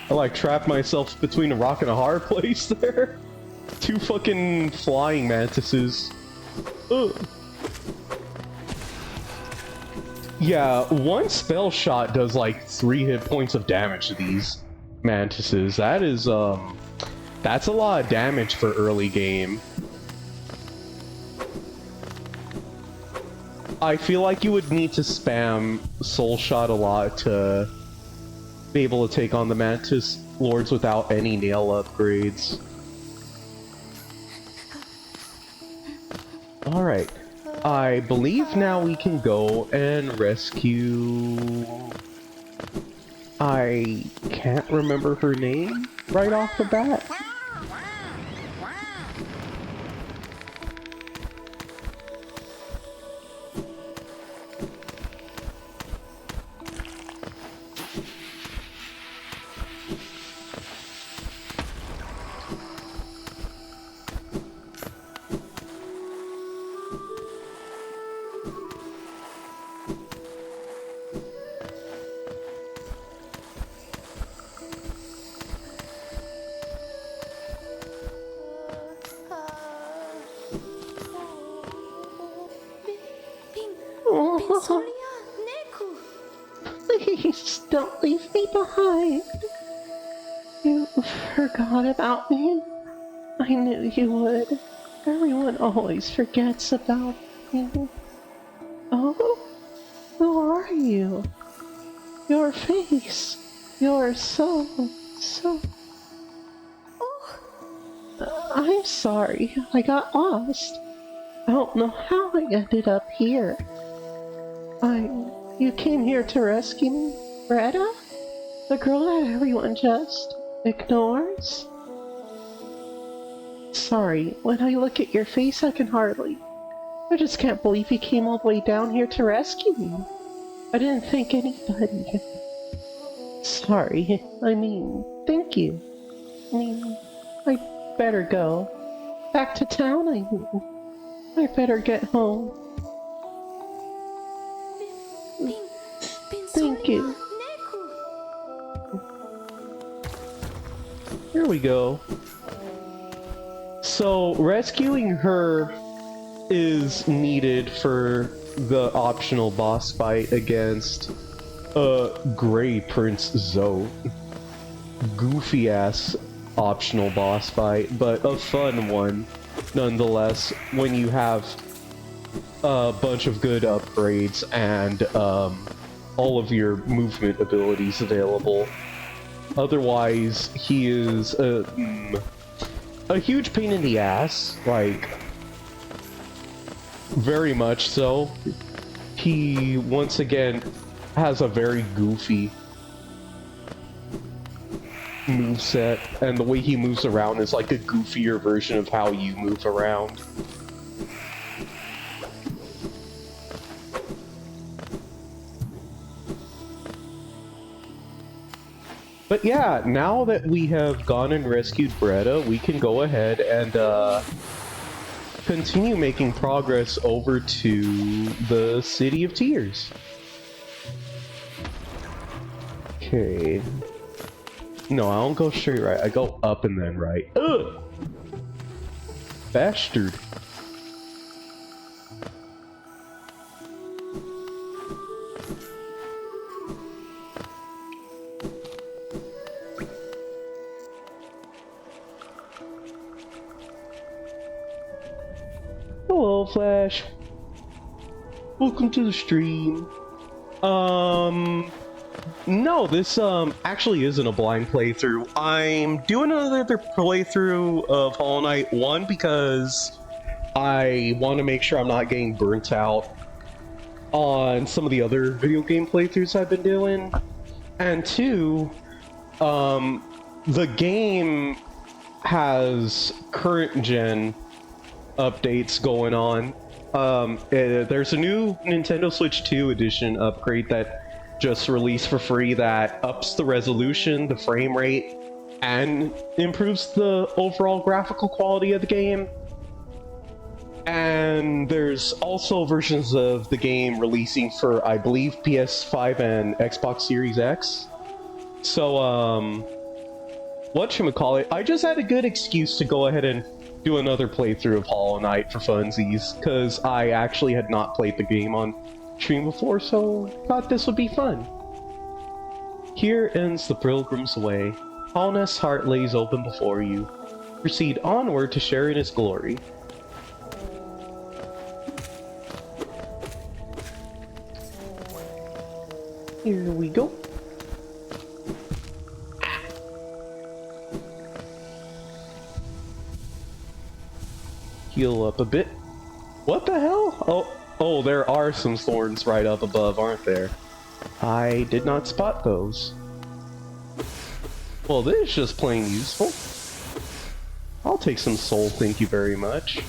I like trapped myself between a rock and a hard place there. Two fucking flying mantises. Yeah, one spell shot does like 3 hit points of damage to these mantises. That is, that's a lot of damage for early game. I feel like you would need to spam Soul Shot a lot to be able to take on the Mantis Lords without any nail upgrades. Alright. I believe now we can go and rescue... I can't remember her name right off the bat. Please don't leave me behind. You forgot about me. I knew you would. Everyone always forgets about me. Oh? Who are you? Your face. You're so... I'm sorry. I got lost. I don't know how I ended up here. You came here to rescue me? Greta? The girl that everyone just ignores? Sorry, when I look at your face I can hardly... I just can't believe you came all the way down here to rescue me. I didn't think anybody... Sorry, I mean, thank you. I mean, I better go. Back to town, I mean. I better get home. Thank you. Here we go. So, rescuing her is needed for the optional boss fight against Grey Prince Zoe. Goofy ass optional boss fight, but a fun one nonetheless when you have a bunch of good upgrades and all of your movement abilities available. Otherwise, he is a huge pain in the ass, like, very much so. He, once again, has a very goofy moveset, and the way he moves around is like a goofier version of how you move around. But yeah, now that we have gone and rescued Greta, we can go ahead and continue making progress over to the City of Tears. Okay. No, I don't go straight right. I go up and then right. Ugh! Bastard. Hello, Flash. Welcome to the stream. No, this actually isn't a blind playthrough. I'm doing another playthrough of Hollow Knight 1 because I want to make sure I'm not getting burnt out on some of the other video game playthroughs I've been doing. And 2, the game has current gen updates going on. There's a new Nintendo Switch 2 edition upgrade that just released for free that ups the resolution, the frame rate, and improves the overall graphical quality of the game. And there's also versions of the game releasing for, I believe, PS5 and Xbox Series X. So, whatchamacallit, I just had a good excuse to go ahead and do another playthrough of Hollow Knight for funsies, because I actually had not played the game on stream before, so thought this would be fun. Here ends the Pilgrim's Way. Holness' heart lays open before you. Proceed onward to share in its glory. Here we go. Heal up a bit. What the hell? Oh, there are some thorns right up above, aren't there? I did not spot those. Well, this is just plain useful. I'll take some soul, thank you very much.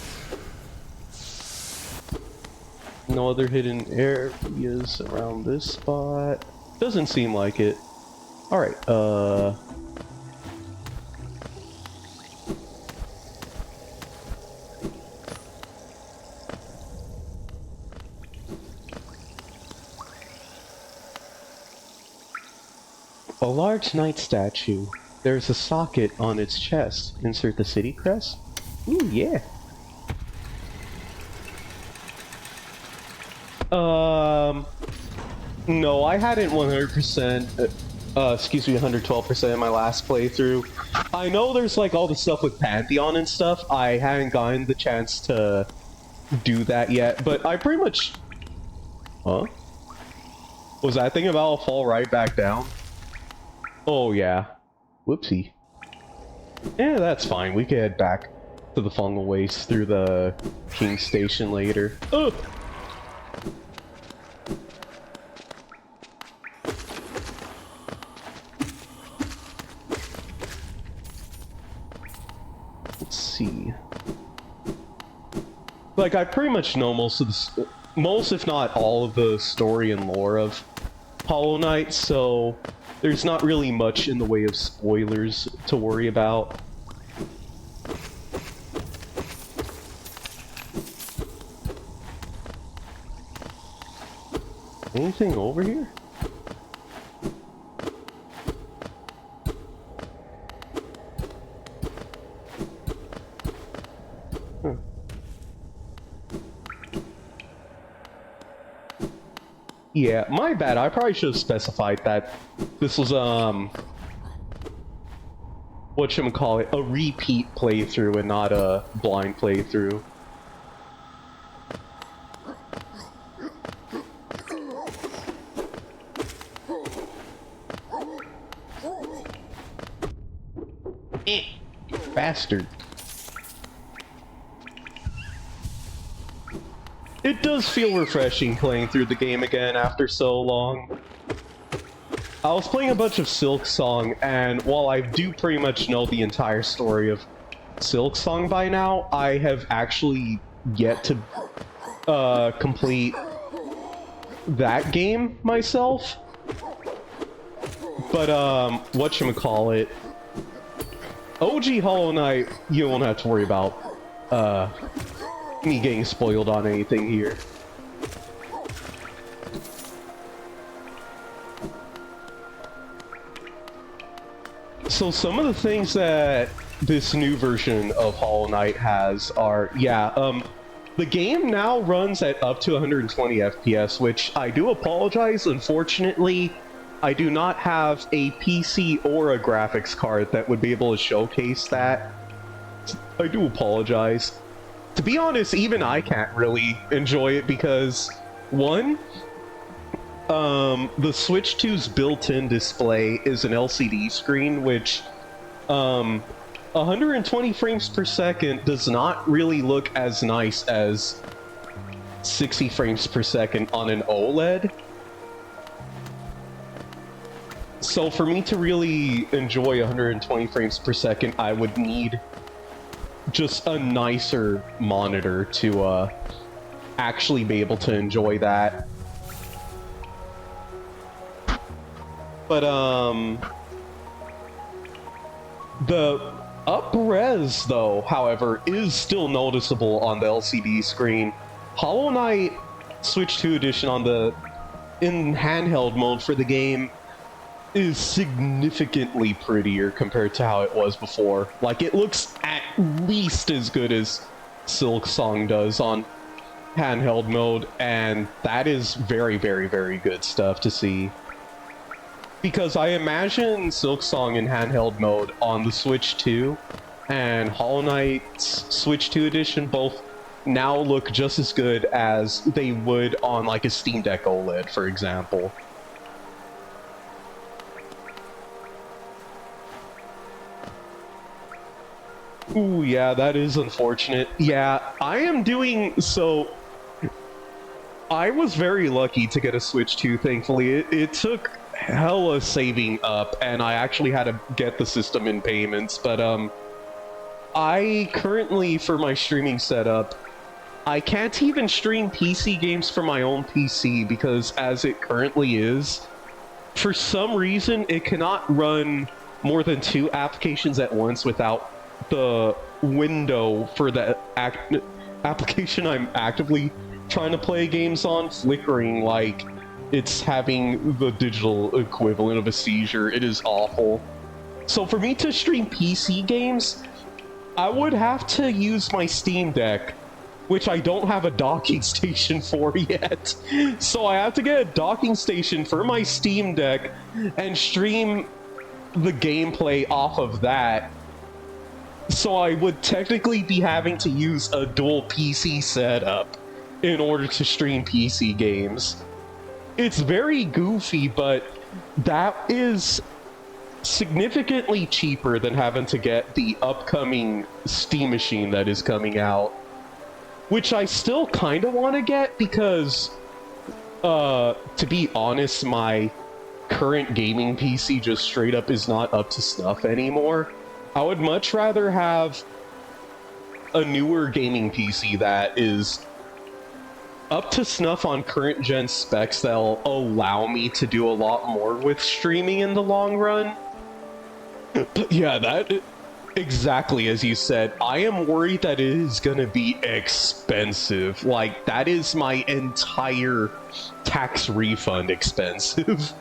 No other hidden areas around this spot. Doesn't seem like it. Alright, a large knight statue. There's a socket on its chest. Insert the city crest? Ooh, yeah. No, I hadn't 100%, excuse me, 112% in my last playthrough. I know there's like all the stuff with Pantheon and stuff. I haven't gotten the chance to do that yet, but I pretty much... Huh? Was that thing about to fall right back down? Oh, yeah. Whoopsie. Yeah, that's fine. We can head back to the fungal waste through the King Station later. Ugh! Let's see. Like, I pretty much know most of the... most, if not all of the story and lore of Hollow Knight, so... there's not really much in the way of spoilers to worry about. Anything over here? Huh. Yeah, my bad. I probably should have specified that this was, whatchamacallit, a repeat playthrough and not a blind playthrough. Bastard. It does feel refreshing playing through the game again after so long. I was playing a bunch of Silk Song, and while I do pretty much know the entire story of Silk Song by now, I have actually yet to complete that game myself. But, whatchamacallit, OG Hollow Knight, you won't have to worry about, me getting spoiled on anything here. So some of the things that this new version of Hollow Knight has are, yeah, the game now runs at up to 120 FPS, which I do apologize. Unfortunately, I do not have a PC or a graphics card that would be able to showcase that. I do apologize. To be honest, even I can't really enjoy it because, one, the Switch 2's built-in display is an LCD screen, which, 120 frames per second does not really look as nice as 60 frames per second on an OLED. So for me to really enjoy 120 frames per second, I would need just a nicer monitor to actually be able to enjoy that. But Up-res, though, however, is still noticeable on the LCD screen. Hollow Knight Switch 2 edition in handheld mode for the game is significantly prettier compared to how it was before. Like, it looks at least as good as Silk Song does on handheld mode, and that is very, very, very good stuff to see. Because I imagine Silk Song in handheld mode on the Switch 2 and Hollow Knight's Switch 2 edition both now look just as good as they would on like a Steam Deck OLED, for example. Ooh, yeah, that is unfortunate. Yeah, I am doing so. I was very lucky to get a Switch 2, thankfully. It took hella saving up, and I actually had to get the system in payments, but I currently, for my streaming setup, I can't even stream PC games from my own PC because as it currently is, for some reason it cannot run more than 2 applications at once without the window for the application I'm actively trying to play games on flickering like it's having the digital equivalent of a seizure. It is awful. So for me to stream PC games, I would have to use my Steam Deck, which I don't have a docking station for yet. So I have to get a docking station for my Steam Deck and stream the gameplay off of that. So I would technically be having to use a dual PC setup in order to stream PC games. It's very goofy, but that is significantly cheaper than having to get the upcoming Steam machine that is coming out. Which I still kind of want to get because, to be honest, my current gaming PC just straight up is not up to snuff anymore. I would much rather have a newer gaming PC that is up to snuff on current gen specs that'll allow me to do a lot more with streaming in the long run. But yeah, that exactly as you said, I am worried that it is gonna be expensive. Like, that is my entire tax refund expensive.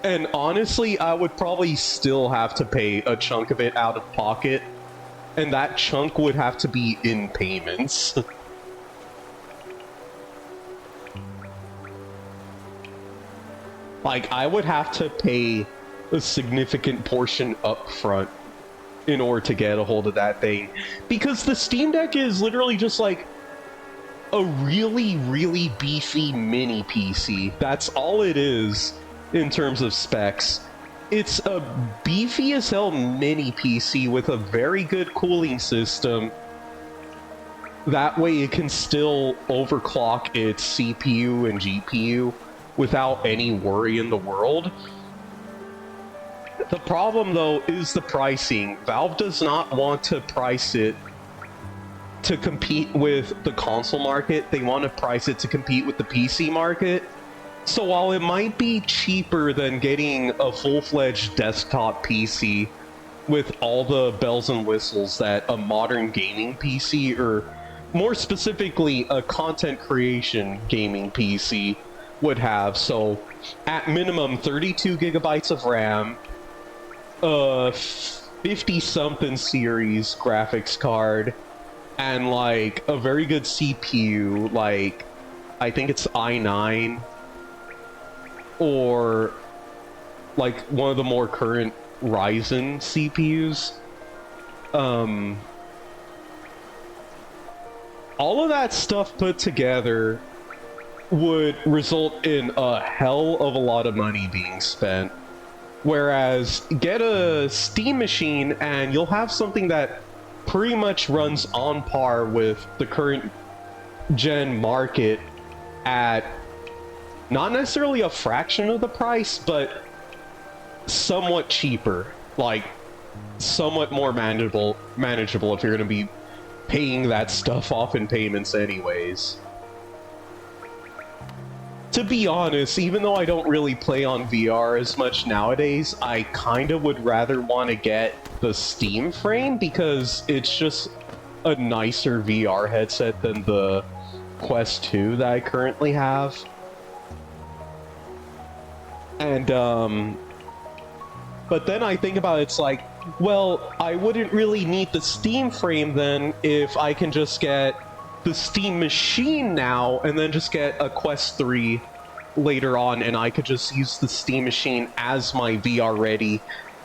And honestly, I would probably still have to pay a chunk of it out of pocket, and that chunk would have to be in payments. Like, I would have to pay a significant portion up front in order to get a hold of that thing. Because the Steam Deck is literally just like a really, really beefy mini PC. That's all it is in terms of specs. It's a beefy as hell mini PC with a very good cooling system. That way it can still overclock its CPU and GPU without any worry in the world. The problem, though, is the pricing. Valve does not want to price it to compete with the console market. They want to price it to compete with the PC market. So while it might be cheaper than getting a full-fledged desktop PC with all the bells and whistles that a modern gaming PC, or more specifically, a content creation gaming PC would have, so at minimum 32 gigabytes of RAM, 50-something series graphics card, and like a very good CPU, like I think it's i9, or like one of the more current Ryzen CPUs. All of that stuff put together would result in a hell of a lot of money being spent. Whereas, get a Steam machine and you'll have something that pretty much runs on par with the current gen market at not necessarily a fraction of the price, but somewhat cheaper. Like, somewhat more manageable if you're going to be paying that stuff off in payments anyways. To be honest, even though I don't really play on VR as much nowadays, I kind of would rather want to get the Steam frame because it's just a nicer VR headset than the Quest 2 that I currently have. And, but then I think about it, it's like, well, I wouldn't really need the Steam frame then if I can just get the Steam machine now and then just get a Quest 3 later on, and I could just use the Steam machine as my VR ready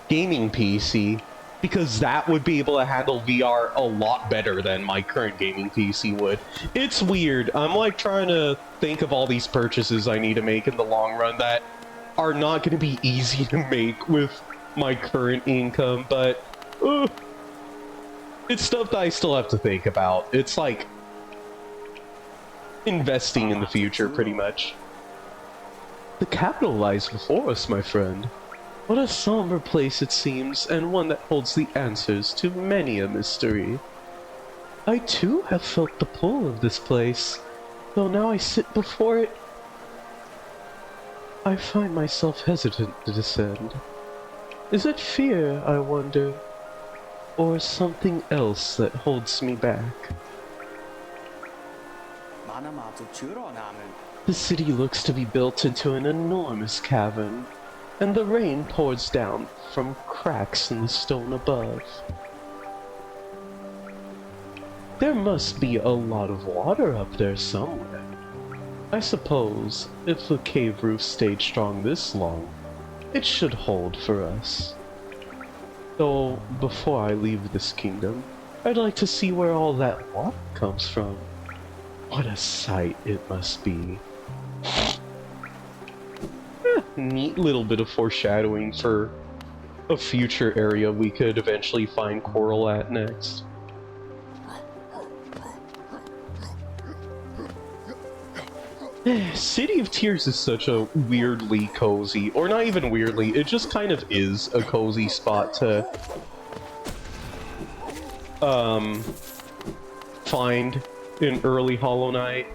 gaming PC, because that would be able to handle VR a lot better than my current gaming PC would. It's weird. I'm like trying to think of all these purchases I need to make in the long run that are not going to be easy to make with my current income, but it's stuff that I still have to think about. It's like investing in the future, pretty much. The capital lies before us, my friend. What a somber place it seems, and one that holds the answers to many a mystery. I too have felt the pull of this place, though now I sit before it, I find myself hesitant to descend. Is it fear, I wonder, or something else that holds me back? The city looks to be built into an enormous cavern, and the rain pours down from cracks in the stone above. There must be a lot of water up there somewhere. I suppose, if the cave roof stayed strong this long, it should hold for us. Though, before I leave this kingdom, I'd like to see where all that water comes from. What a sight it must be. Neat little bit of foreshadowing for a future area we could eventually find coral at next. City of Tears is such a weirdly cozy, or not even weirdly, it just kind of is a cozy spot to find in early Hollow Knight.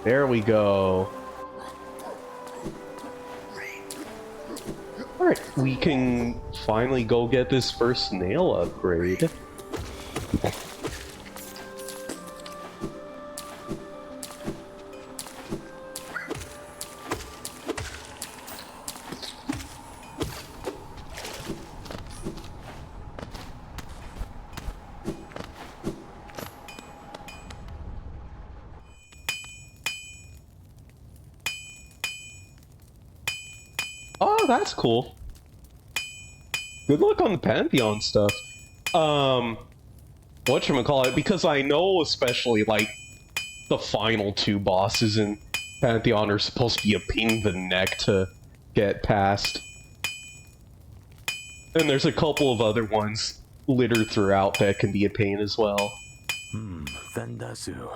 There we go. Alright, we can finally go get this first nail upgrade. Oh, that's cool. Good luck on the Pantheon stuff. Whatchamacallit, because I know especially, like, the final two bosses in Pantheon are supposed to be a pain in the neck to get past. And there's a couple of other ones littered throughout that can be a pain as well. Vendasu.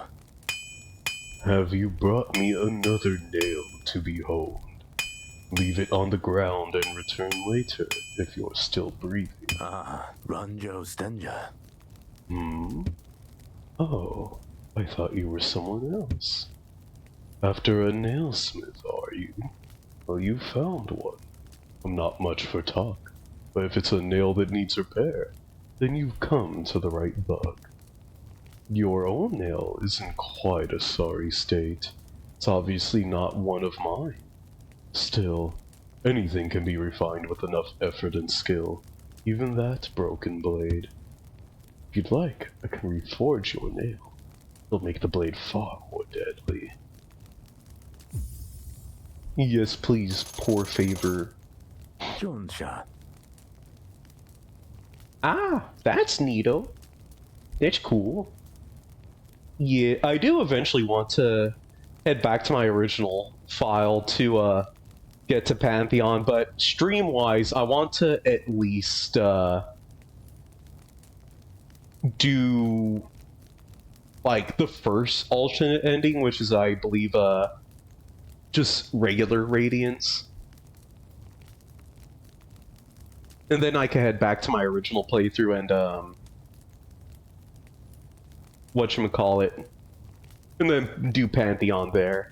Have you brought me another nail to behold? Leave it on the ground and return later if you're still breathing. Ranjo Stenja. Oh, I thought you were someone else. After a nailsmith, are you? Well, you found one. I'm not much for talk, but if it's a nail that needs repair, then you've come to the right bug. Your own nail is in quite a sorry state. It's obviously not one of mine. Still, anything can be refined with enough effort and skill, even that broken blade. If you'd like, I can reforge your nail. It'll make the blade far more deadly. Yes, please, poor favor. Jonsha. Ah, that's neato. That's cool. Yeah, I do eventually want to head back to my original file to get to Pantheon, but stream-wise, I want to at least do like the first alternate ending, which is, I believe, just regular Radiance. And then I can head back to my original playthrough and, whatchamacallit, and then do Pantheon there.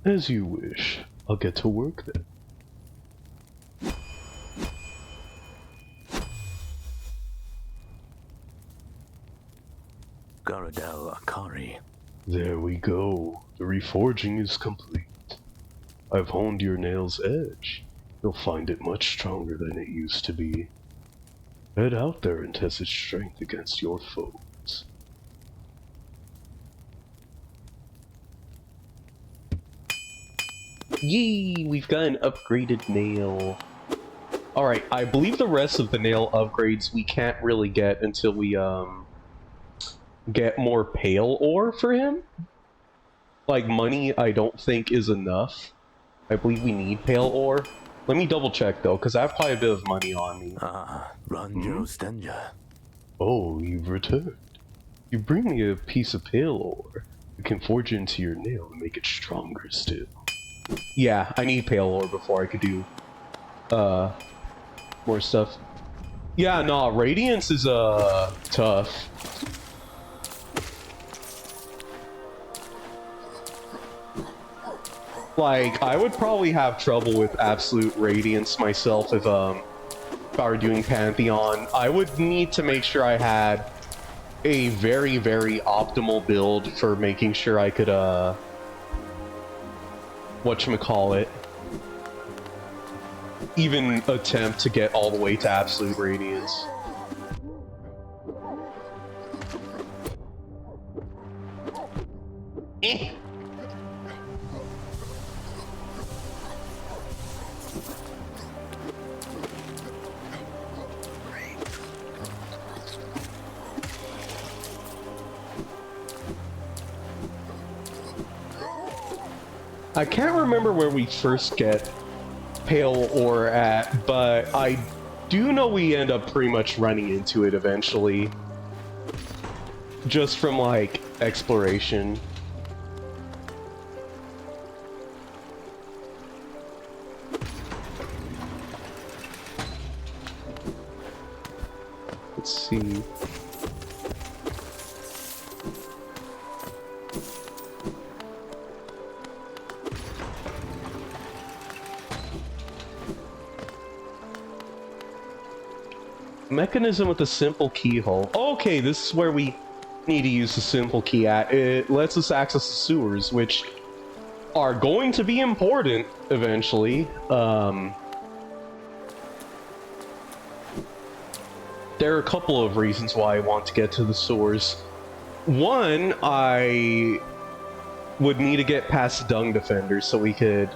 As you wish. I'll get to work then. Garadel Akari. There we go. The reforging is complete. I've honed your nail's edge. You'll find it much stronger than it used to be. Head out there and test its strength against your foes. Yee! We've got an upgraded nail. Alright, I believe the rest of the nail upgrades we can't really get until we, get more pale ore for him. Like, money I don't think is enough. I believe we need pale ore. Let me double check though, because I have quite a bit of money on me. Ranjo Stenja. Oh, you've returned. You bring me a piece of pale ore. You can forge it into your nail and make it stronger still. Yeah, I need pale ore before I could do, more stuff. Yeah, nah, Radiance is, tough. Like, I would probably have trouble with Absolute Radiance myself if I were doing Pantheon. I would need to make sure I had a very, very optimal build for making sure I could, whatchamacallit, even attempt to get all the way to Absolute Radiance. Eh. I can't remember where we first get pale ore at, but I do know we end up pretty much running into it eventually. Just from, like, exploration. Let's see. Mechanism with a simple keyhole. Okay, this is where we need to use the simple key at. It lets us access the sewers, which are going to be important eventually. There are a couple of reasons why I want to get to the sewers. One, I would need to get past Dung Defenders so we could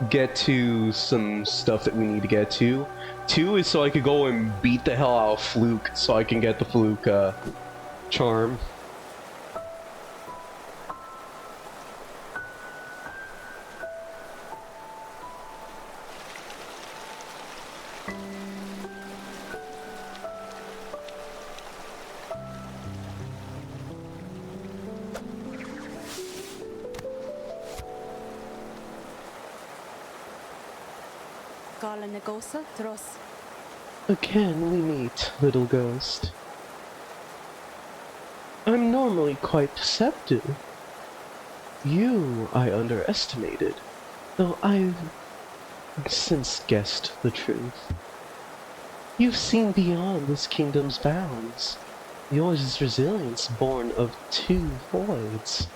get to some stuff that we need to get to. Two is so I could go and beat the hell out of Fluke so I can get the Fluke charm. Again we meet, little ghost. I'm normally quite deceptive. You I underestimated, though I've since guessed the truth. You've seen beyond this kingdom's bounds. Yours is resilience born of two voids.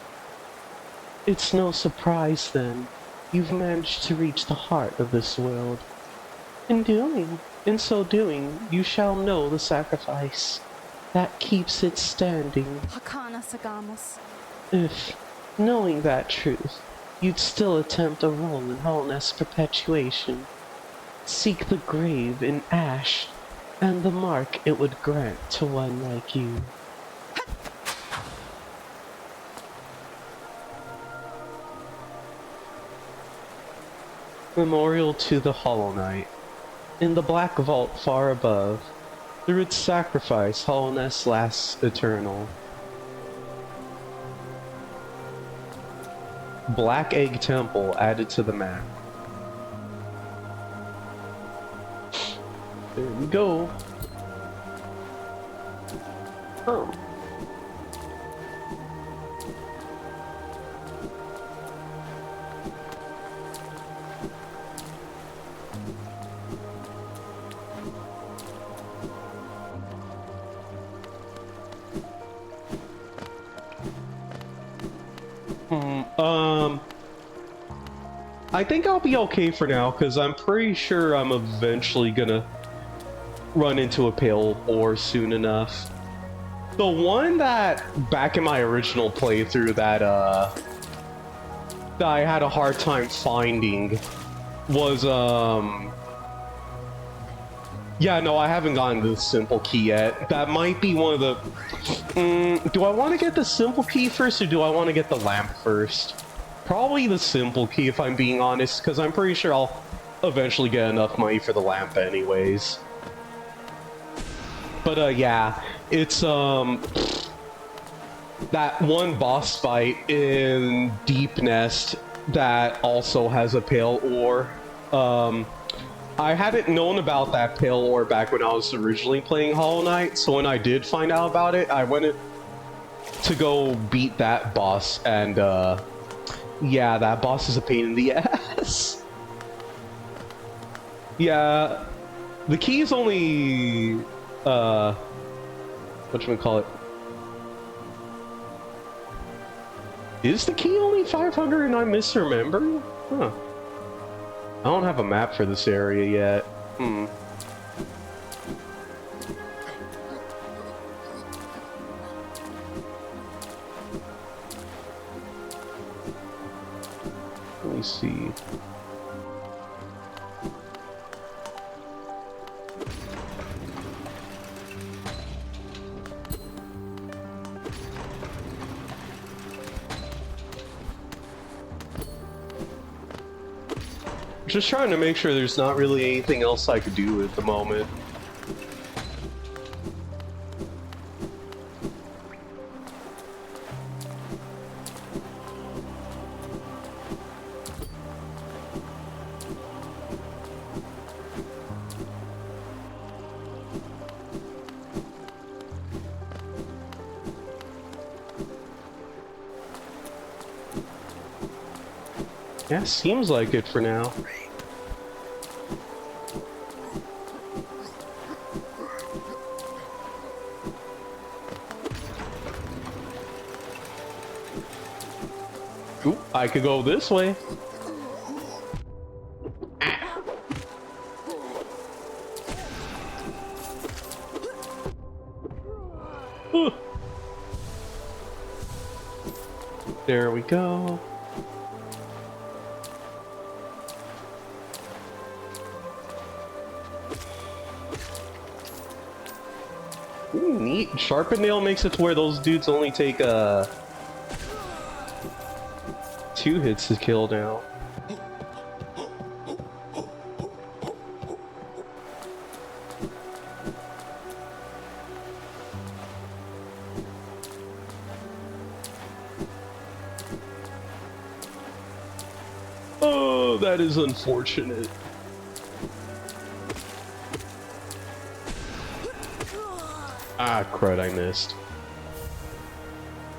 It's no surprise, then, you've managed to reach the heart of this world. In so doing, you shall know the sacrifice that keeps it standing. If, knowing that truth, you'd still attempt a role in Holness perpetuation, seek the grave in ash and the mark it would grant to one like you. Memorial to the Hollow Knight. In the black vault far above, through its sacrifice, Hollowness lasts eternal. Black Egg Temple added to the map. There we go. Oh. I think I'll be okay for now, because I'm pretty sure I'm eventually gonna run into a pale ore soon enough. The one that, back in my original playthrough, that I had a hard time finding was, yeah, no, I haven't gotten the simple key yet. That might be one of the... do I want to get the simple key first, or do I want to get the lamp first? Probably the simple key, if I'm being honest, because I'm pretty sure I'll eventually get enough money for the lamp anyways. But, yeah, it's, that one boss fight in Deep Nest that also has a pale ore. I hadn't known about that pale ore back when I was originally playing Hollow Knight, so when I did find out about it, I went to go beat that boss, and, yeah, that boss is a pain in the ass. Yeah, the key is only, whatchamacallit? Is the key only 500 and I'm misremembering? Huh. I don't have a map for this area yet. Let me see. Just trying to make sure there's not really anything else I could do at the moment. Yeah, seems like it for now. Oop, I could go this way. Ooh. There we go. Ooh, neat. Sharpened nail makes it to where those dudes only take 2 hits to kill now. Oh, that is unfortunate. Ah, crud, I missed.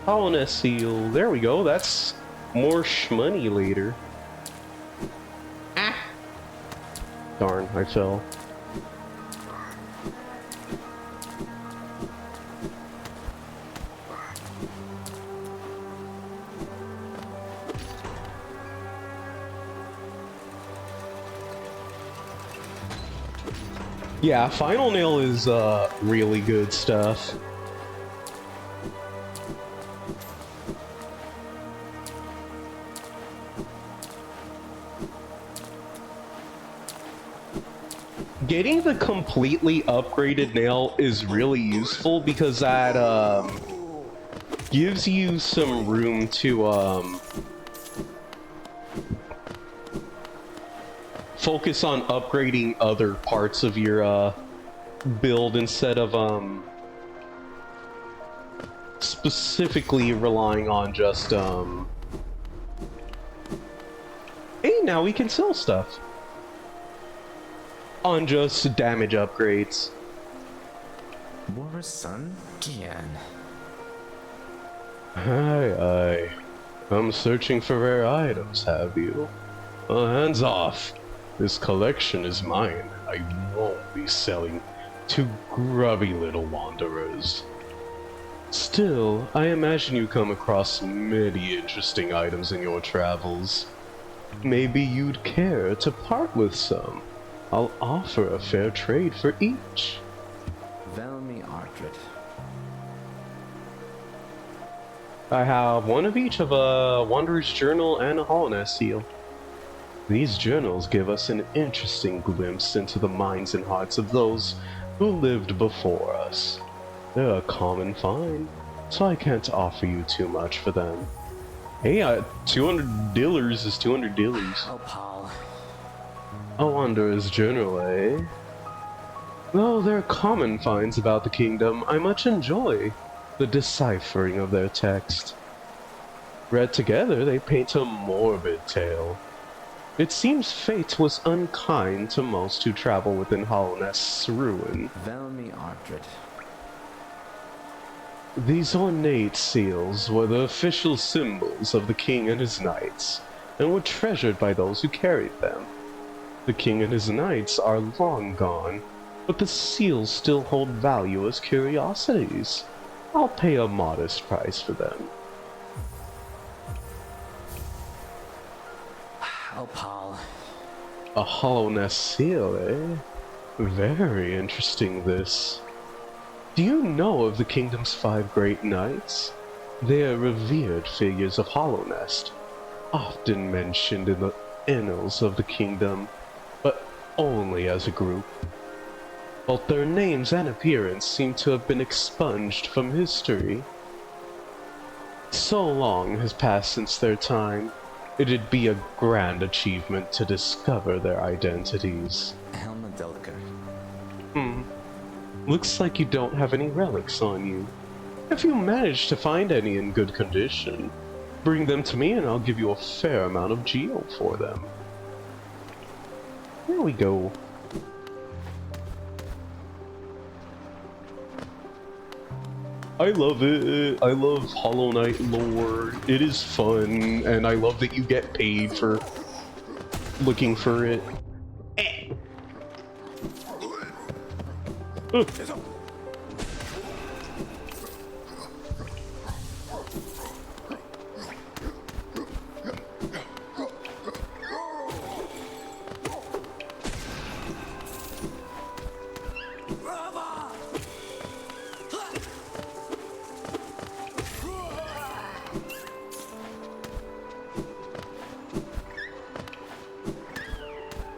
Colonist seal. There we go. That's more shmoney later. Ah! Darn, I fell. Yeah, Final Nail is really good stuff. Getting the completely upgraded nail is really useful because that gives you some room to focus on upgrading other parts of your build instead of specifically relying on just hey, now we can sell stuff. on just damage upgrades. War's son? Gian. Aye. I'm searching for rare items, have you? Well, hands off. This collection is mine. I won't be selling to grubby little wanderers. Still, I imagine you come across many interesting items in your travels. Maybe you'd care to part with some. I'll offer a fair trade for each. Velmi Artred. I have one of each of a Wanderer's Journal and a Hollowness seal. These journals give us an interesting glimpse into the minds and hearts of those who lived before us. They're a common find, so I can't offer you too much for them. Hey, 200 dillers is 200 dillers. Oh, Paul. A Wanderer's Journal, eh? Though they're common finds about the kingdom, I much enjoy the deciphering of their text. Read together, they paint a morbid tale. It seems fate was unkind to most who travel within Hollownest's ruin. Velmi Artred. These ornate seals were the official symbols of the king and his knights, and were treasured by those who carried them. The king and his knights are long gone, but the seals still hold value as curiosities. I'll pay a modest price for them. Oh, Paul. A Hollowness seal, eh? Very interesting, this. Do you know of the kingdom's 5 great knights? They are revered figures of Hollownest, often mentioned in the annals of the kingdom, but only as a group. Both their names and appearance seem to have been expunged from history. So long has passed since their time, it'd be a grand achievement to discover their identities. Helma Delker. Looks like you don't have any relics on you. If you manage to find any in good condition, bring them to me and I'll give you a fair amount of geo for them. There we go. I love it. I love Hollow Knight lore. It is fun, and I love that you get paid for looking for it.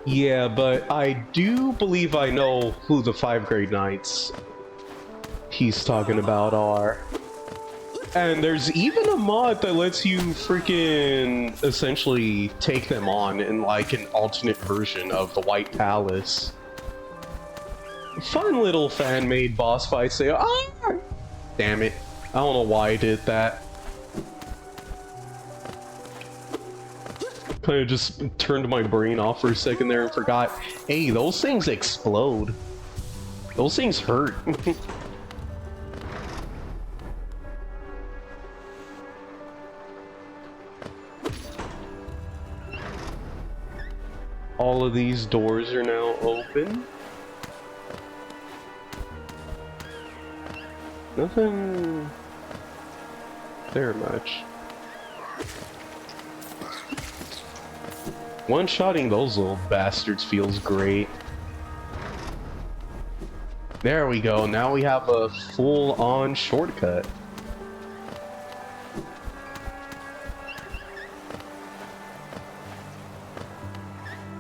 Yeah, but I do believe I know who the 5 Great Knights he's talking about are. And there's even a mod that lets you freaking essentially take them on in like an alternate version of the White Palace. Fun little fan-made boss fights there. Ah! Damn it. I don't know why I did that. Kind of just turned my brain off for a second there and forgot, hey, those things explode. Those things hurt. All of these doors are now open. Nothing there much. One-shotting those little bastards feels great. There we go, now we have a full-on shortcut.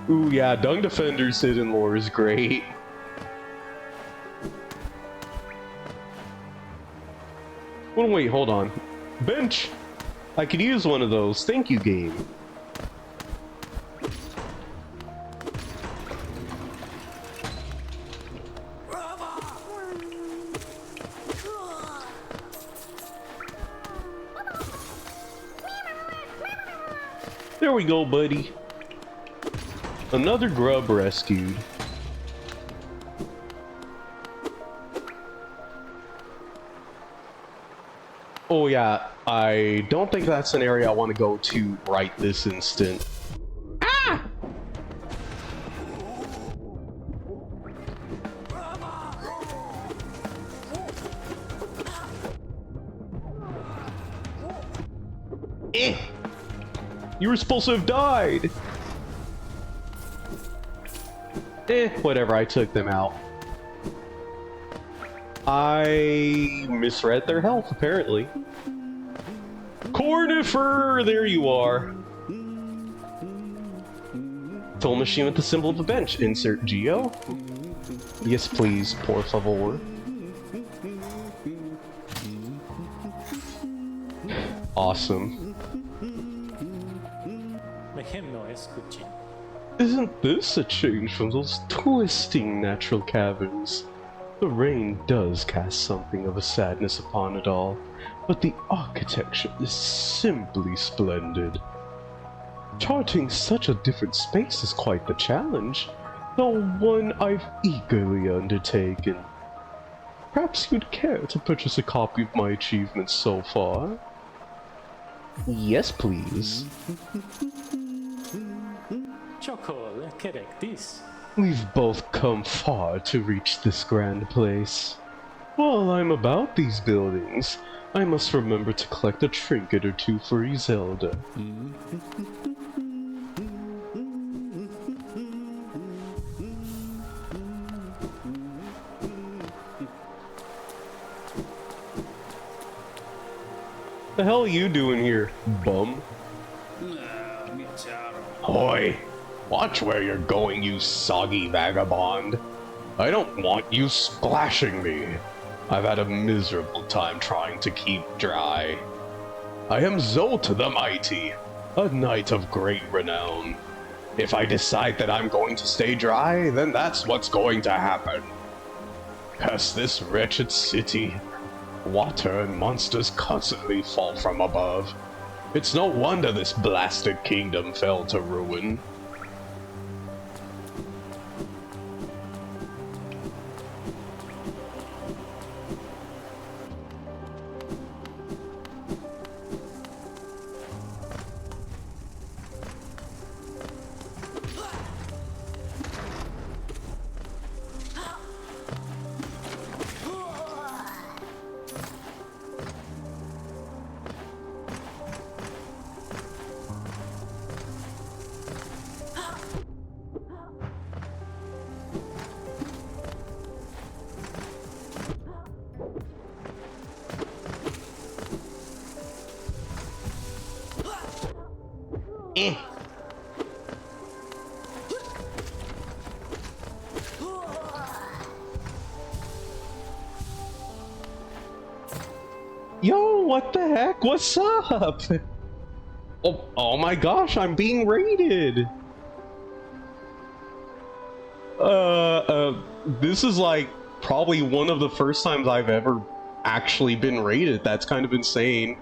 Ooh yeah, Dung Defender's hidden lore is great. Oh wait, hold on. Bench! I could use one of those, thank you game. There we go, buddy. Another grub rescued. Oh yeah, I don't think that's an area I want to go to right this instant. Ah! Eh! You were supposed to have died! Eh, whatever, I took them out. I misread their health, apparently. Cornifer! There you are! Toll machine with the symbol of a bench. Insert Geo. Yes, please, por favor. Awesome. Isn't this a change from those twisting natural caverns? The rain does cast something of a sadness upon it all, but the architecture is simply splendid. Charting such a different space is quite the challenge, though one I've eagerly undertaken. Perhaps you'd care to purchase a copy of my achievements so far? Yes, please. We've both come far to reach this grand place. While I'm about these buildings, I must remember to collect a trinket or two for Iselda. The hell are you doing here, bum? Hoy! Watch where you're going, you soggy vagabond. I don't want you splashing me. I've had a miserable time trying to keep dry. I am Zolt the Mighty, a knight of great renown. If I decide that I'm going to stay dry, then that's what's going to happen. Past this wretched city, water and monsters constantly fall from above. It's no wonder this blasted kingdom fell to ruin. Eh. Yo, what the heck? What's up? Oh my gosh, I'm being raided. This is like probably one of the first times I've ever actually been raided. That's kind of insane.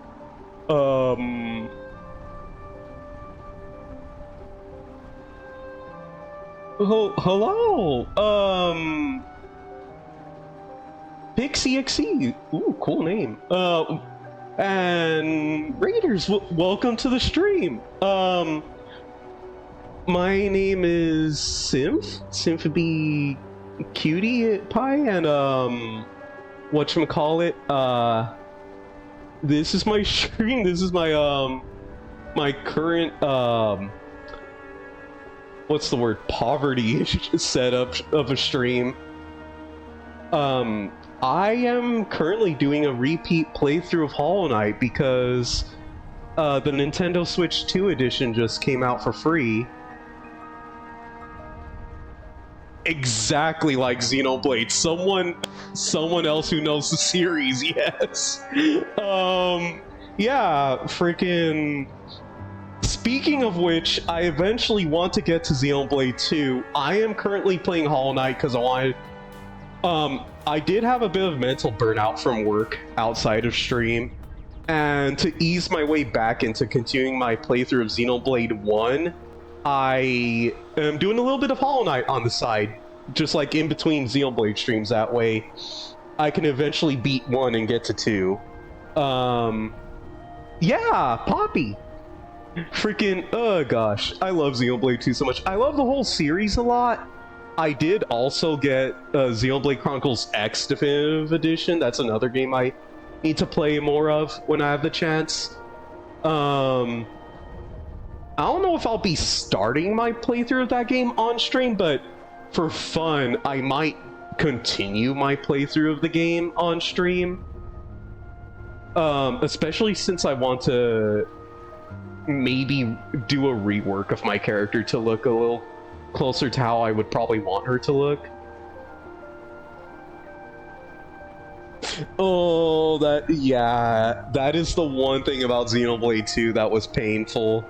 Hello, Pixie XE. Ooh, cool name. And Raiders, welcome to the stream. My name is Symph Cutie Pie, and whatchamacallit, this is my stream. This is my my current what's the word, poverty setup of a stream. I am currently doing a repeat playthrough of Hollow Knight because the Nintendo Switch 2 edition just came out for free. Exactly like Xenoblade. Someone else who knows the series, yes. Yeah, freaking. Speaking of which, I eventually want to get to Xenoblade 2. I am currently playing Hollow Knight because I wanted. I did have a bit of mental burnout from work outside of stream, and to ease my way back into continuing my playthrough of Xenoblade 1, I am doing a little bit of Hollow Knight on the side, just like in between Xenoblade streams. That way, I can eventually beat 1 and get to 2. Yeah, Poppy. Freaking, oh gosh, I love Xenoblade 2 so much. I love the whole series a lot. I did also get Xenoblade Chronicles X Definitive Edition. That's another game I need to play more of when I have the chance. I don't know if I'll be starting my playthrough of that game on stream, but for fun, I might continue my playthrough of the game on stream. Especially since I want to maybe do a rework of my character to look a little closer to how I would probably want her to look. Oh, that is the one thing about Xenoblade 2 that was painful.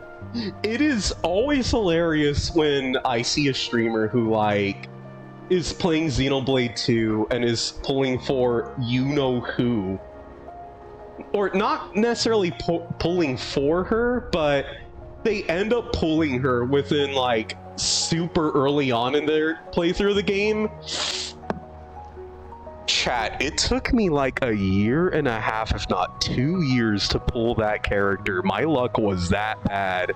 It is always hilarious when I see a streamer who, like, is playing Xenoblade 2 and is pulling for you-know-who. Or not necessarily pulling for her, but they end up pulling her within, like, super early on in their playthrough of the game. Chat, it took me like a year and a half, if not 2 years, to pull that character. My luck was that bad.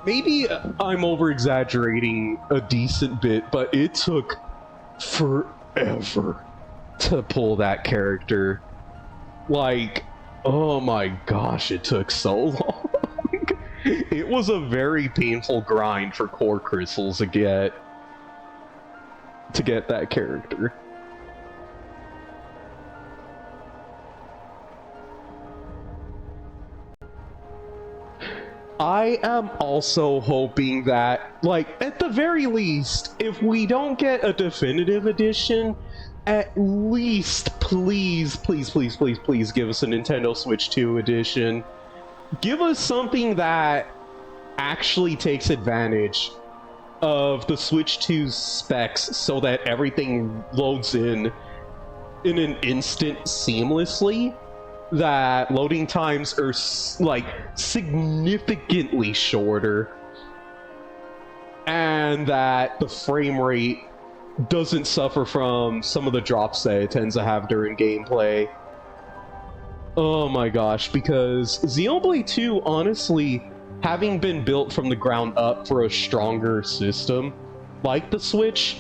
Maybe I'm over-exaggerating a decent bit, but it took forever to pull that character. Like, oh my gosh, it took so long. It was a very painful grind for core crystals to get that character. I am also hoping that, like, at the very least, if we don't get a definitive edition, at least, please, please, please, please, please give us a Nintendo Switch 2 edition. Give us something that actually takes advantage of the Switch 2's specs so that everything loads in an instant seamlessly. That loading times are, like, significantly shorter. And that the frame rate doesn't suffer from some of the drops that it tends to have during gameplay. Oh my gosh, because Xenoblade 2, honestly, having been built from the ground up for a stronger system, like the Switch,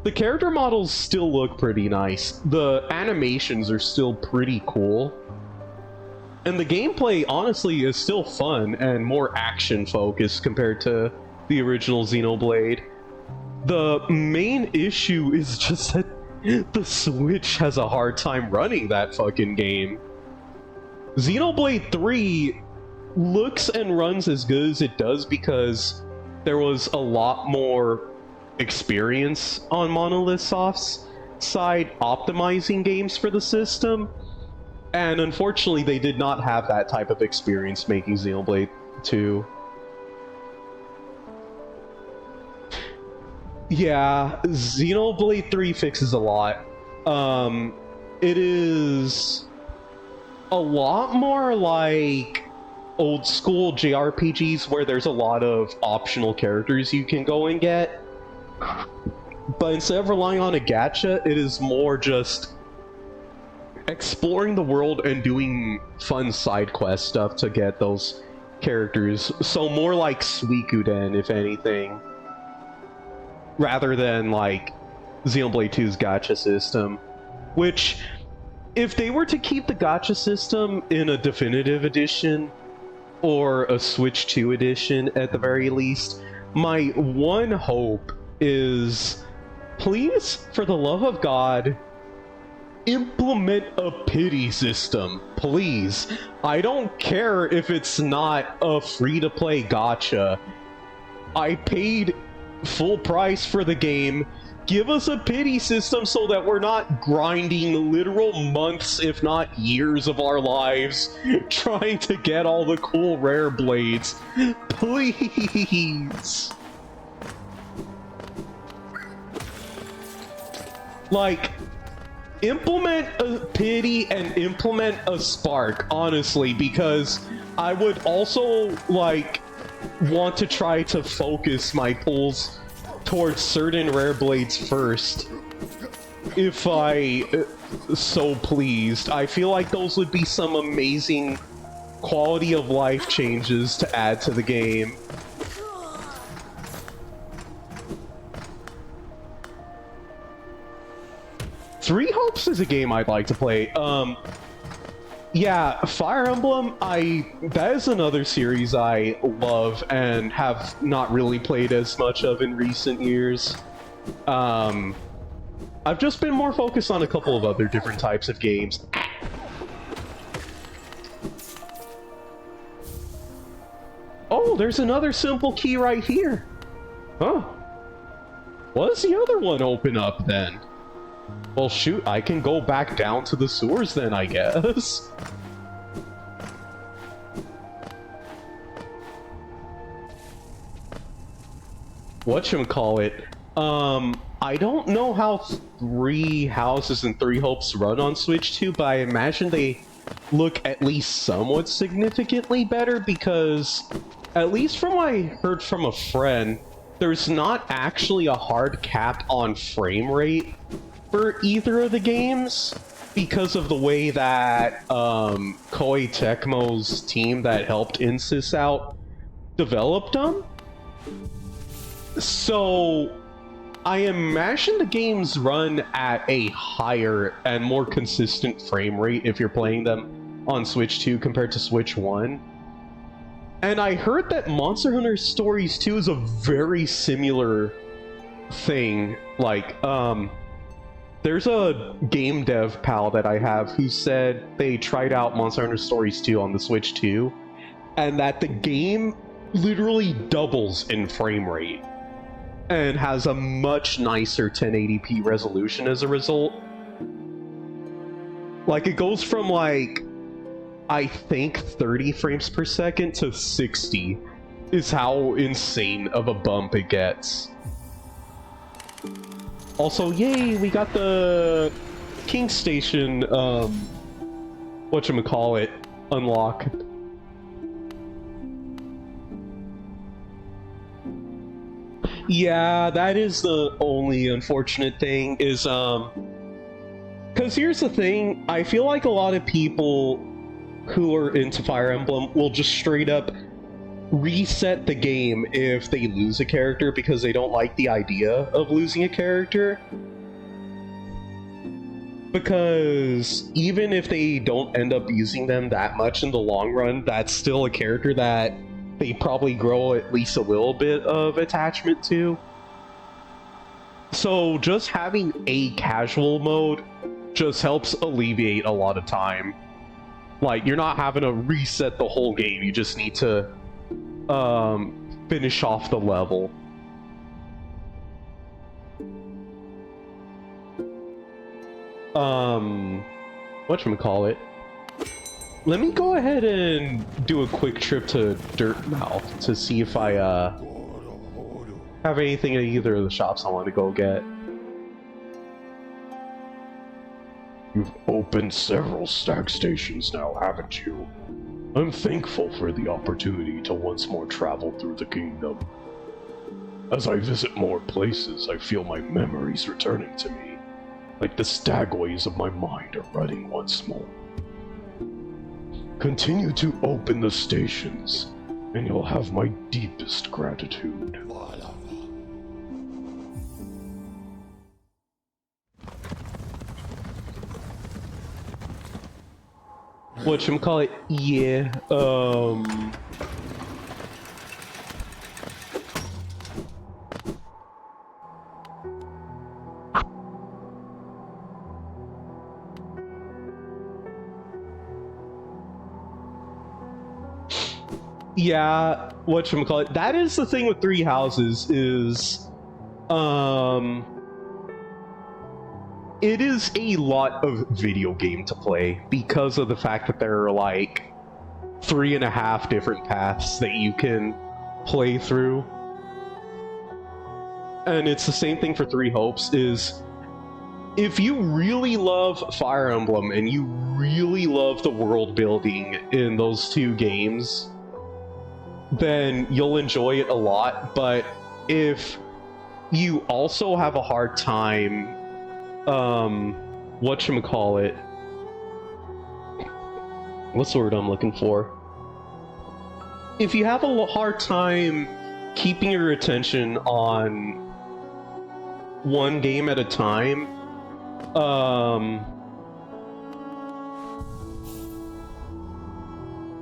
the character models still look pretty nice. The animations are still pretty cool. And the gameplay, honestly, is still fun and more action-focused compared to the original Xenoblade. The main issue is just that the Switch has a hard time running that fucking game. Xenoblade 3 looks and runs as good as it does because there was a lot more experience on Monolith Soft's side optimizing games for the system. And unfortunately, they did not have that type of experience making Xenoblade 2. Yeah, Xenoblade 3 fixes a lot. It is a lot more like old school JRPGs where there's a lot of optional characters you can go and get. But instead of relying on a gacha, it is more just exploring the world and doing fun side quest stuff to get those characters. So more like Suikoden, if anything, rather than like Xenoblade 2's gacha system. Which, if they were to keep the gacha system in a definitive edition or a Switch 2 edition at the very least, my one hope is, please, for the love of God, implement a pity system, please. I don't care if it's not a free-to-play gacha. I paid full price for the game. Give us a pity system so that we're not grinding literal months, if not years of our lives, trying to get all the cool rare blades. Please. Like, implement a pity and implement a spark, honestly, because I would also, like, want to try to focus my pulls towards certain rare blades first. if I so pleased. I feel like those would be some amazing quality of life changes to add to the game. Three Hopes is a game I'd like to play. Yeah, Fire Emblem, that is another series I love and have not really played as much of in recent years. I've just been more focused on a couple of other different types of games. Oh, there's another simple key right here. Huh. What does the other one open up then? Well, shoot, I can go back down to the sewers then, I guess. Whatchamacallit? I don't know how Three Houses and Three Hopes run on Switch 2, but I imagine they look at least somewhat significantly better because, at least from what I heard from a friend, there's not actually a hard cap on frame rate for either of the games because of the way that Koei Tecmo's team that helped Insys out developed them. So I imagine the games run at a higher and more consistent frame rate if you're playing them on Switch 2 compared to Switch 1. And I heard that Monster Hunter Stories 2 is a very similar thing. Like, there's a game dev pal that I have who said they tried out Monster Hunter Stories 2 on the Switch 2, and that the game literally doubles in frame rate and has a much nicer 1080p resolution as a result. Like, it goes from, like, I think 30 frames per second to 60 is how insane of a bump it gets. Also, yay, we got the King Station, whatchamacallit, unlocked. Yeah, that is the only unfortunate thing, is, because here's the thing, I feel like a lot of people who are into Fire Emblem will just straight up reset the game if they lose a character because they don't like the idea of losing a character. Because even if they don't end up using them that much in the long run, that's still a character that they probably grow at least a little bit of attachment to. So just having a casual mode just helps alleviate a lot of time. Like, you're not having to reset the whole game, you just need to finish off the level. Whatchamacallit? Let me go ahead and do a quick trip to Dirtmouth to see if I have anything at either of the shops I want to go get. You've opened several stag stations now, haven't you? I'm thankful for the opportunity to once more travel through the kingdom. As I visit more places, I feel my memories returning to me, like the stagways of my mind are running once more. Continue to open the stations, and you'll have my deepest gratitude. Whatchamacallit? Yeah, yeah, whatchamacallit? That is the thing with Three Houses, is, it is a lot of video game to play because of the fact that there are like 3.5 different paths that you can play through. And it's the same thing for Three Hopes, is if you really love Fire Emblem and you really love the world building in those two games, then you'll enjoy it a lot. But if you also have a hard time whatchamacallit? What's the word I'm looking for? If you have a hard time keeping your attention on one game at a time,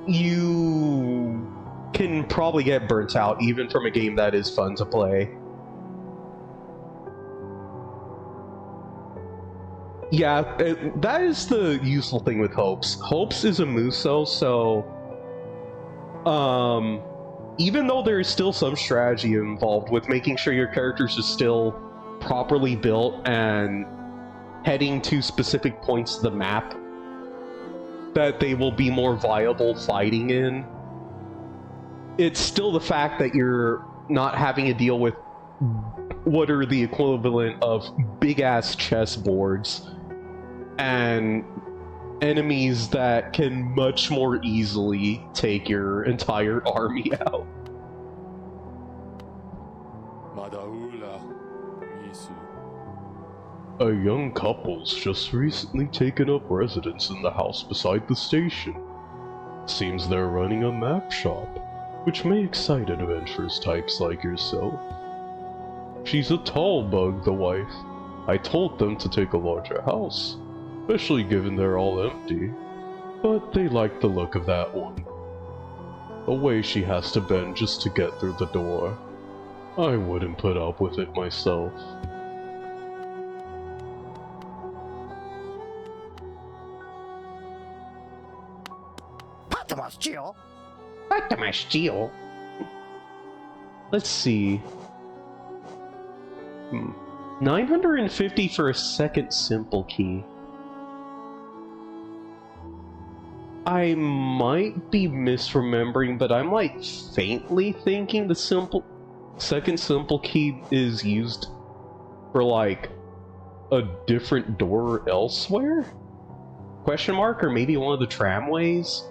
you can probably get burnt out even from a game that is fun to play. Yeah, that is the useful thing with Hopes. Hopes is a Muso, so even though there is still some strategy involved with making sure your characters are still properly built and heading to specific points of the map that they will be more viable fighting in, it's still the fact that you're not having to deal with what are the equivalent of big-ass chessboards and enemies that can much more easily take your entire army out. A young couple's just recently taken up residence in the house beside the station. Seems they're running a map shop, which may excite adventurous types like yourself. She's a tall bug, the wife. I told them to take a larger house, especially given they're all empty, but they like the look of that one. The way she has to bend just to get through the door. I wouldn't put up with it myself. Let's see. 950 for a second simple key. I might be misremembering, but I'm like faintly thinking the second simple key is used for like a different door elsewhere? Question mark? Or maybe one of the tramways?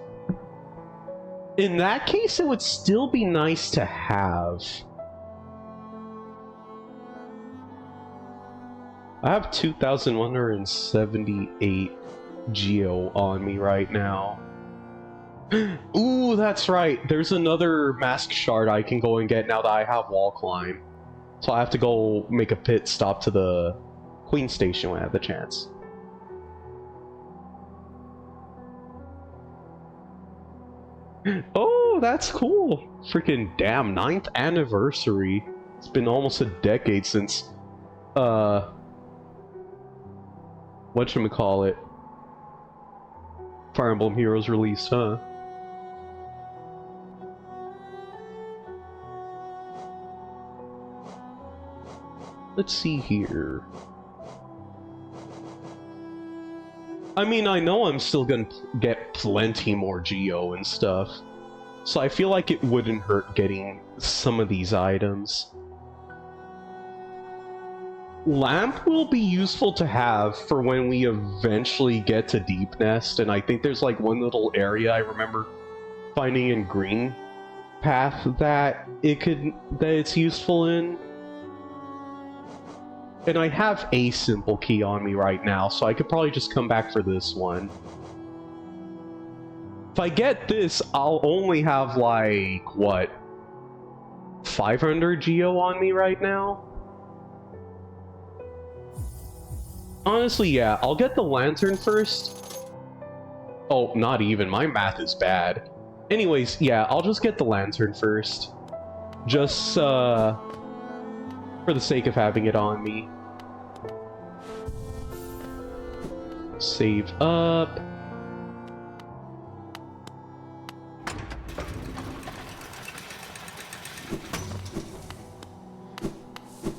In that case, it would still be nice to have. I have 2,178 Geo on me right now. Ooh, that's right. There's another mask shard I can go and get now that I have wall climb. So I have to go make a pit stop to the Queen Station when I have the chance. Oh, that's cool. Freaking damn, 9th anniversary. It's been almost a decade since, whatchamacallit? Fire Emblem Heroes released, huh? Let's see here. I mean, I know I'm still gonna get plenty more Geo and stuff, so I feel like it wouldn't hurt getting some of these items. Lamp will be useful to have for when we eventually get to Deep Nest, and I think there's like one little area I remember finding in Green Path that it's useful in. And I have a simple key on me right now, so I could probably just come back for this one. If I get this, I'll only have like, what, 500 Geo on me right now? Honestly, yeah, I'll get the lantern first. Oh, not even, my math is bad. Anyways, yeah, I'll just get the lantern first. Just, for the sake of having it on me. Save up.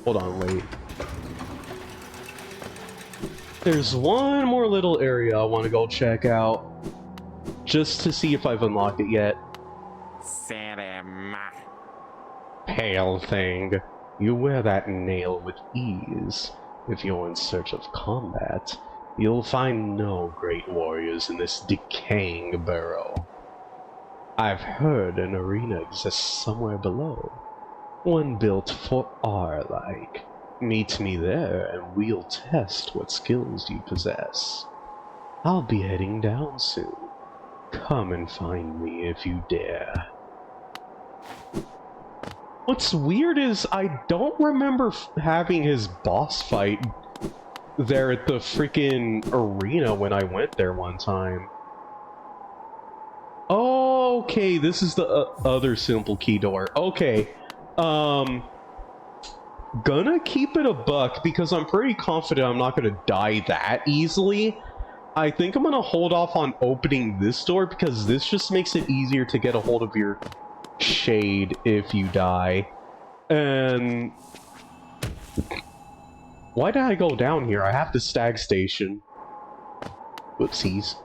Hold on, wait. There's one more little area I want to go check out. Just to see if I've unlocked it yet. Pale thing. You wear that nail with ease. If you're in search of combat, you'll find no great warriors in this decaying burrow. I've heard an arena exists somewhere below. One built for our like. Meet me there and we'll test what skills you possess. I'll be heading down soon. Come and find me if you dare. What's weird is I don't remember having his boss fight there at the freaking arena when I went there one time. Okay, this is the other simple key door. Okay, gonna keep it a buck because I'm pretty confident I'm not gonna die that easily. I think I'm gonna hold off on opening this door because this just makes it easier to get a hold of your shade if you die. And why did I go down here? I have the stag station. Whoopsies.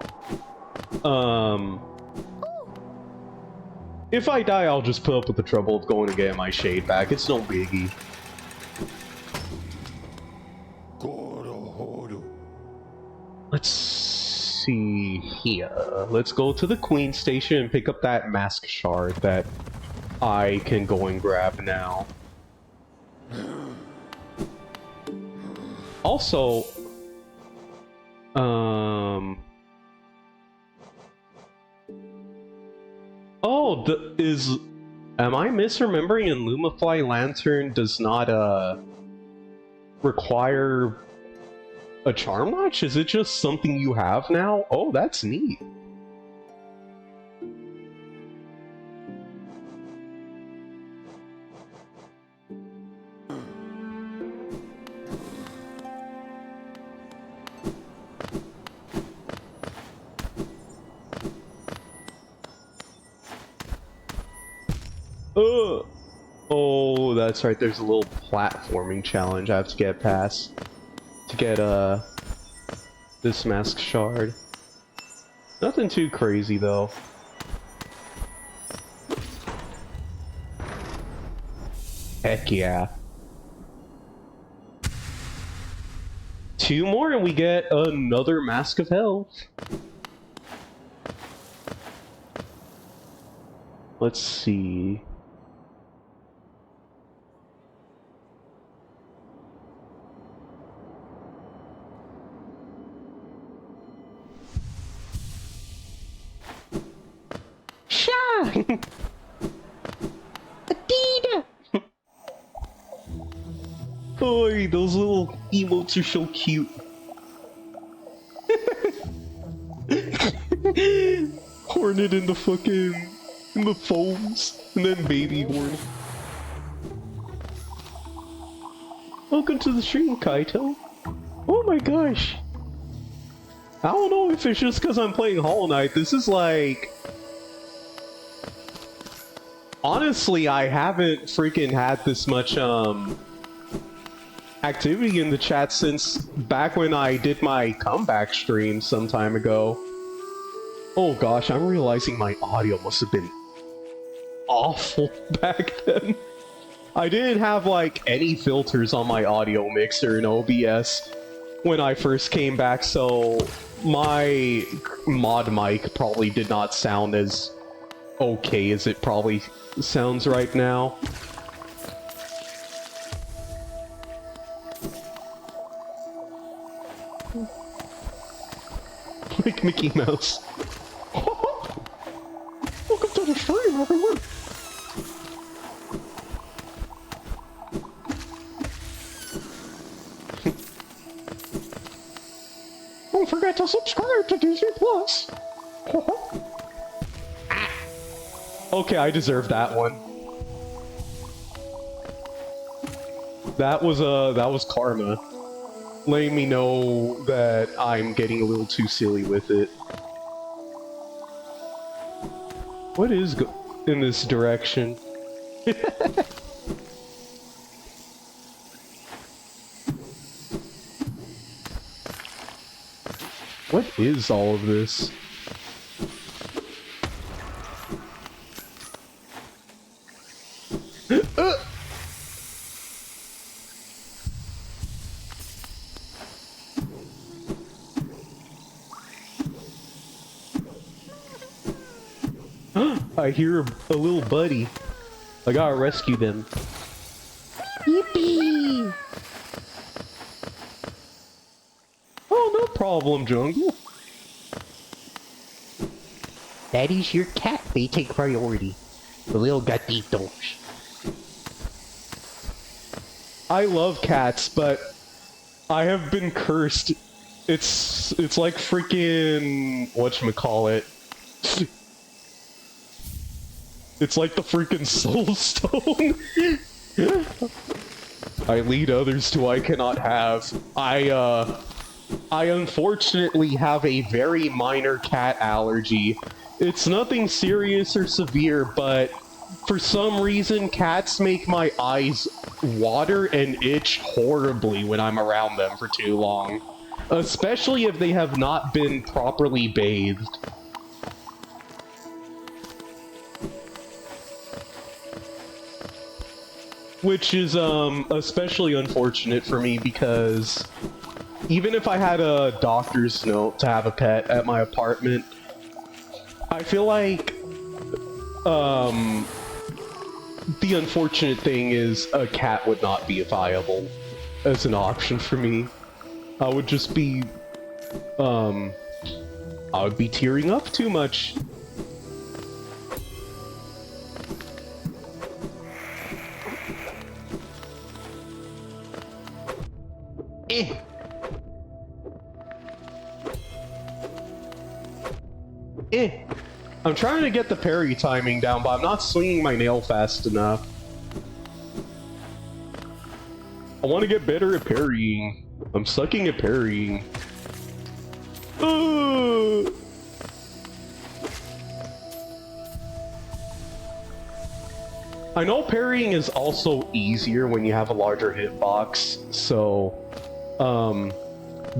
If I die, I'll just put up with the trouble of going to get my shade back. It's no biggie. Let's see here. Let's go to the Queen Station and pick up that mask shard that I can go and grab now. Also, oh, am I misremembering and Lumafly Lantern does not, require a charm notch? Is it just something you have now? Oh, that's neat. Oh, that's right, there's a little platforming challenge I have to get past to get, this mask shard. Nothing too crazy, though. Heck yeah. 2 more and we get another Mask of Health. Let's see. Adina! Oi, those little emotes are so cute. Hornet in the fucking... in the foams, and then baby horn. Welcome to the stream, Kaito. Oh my gosh. I don't know if it's just because I'm playing Hollow Knight. This is like... Honestly, I haven't freaking had this much, activity in the chat since back when I did my comeback stream some time ago. Oh gosh, I'm realizing my audio must have been awful back then. I didn't have, like, any filters on my audio mixer in OBS when I first came back, so my mod mic probably did not sound as okay as it probably sounds right now. Like Mickey Mouse. Welcome to the stream, everyone! Don't forget to subscribe to Disney Plus! Okay, I deserve that one. That was karma. Letting me know that I'm getting a little too silly with it. What is in this direction? What is all of this? I hear a little buddy. I gotta rescue them. Yippee! problem, Jungle. That is your cat. They take priority. The little gatitos. I love cats, but I have been cursed. It's like freaking whatchamacallit. It's like the freaking soul stone. I lead others to I cannot have. I unfortunately have a very minor cat allergy. It's nothing serious or severe, but for some reason cats make my eyes water and itch horribly when I'm around them for too long. Especially if they have not been properly bathed. Which is, especially unfortunate for me because even if I had a doctor's note to have a pet at my apartment, I feel like, the unfortunate thing is a cat would not be viable as an option for me. I would just be, I would be tearing up too much. Eh. I'm trying to get the parry timing down, but I'm not swinging my nail fast enough. I want to get better at parrying. I'm sucking at parrying. I know parrying is also easier when you have a larger hitbox, so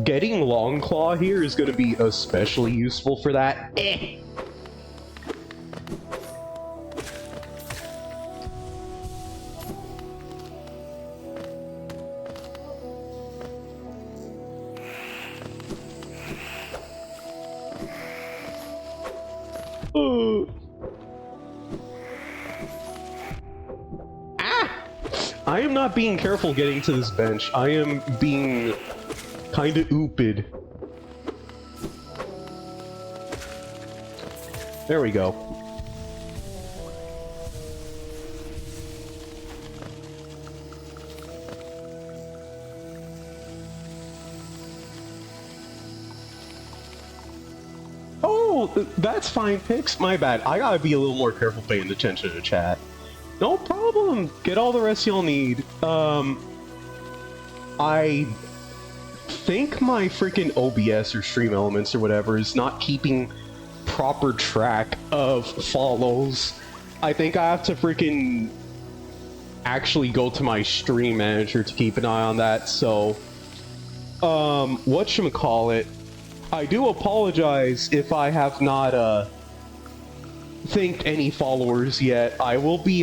getting Long Claw here is going to be especially useful for that. I am not being careful getting to this bench. I am being kinda ooped. There we go. Oh, that's fine, Pix. My bad. I gotta be a little more careful paying attention to chat. No problem. Get all the rest you'll need. I think my freaking OBS or Stream Elements or whatever is not keeping proper track of follows. I think I have to freaking actually go to my stream manager to keep an eye on that, so whatchamacallit, I do apologize if I have not thanked any followers yet. I will be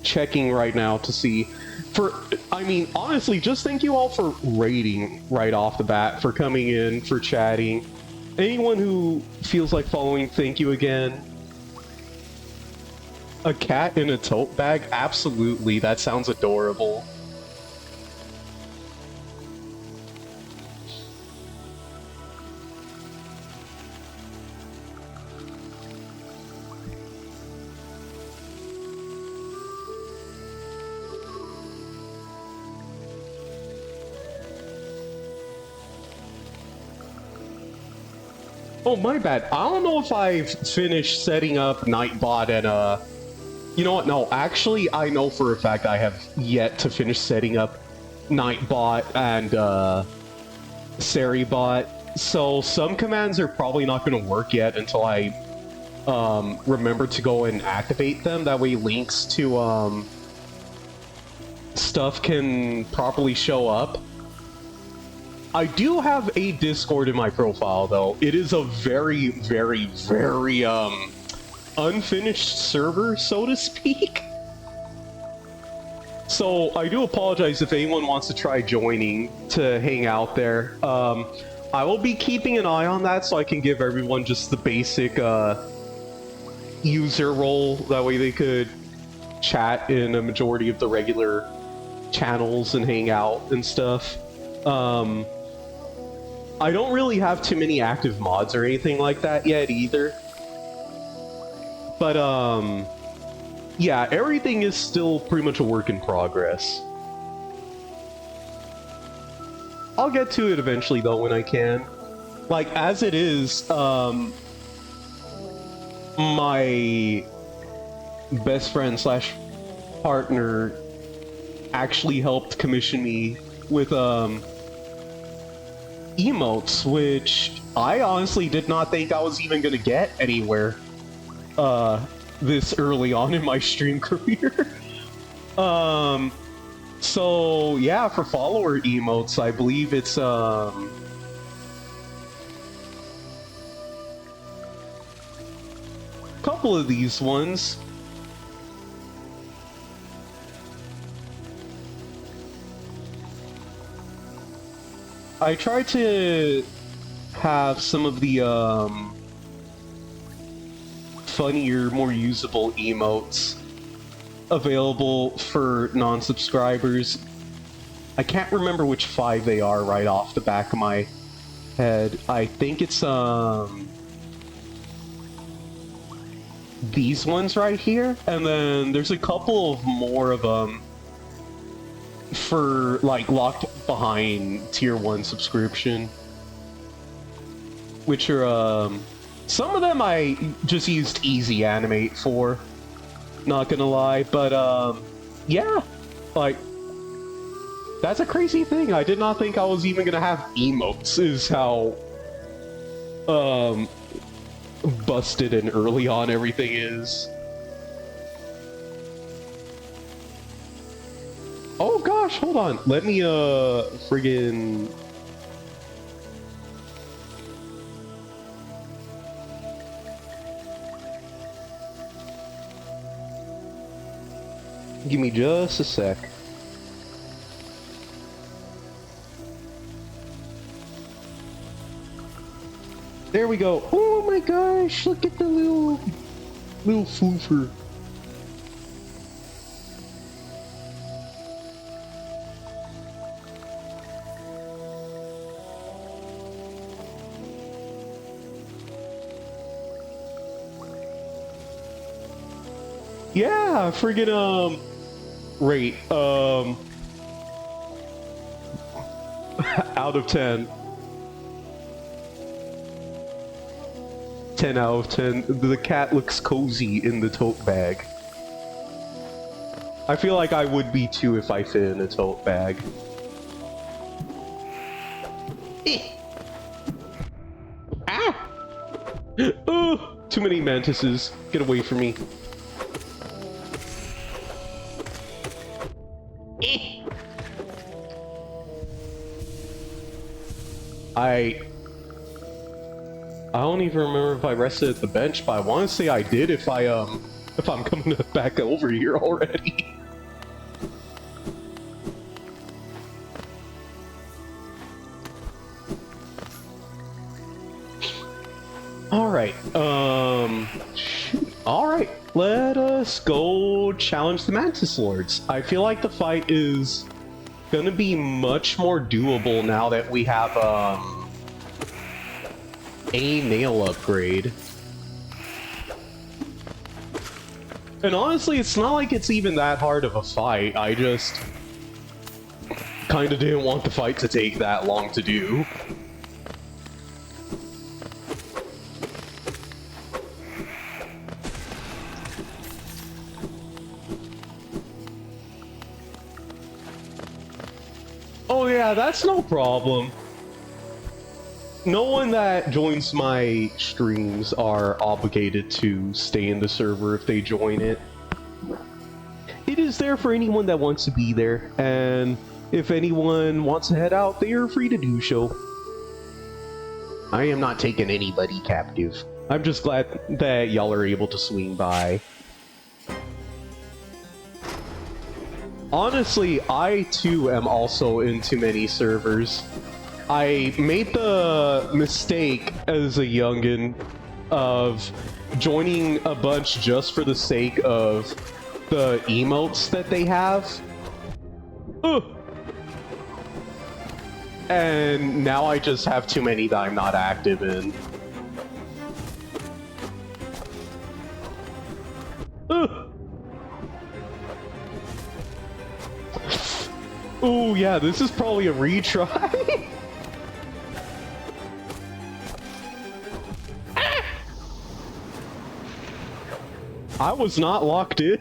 checking right now to see. I mean, honestly, just thank you all for rating right off the bat, for coming in, for chatting. Anyone who feels like following, thank you again. A cat in a tote bag? Absolutely, that sounds adorable. Oh, my bad. I don't know if I've finished setting up Nightbot and, you know what? No, actually, I know for a fact I have yet to finish setting up Nightbot and, Seribot. So, some commands are probably not going to work yet until I, remember to go and activate them. That way links to, stuff can properly show up. I do have a Discord in my profile, though. It is a very, very, very, unfinished server, so to speak. So, I do apologize if anyone wants to try joining to hang out there. I will be keeping an eye on that so I can give everyone just the basic, user role. That way they could chat in a majority of the regular channels and hang out and stuff. I don't really have too many active mods or anything like that yet either. But, yeah, everything is still pretty much a work in progress. I'll get to it eventually, though, when I can. Like, as it is, my best friend slash partner actually helped commission me with, emotes, which I honestly did not think I was even gonna get anywhere, this early on in my stream career. So yeah, for follower emotes, I believe it's couple of these ones. I tried to have some of the funnier, more usable emotes available for non-subscribers. I can't remember which 5 they are right off the back of my head. I think it's these ones right here, and then there's a couple of more of them for like locked behind tier 1 subscription, which are some of them I just used easy animate for, not gonna lie, but yeah, like that's a crazy thing. I did not think I was even gonna have emotes, is how busted and early on everything is. Oh gosh, hold on. Let me friggin' give me just a sec. There we go. Oh my gosh, look at the little foofer. Yeah, friggin' rate, out of 10. 10 out of 10. The cat looks cozy in the tote bag. I feel like I would be too if I fit in a tote bag. Ah! Oh, too many mantises. Get away from me. I don't even remember if I rested at the bench, but I want to say I did if I'm coming back over here already. Alright, shoot. Alright, let us go challenge the Mantis Lords. I feel like the fight is gonna be much more doable now that we have, a nail upgrade. And honestly, it's not like it's even that hard of a fight. I just kinda didn't want the fight to take that long to do. Oh yeah, that's no problem. No one that joins my streams are obligated to stay in the server if they join it. It is there for anyone that wants to be there, and if anyone wants to head out, they are free to do so. I am not taking anybody captive. I'm just glad that y'all are able to swing by. Honestly, I too am also into many servers. I made the mistake as a youngin' of joining a bunch just for the sake of the emotes that they have. Ugh. And now I just have too many that I'm not active in. Ooh, yeah, this is probably a retry. I was not locked in.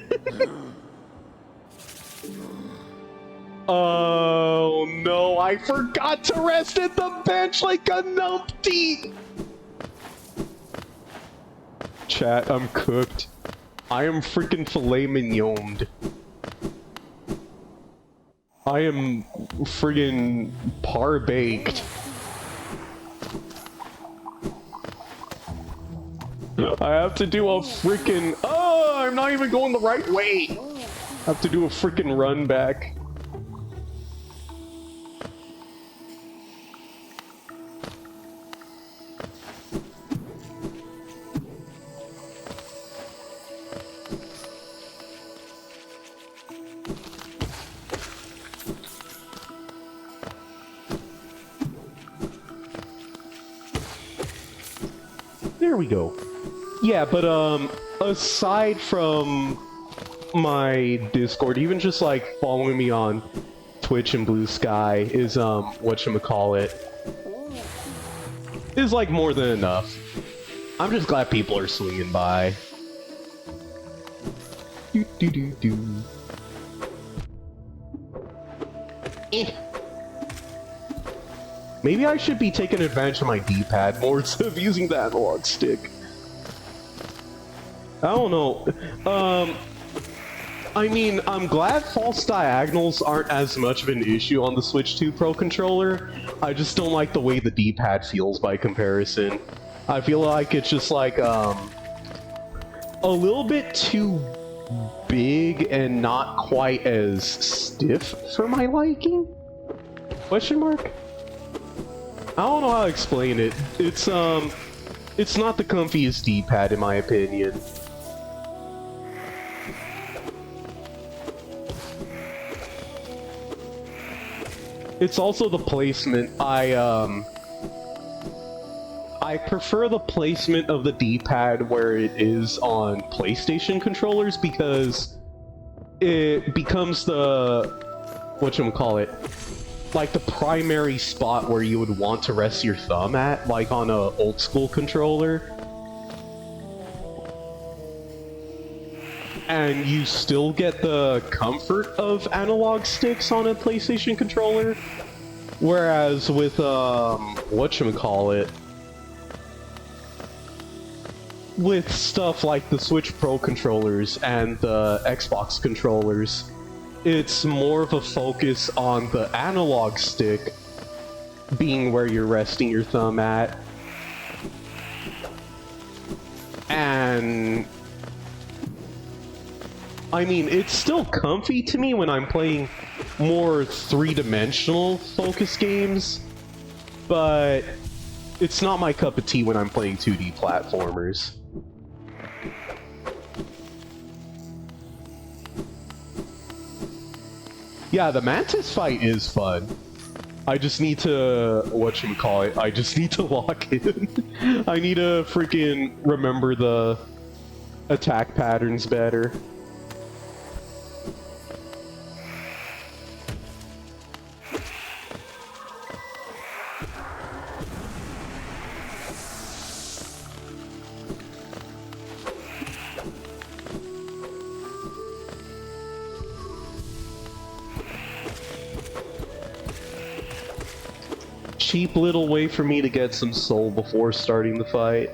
Oh no, I forgot to rest at the bench like a numpty! Chat, I'm cooked. I am freaking filet mignoned. I am friggin' par baked. I have to do a freaking. Oh, I'm not even going the right way! I have to do a freaking run back. There we go. Yeah, but aside from my Discord, even just like following me on Twitch and Blue Sky is whatchamacallit, is like more than enough. I'm just glad people are swinging by. Do do do do. Maybe I should be taking advantage of my D-pad more instead of using the analog stick. I don't know. I mean, I'm glad false diagonals aren't as much of an issue on the Switch 2 Pro controller. I just don't like the way the D-pad feels by comparison. I feel like it's just like, a little bit too big and not quite as stiff for my liking? Question mark? I don't know how to explain it. It's not the comfiest D-pad in my opinion. It's also the placement. I prefer the placement of the D-pad where it is on PlayStation controllers because it becomes the whatchamacallit, like the primary spot where you would want to rest your thumb at, like on a old school controller. And you still get the comfort of analog sticks on a PlayStation controller. Whereas with, whatchamacallit, with stuff like the Switch Pro controllers and the Xbox controllers, it's more of a focus on the analog stick being where you're resting your thumb at. And I mean, it's still comfy to me when I'm playing more three-dimensional focus games, but it's not my cup of tea when I'm playing 2D platformers. Yeah, the Mantis fight is fun. I just need to, whatchamacallit, I just need to lock in. I need to freaking remember the attack patterns better. Cheap little way for me to get some soul before starting the fight.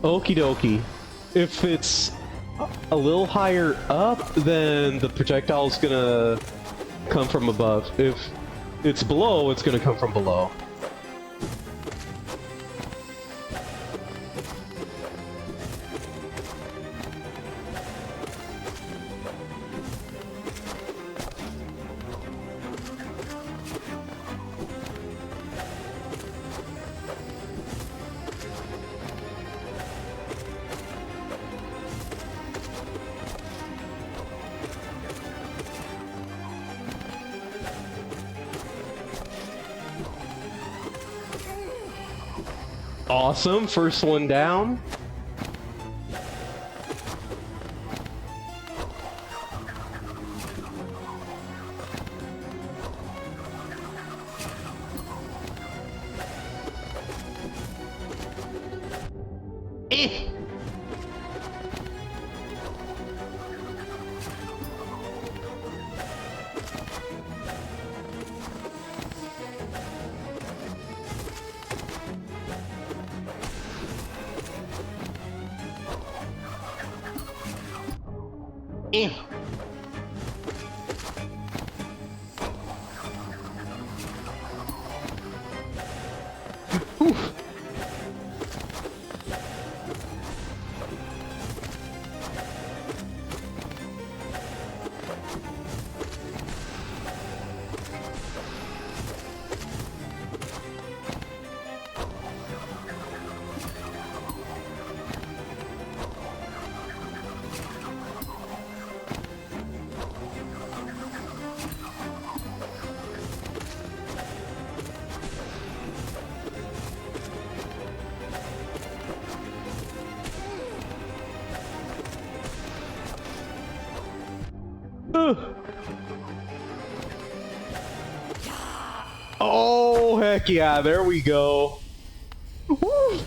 Okie dokie. If it's a little higher up, then the projectile's gonna come from above. If it's below, it's gonna come from below. Awesome, first one down. Eh. Eh. Oof. Oh, heck yeah, there we go. Woo.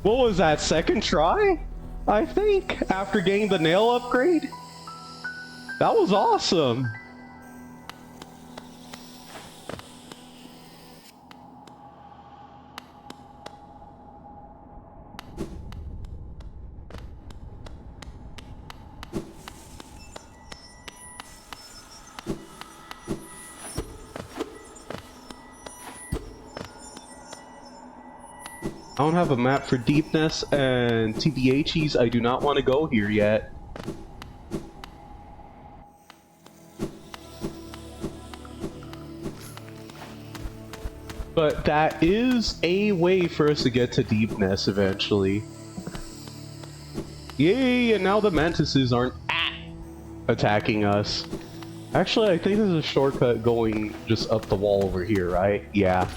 What was that, second try? I think, after getting the nail upgrade? That was awesome. I don't have a map for deepness, and TBHs, I do not want to go here yet. But that is a way for us to get to deepness eventually. Yay, and now the mantises aren't attacking us. Actually, I think there's a shortcut going just up the wall over here, right? Yeah.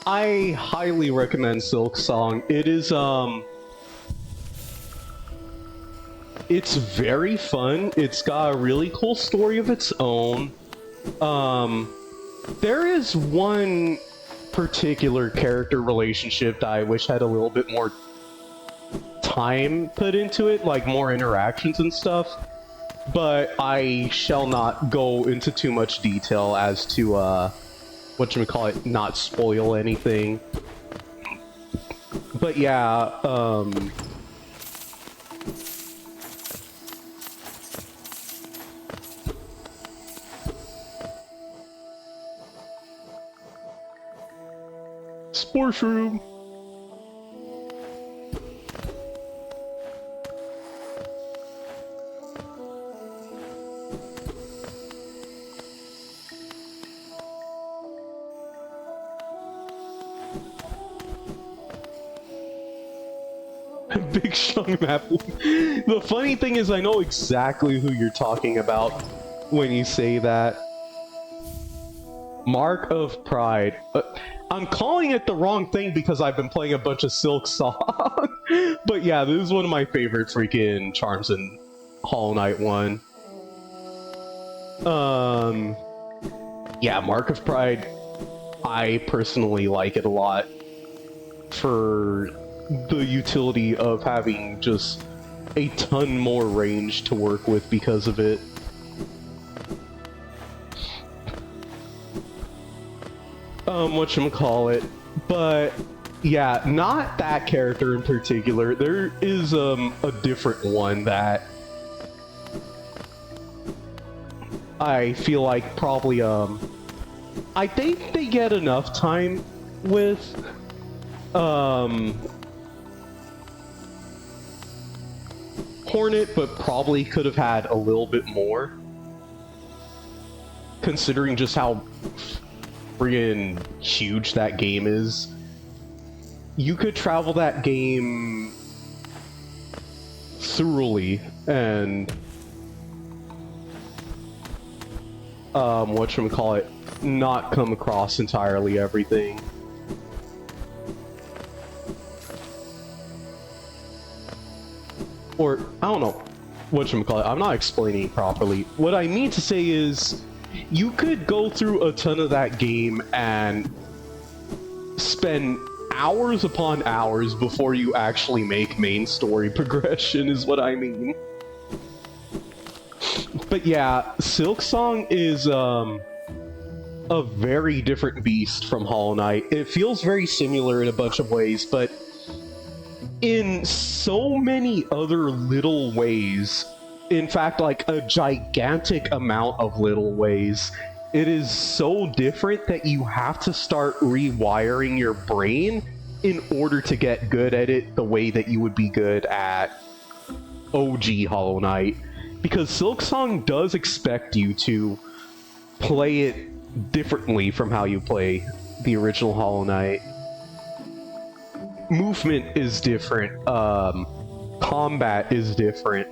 I highly recommend Silk Song. It is, it's very fun. It's got a really cool story of its own. There is one particular character relationship that I wish had a little bit more time put into it, like more interactions and stuff. But I shall not go into too much detail as to, whatchamacallit, not spoil anything. But yeah, Spore Shroom! Big Shung map. The funny thing is I know exactly who you're talking about when you say that. Mark of Pride. I'm calling it the wrong thing because I've been playing a bunch of Silk Song. But yeah, this is one of my favorite freaking charms in Hollow Knight 1. Yeah, Mark of Pride, I personally like it a lot for the utility of having just a ton more range to work with because of it. Whatchamacallit, but yeah, not that character in particular. There is a different one that I feel like probably I think they get enough time with Hornet, but probably could have had a little bit more. considering just how friggin' huge that game is. You could travel that game thoroughly and whatchamacallit, not come across entirely everything. Or, I don't know, whatchamacallit, I'm not explaining it properly. What I mean to say is, you could go through a ton of that game and spend hours upon hours before you actually make main story progression, is what I mean. But yeah, Silksong is, a very different beast from Hollow Knight. It feels very similar in a bunch of ways, but in so many other little ways, in fact, like a gigantic amount of little ways, it is so different that you have to start rewiring your brain in order to get good at it the way that you would be good at OG Hollow Knight. Because Silksong does expect you to play it differently from how you play the original Hollow Knight. Movement is different, combat is different,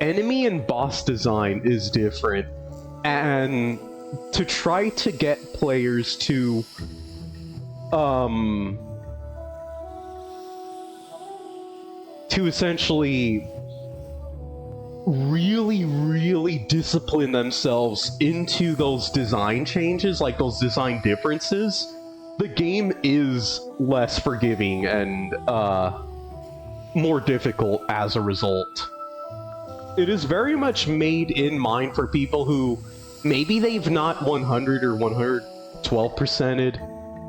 enemy and boss design is different, and to try to get players to essentially really discipline themselves into those design changes, like those design differences, the game is less forgiving and more difficult as a result. It is very much made in mind for people who maybe they've not 100 or 112%ed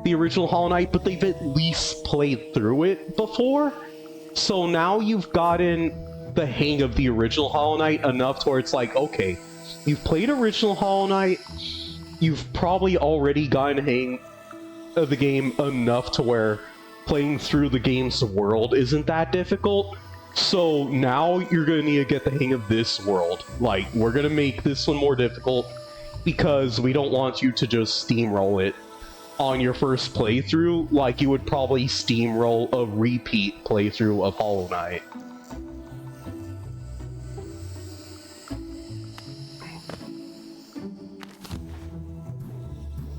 the original Hollow Knight, but they've at least played through it before. So now you've gotten the hang of the original Hollow Knight enough to where it's like, okay, you've played original Hollow Knight, you've probably already gotten the hang of the game enough to where playing through the game's world isn't that difficult. So now you're gonna need to get the hang of this world. Like, we're gonna make this one more difficult because we don't want you to just steamroll it on your first playthrough like you would probably steamroll a repeat playthrough of Hollow Knight.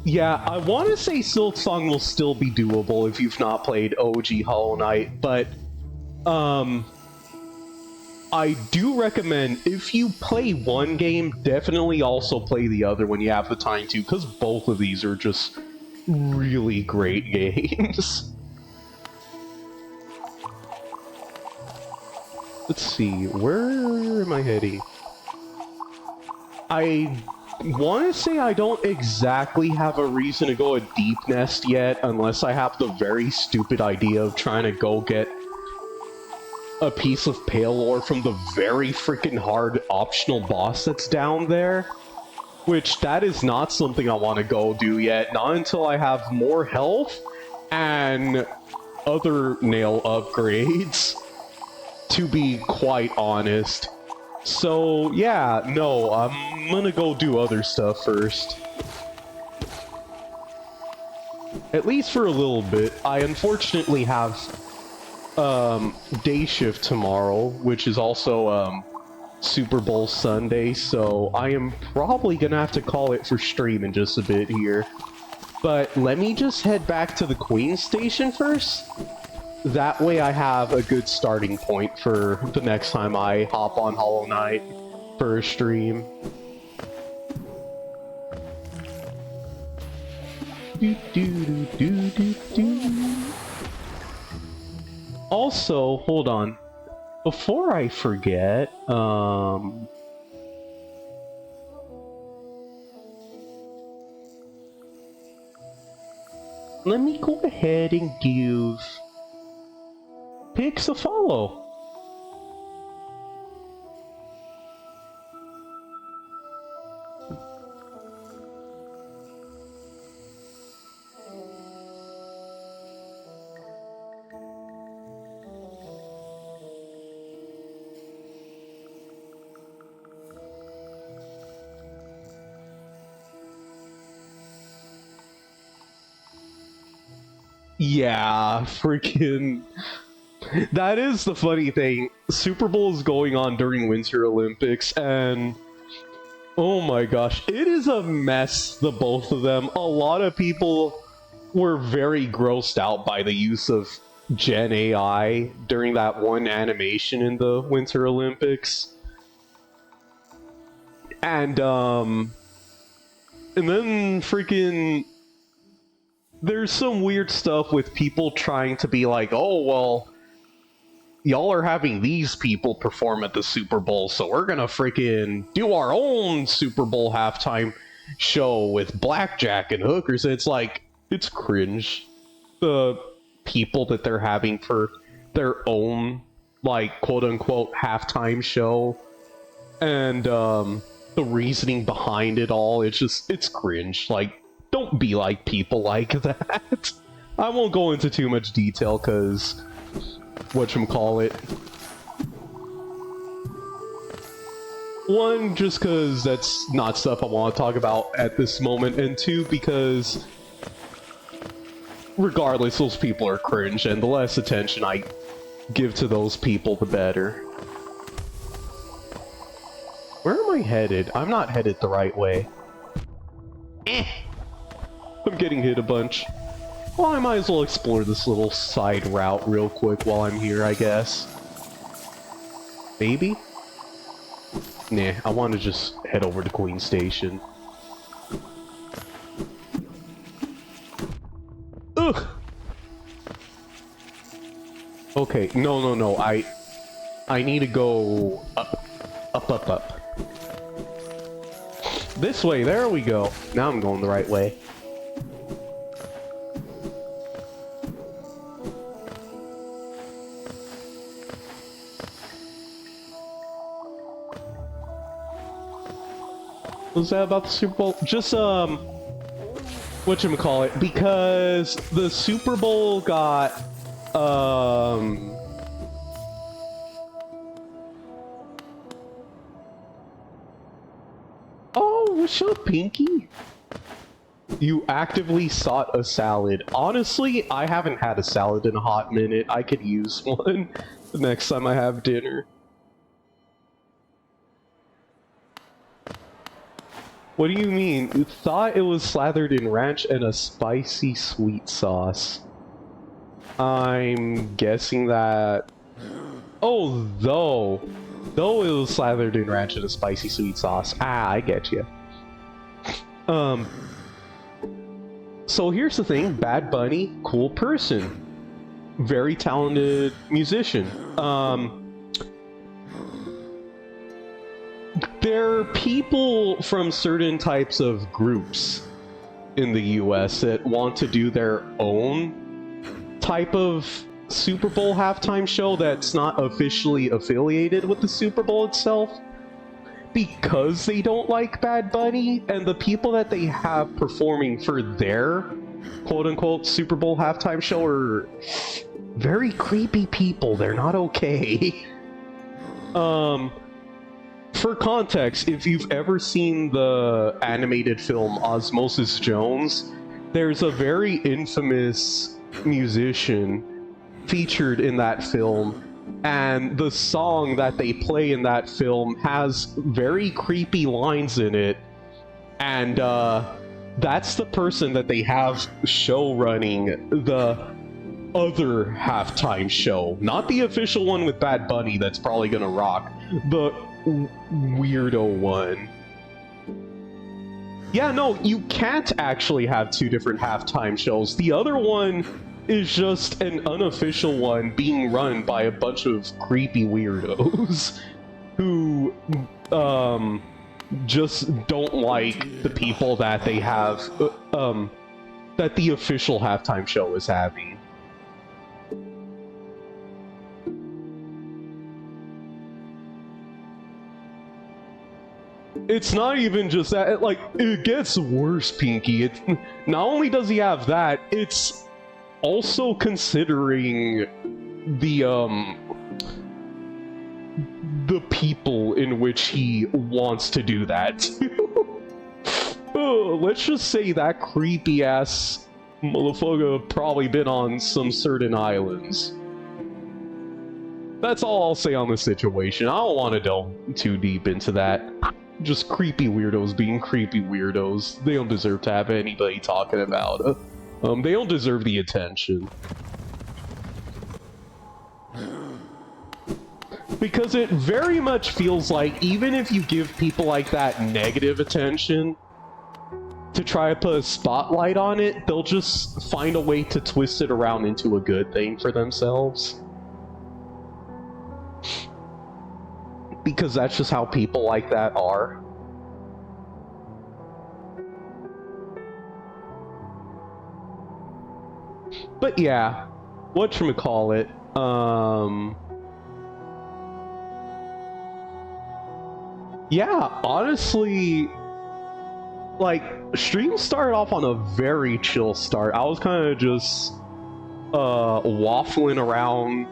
Yeah, I want to say Silksong will still be doable if you've not played OG Hollow Knight, but I do recommend, if you play one game, definitely also play the other when you have the time to, because both of these are just really great games. Let's see, where am I heading? I want to say I don't exactly have a reason to go a deep nest yet, unless I have the very stupid idea of trying to go get a piece of pale ore from the very freaking hard optional boss that's down there. Which, that is not something I want to go do yet, not until I have more health and other nail upgrades, to be quite honest. So, yeah, no, I'm gonna go do other stuff first. At least for a little bit. I unfortunately have day shift tomorrow, which is also Super Bowl Sunday, so I am probably gonna have to call it for stream in just a bit here. But let me just head back to the Queen Station first. That way I have a good starting point for the next time I hop on Hollow Knight for a stream. Also, hold on. Before I forget, let me go ahead and give Pix a follow. Yeah, freaking... That is the funny thing. Super Bowl is going on during Winter Olympics, and... Oh my gosh, it is a mess, the both of them. A lot of people were very grossed out by the use of Gen AI during that one animation in the Winter Olympics. And then freaking... There's some weird stuff with people trying to be like, oh, well, y'all are having these people perform at the Super Bowl, so we're gonna freaking do our own Super Bowl halftime show with blackjack and hookers. And it's like, it's cringe. The people that they're having for their own, like, quote-unquote halftime show, and the reasoning behind it all, it's cringe. Like, don't be like people like that. I won't go into too much detail, because whatchamacallit. One, just because that's not stuff I want to talk about at this moment, and two, because regardless, those people are cringe, and the less attention I give to those people, the better. Where am I headed? I'm not headed the right way. I'm getting hit a bunch. Well, I might as well explore this little side route real quick while I'm here, I guess. Maybe? Nah, I want to just head over to Queen Station. Ugh! Okay, no, I need to go up. This way, there we go. Now I'm going the right way. Was that about the Super Bowl? Just, whatchamacallit, because the Super Bowl got, Oh, what's up, Pinky? You actively sought a salad. Honestly, I haven't had a salad in a hot minute. I could use one the next time I have dinner. What do you mean? You thought it was slathered in ranch and a spicy sweet sauce. I'm guessing that... Oh, though it was slathered in ranch and a spicy sweet sauce. Ah, I get you. So here's the thing. Bad Bunny, cool person. Very talented musician. There are people from certain types of groups in the US that want to do their own type of Super Bowl halftime show that's not officially affiliated with the Super Bowl itself, because they don't like Bad Bunny, and the people that they have performing for their quote-unquote Super Bowl halftime show are very creepy people. They're not okay. For context, if you've ever seen the animated film Osmosis Jones, there's a very infamous musician featured in that film, and the song that they play in that film has very creepy lines in it, and that's the person that they have show running the other halftime show. Not the official one with Bad Bunny that's probably gonna rock, the weirdo one. Yeah, no, you can't actually have two different halftime shows. The other one is just an unofficial one being run by a bunch of creepy weirdos who just don't like the people that they have that the official halftime show is having. It's not even just that, like, it gets worse, Pinky. It's not only does he have that, it's also considering the people in which he wants to do that to. Let's just say that creepy ass Motherfucker probably been on some certain islands. That's all I'll say on the situation. I don't want to delve too deep into that. Just creepy weirdos being creepy weirdos. They don't deserve to have anybody talking about it. They don't deserve the attention. Because it very much feels like even if you give people like that negative attention to try to put a spotlight on it, they'll just find a way to twist it around into a good thing for themselves. Because that's just how people like that are. But yeah, whatchamacallit, yeah, honestly, like, stream started off on a very chill start. I was kind of just, waffling around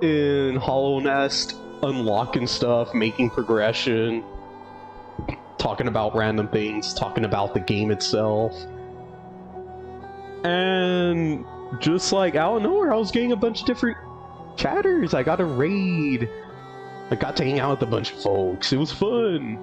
in Hollow Nest, unlocking stuff, making progression, talking about random things, talking about the game itself. And just like out of nowhere, I was getting a bunch of different chatters. I got a raid. I got to hang out with a bunch of folks. It was fun.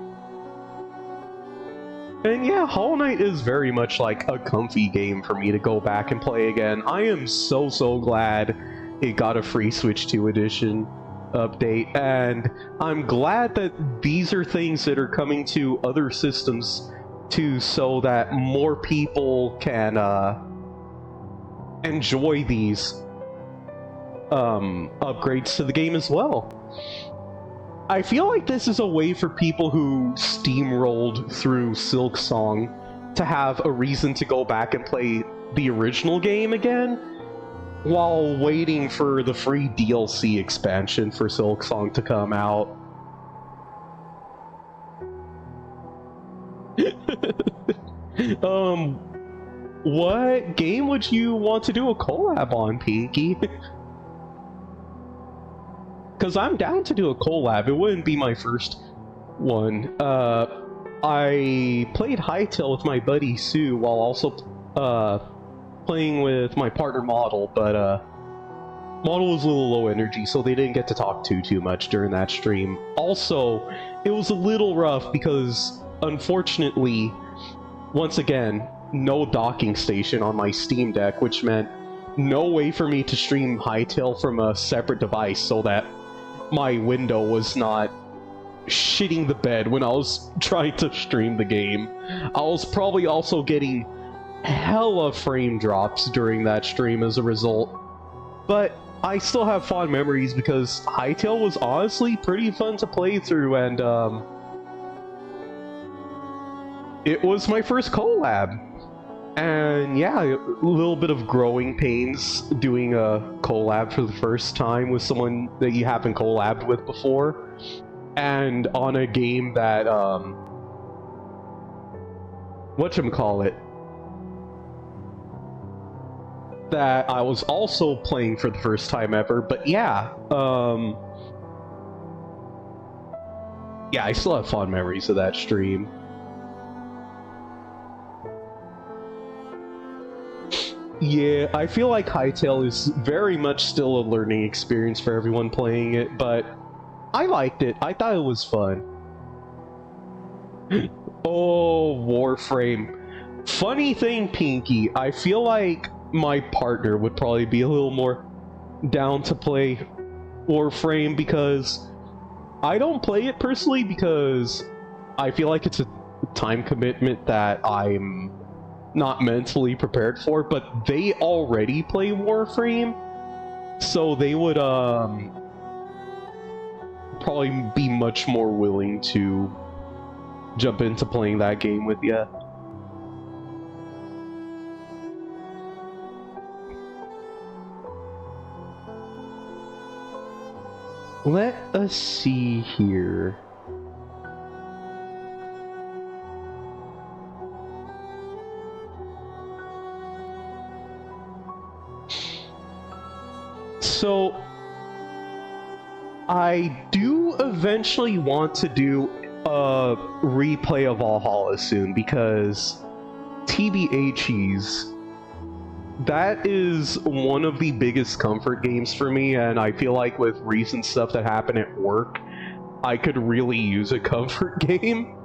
And yeah, Hollow Knight is very much like a comfy game for me to go back and play again. I am so glad it got a free Switch 2 edition update, and I'm glad that these are things that are coming to other systems too, so that more people can enjoy these upgrades to the game as well. I feel like this is a way for people who steamrolled through Silksong to have a reason to go back and play the original game again, while waiting for the free DLC expansion for Silksong to come out. What game would you want to do a collab on, Pinky? Because I'm down to do a collab. It wouldn't be my first one. I played Hytale with my buddy Sue while also playing with my partner Model, but Model was a little low energy, so they didn't get to talk too much during that stream. Also, it was a little rough because, unfortunately, once again, no docking station on my Steam Deck, which meant no way for me to stream Hytale from a separate device so that my window was not shitting the bed when I was trying to stream the game. I was probably also getting hella frame drops during that stream as a result. But I still have fond memories because Hytale was honestly pretty fun to play through, and it was my first collab. And yeah, a little bit of growing pains doing a collab for the first time with someone that you haven't collabed with before, and on a game that whatchamacallit, that I was also playing for the first time ever. But yeah, yeah, I still have fond memories of that stream. Yeah, I feel like Hytale is very much still a learning experience for everyone playing it, but I liked it. I thought it was fun. Oh, Warframe. Funny thing, Pinky, I feel like my partner would probably be a little more down to play Warframe, because I don't play it personally because I feel like it's a time commitment that I'm not mentally prepared for, but they already play Warframe, so they would probably be much more willing to jump into playing that game with you. Let us see here. So, I do eventually want to do a replay of Valhalla soon, because TBHs, that is one of the biggest comfort games for me, and I feel like with recent stuff that happened at work, I could really use a comfort game.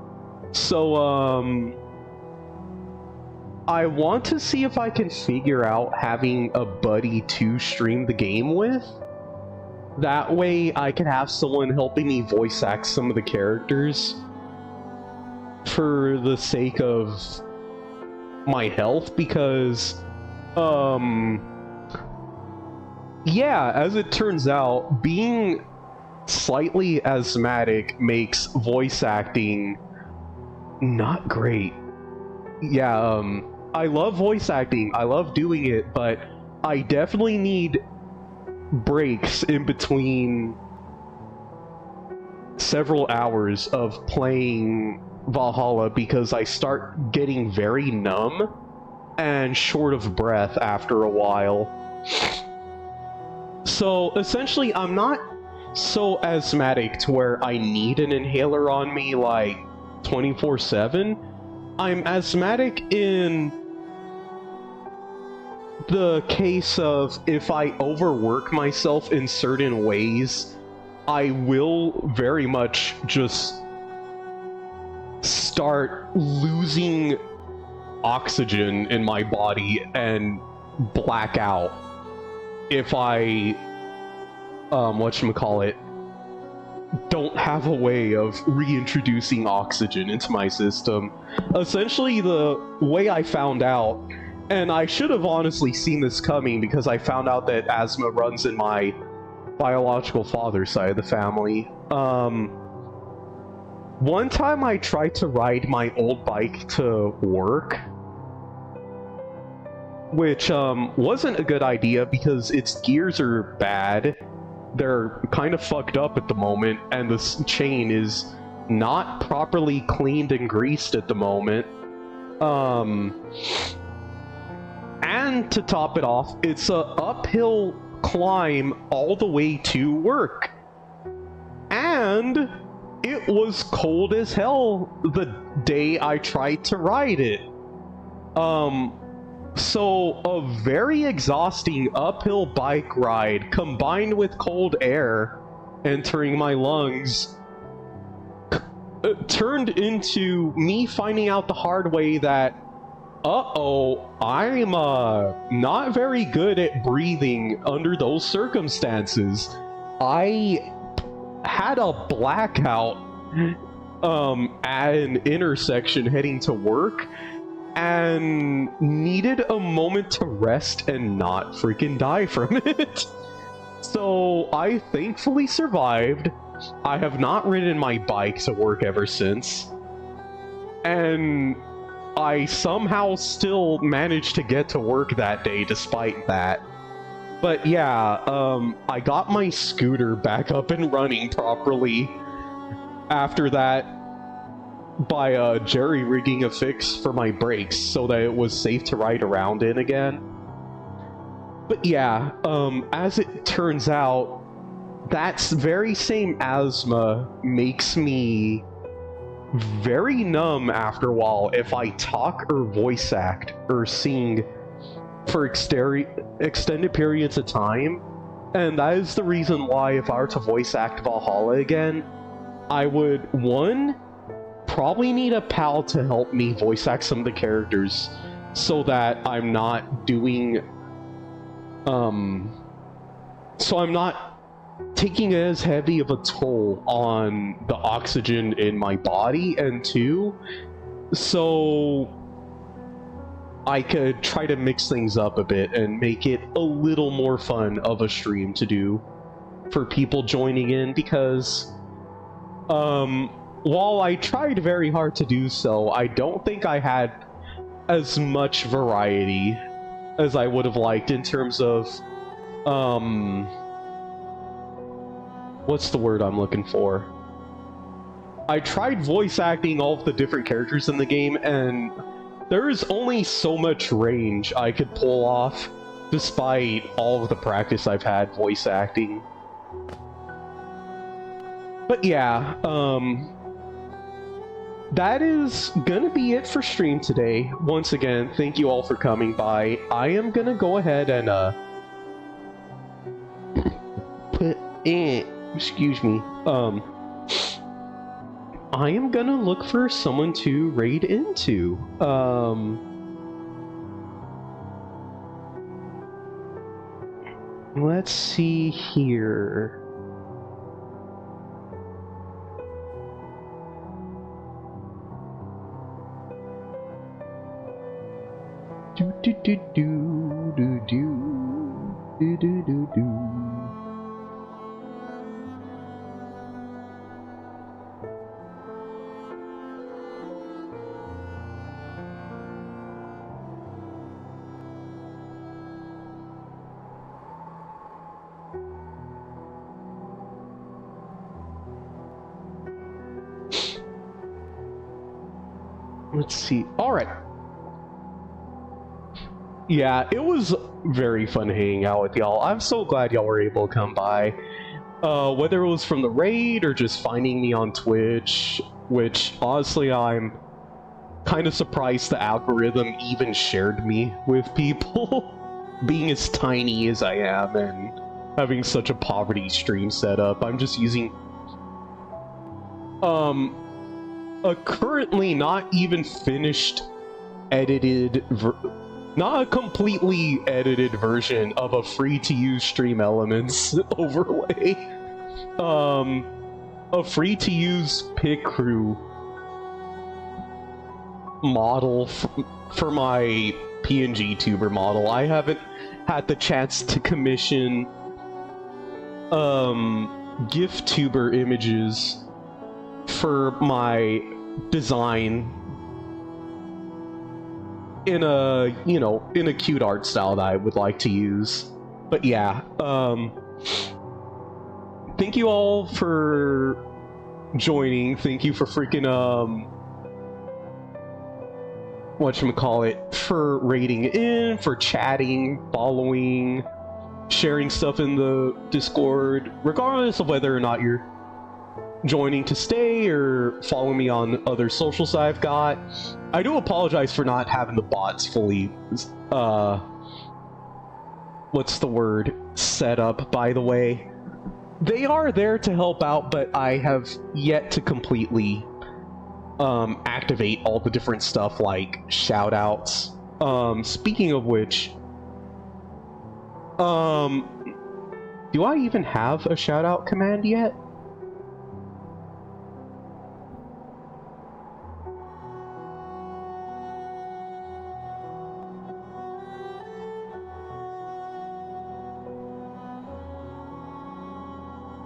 So, I want to see if I can figure out having a buddy to stream the game with. That way I can have someone helping me voice act some of the characters for the sake of my health, because, yeah, as it turns out, being slightly asthmatic makes voice acting not great. Yeah, I love voice acting, I love doing it, but I definitely need breaks in between several hours of playing Valhalla because I start getting very numb and short of breath after a while. So essentially, I'm not so asthmatic to where I need an inhaler on me like 24/7. I'm asthmatic in the case of if I overwork myself in certain ways, I will very much just start losing oxygen in my body and black out if I, whatchamacallit, don't have a way of reintroducing oxygen into my system. Essentially, the way I found out, and I should have honestly seen this coming because I found out that asthma runs in my biological father's side of the family. One time I tried to ride my old bike to work, which wasn't a good idea because its gears are bad. They're kind of fucked up at the moment, and the chain is not properly cleaned and greased at the moment. And to top it off, it's a uphill climb all the way to work. And it was cold as hell the day I tried to ride it. So a very exhausting uphill bike ride combined with cold air entering my lungs turned into me finding out the hard way that, uh-oh, I'm not very good at breathing under those circumstances. I had a blackout at an intersection heading to work and needed a moment to rest and not freaking die from it. So I thankfully survived. I have not ridden my bike to work ever since. And I somehow still managed to get to work that day despite that. But yeah, I got my scooter back up and running properly after that by jerry-rigging a fix for my brakes so that it was safe to ride around in again. But yeah, as it turns out, that very same asthma makes me very numb after a while if I talk or voice act or sing for extended periods of time. And that is the reason why if I were to voice act Valhalla again, I would, one, probably need a pal to help me voice act some of the characters so that I'm not doing, so I'm not taking as heavy of a toll on the oxygen in my body, and two, so I could try to mix things up a bit and make it a little more fun of a stream to do for people joining in, because while I tried very hard to do so, I don't think I had as much variety as I would have liked in terms of, what's the word I'm looking for? I tried voice acting all of the different characters in the game, and there is only so much range I could pull off, despite all of the practice I've had voice acting. But yeah, that is gonna be it for stream today. Once again, thank you all for coming by. I am gonna go ahead and put in, excuse me, I am gonna look for someone to raid into. Let's see here. Do do do do do do do do do do. Let's see. All right. Yeah, it was very fun hanging out with y'all. I'm so glad y'all were able to come by. Whether it was from the raid or just finding me on Twitch, which honestly I'm kind of surprised the algorithm even shared me with people, being as tiny as I am and having such a poverty stream setup. I'm just using a currently not even finished edited not a completely edited version of a free-to-use Stream Elements overlay. A free-to-use pit crew model for my PNG tuber model. I haven't had the chance to commission GIF tuber images for my design in a, you know, in a cute art style that I would like to use. But yeah, thank you all for joining. Thank you for freaking, whatchamacallit, for raiding in, for chatting, following, sharing stuff in the Discord, regardless of whether or not you're joining to stay or follow me on other socials I've got. I do apologize for not having the bots fully, what's the word, set up, by the way. They are there to help out, but I have yet to completely activate all the different stuff like shoutouts. Speaking of which, do I even have a shoutout command yet?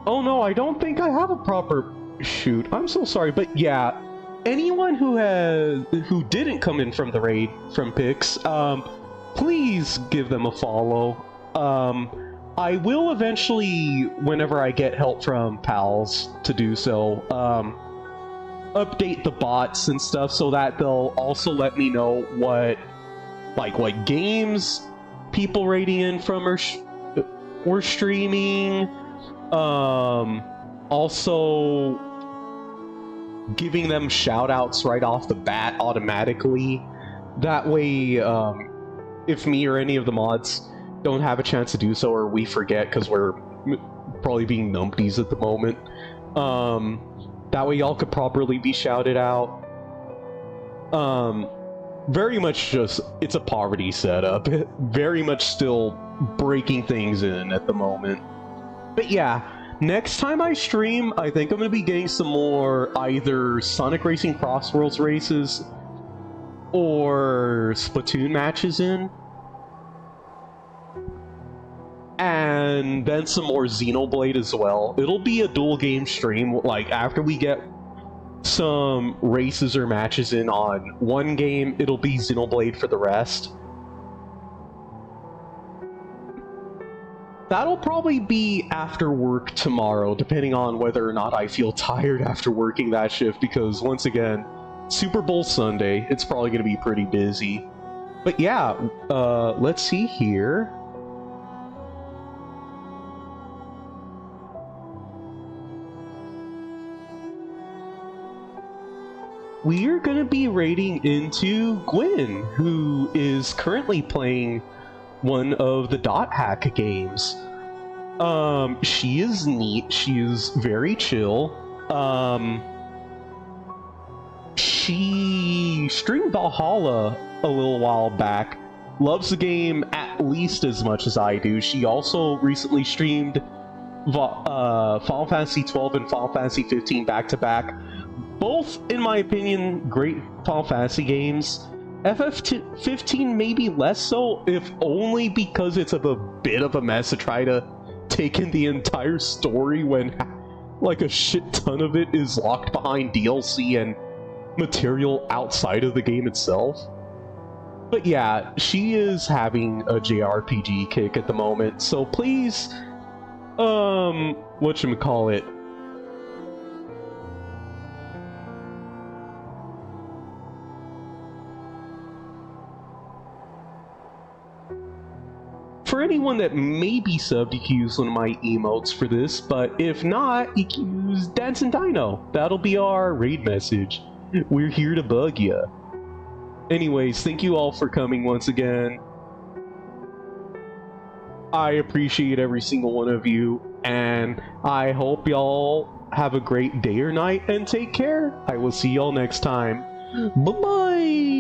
Oh no, I don't think I have a proper shoot. I'm so sorry, but yeah, anyone who didn't come in from the raid from Pix, please give them a follow. I will eventually, whenever I get help from pals to do so, update the bots and stuff so that they'll also let me know what games people raiding in from were streaming. Also giving them shoutouts right off the bat automatically. That way, if me or any of the mods don't have a chance to do so, or we forget because we're probably being numpties at the moment, that way y'all could properly be shouted out. Very much just, it's a poverty setup. Very much still breaking things in at the moment. But yeah, next time I stream, I think I'm going to be getting some more either Sonic Racing Cross Worlds races or Splatoon matches in. And then some more Xenoblade as well. It'll be a dual game stream, like after we get some races or matches in on one game, it'll be Xenoblade for the rest. That'll probably be after work tomorrow, depending on whether or not I feel tired after working that shift, because once again, Super Bowl Sunday, it's probably going to be pretty busy. But yeah, let's see here. we're gonna be raiding into Gwen, who is currently playing one of the dot hack games. She is neat, she is very chill. She streamed Valhalla a little while back, loves the game at least as much as I do. She also recently streamed Final Fantasy 12 and Final Fantasy 15 back to back. Both, in my opinion, great Final Fantasy games. FF15 maybe less so, if only because it's a bit of a mess to try to take in the entire story when like a shit ton of it is locked behind DLC and material outside of the game itself. But yeah, she is having a JRPG kick at the moment, so please, whatchamacallit, for anyone that may be subbed, you can use one of my emotes for this, but if not, you can use Dancing Dino. That'll be our raid message. We're here to bug ya. Anyways, thank you all for coming once again. I appreciate every single one of you, and I hope y'all have a great day or night, and take care. I will see y'all next time. Bye-bye!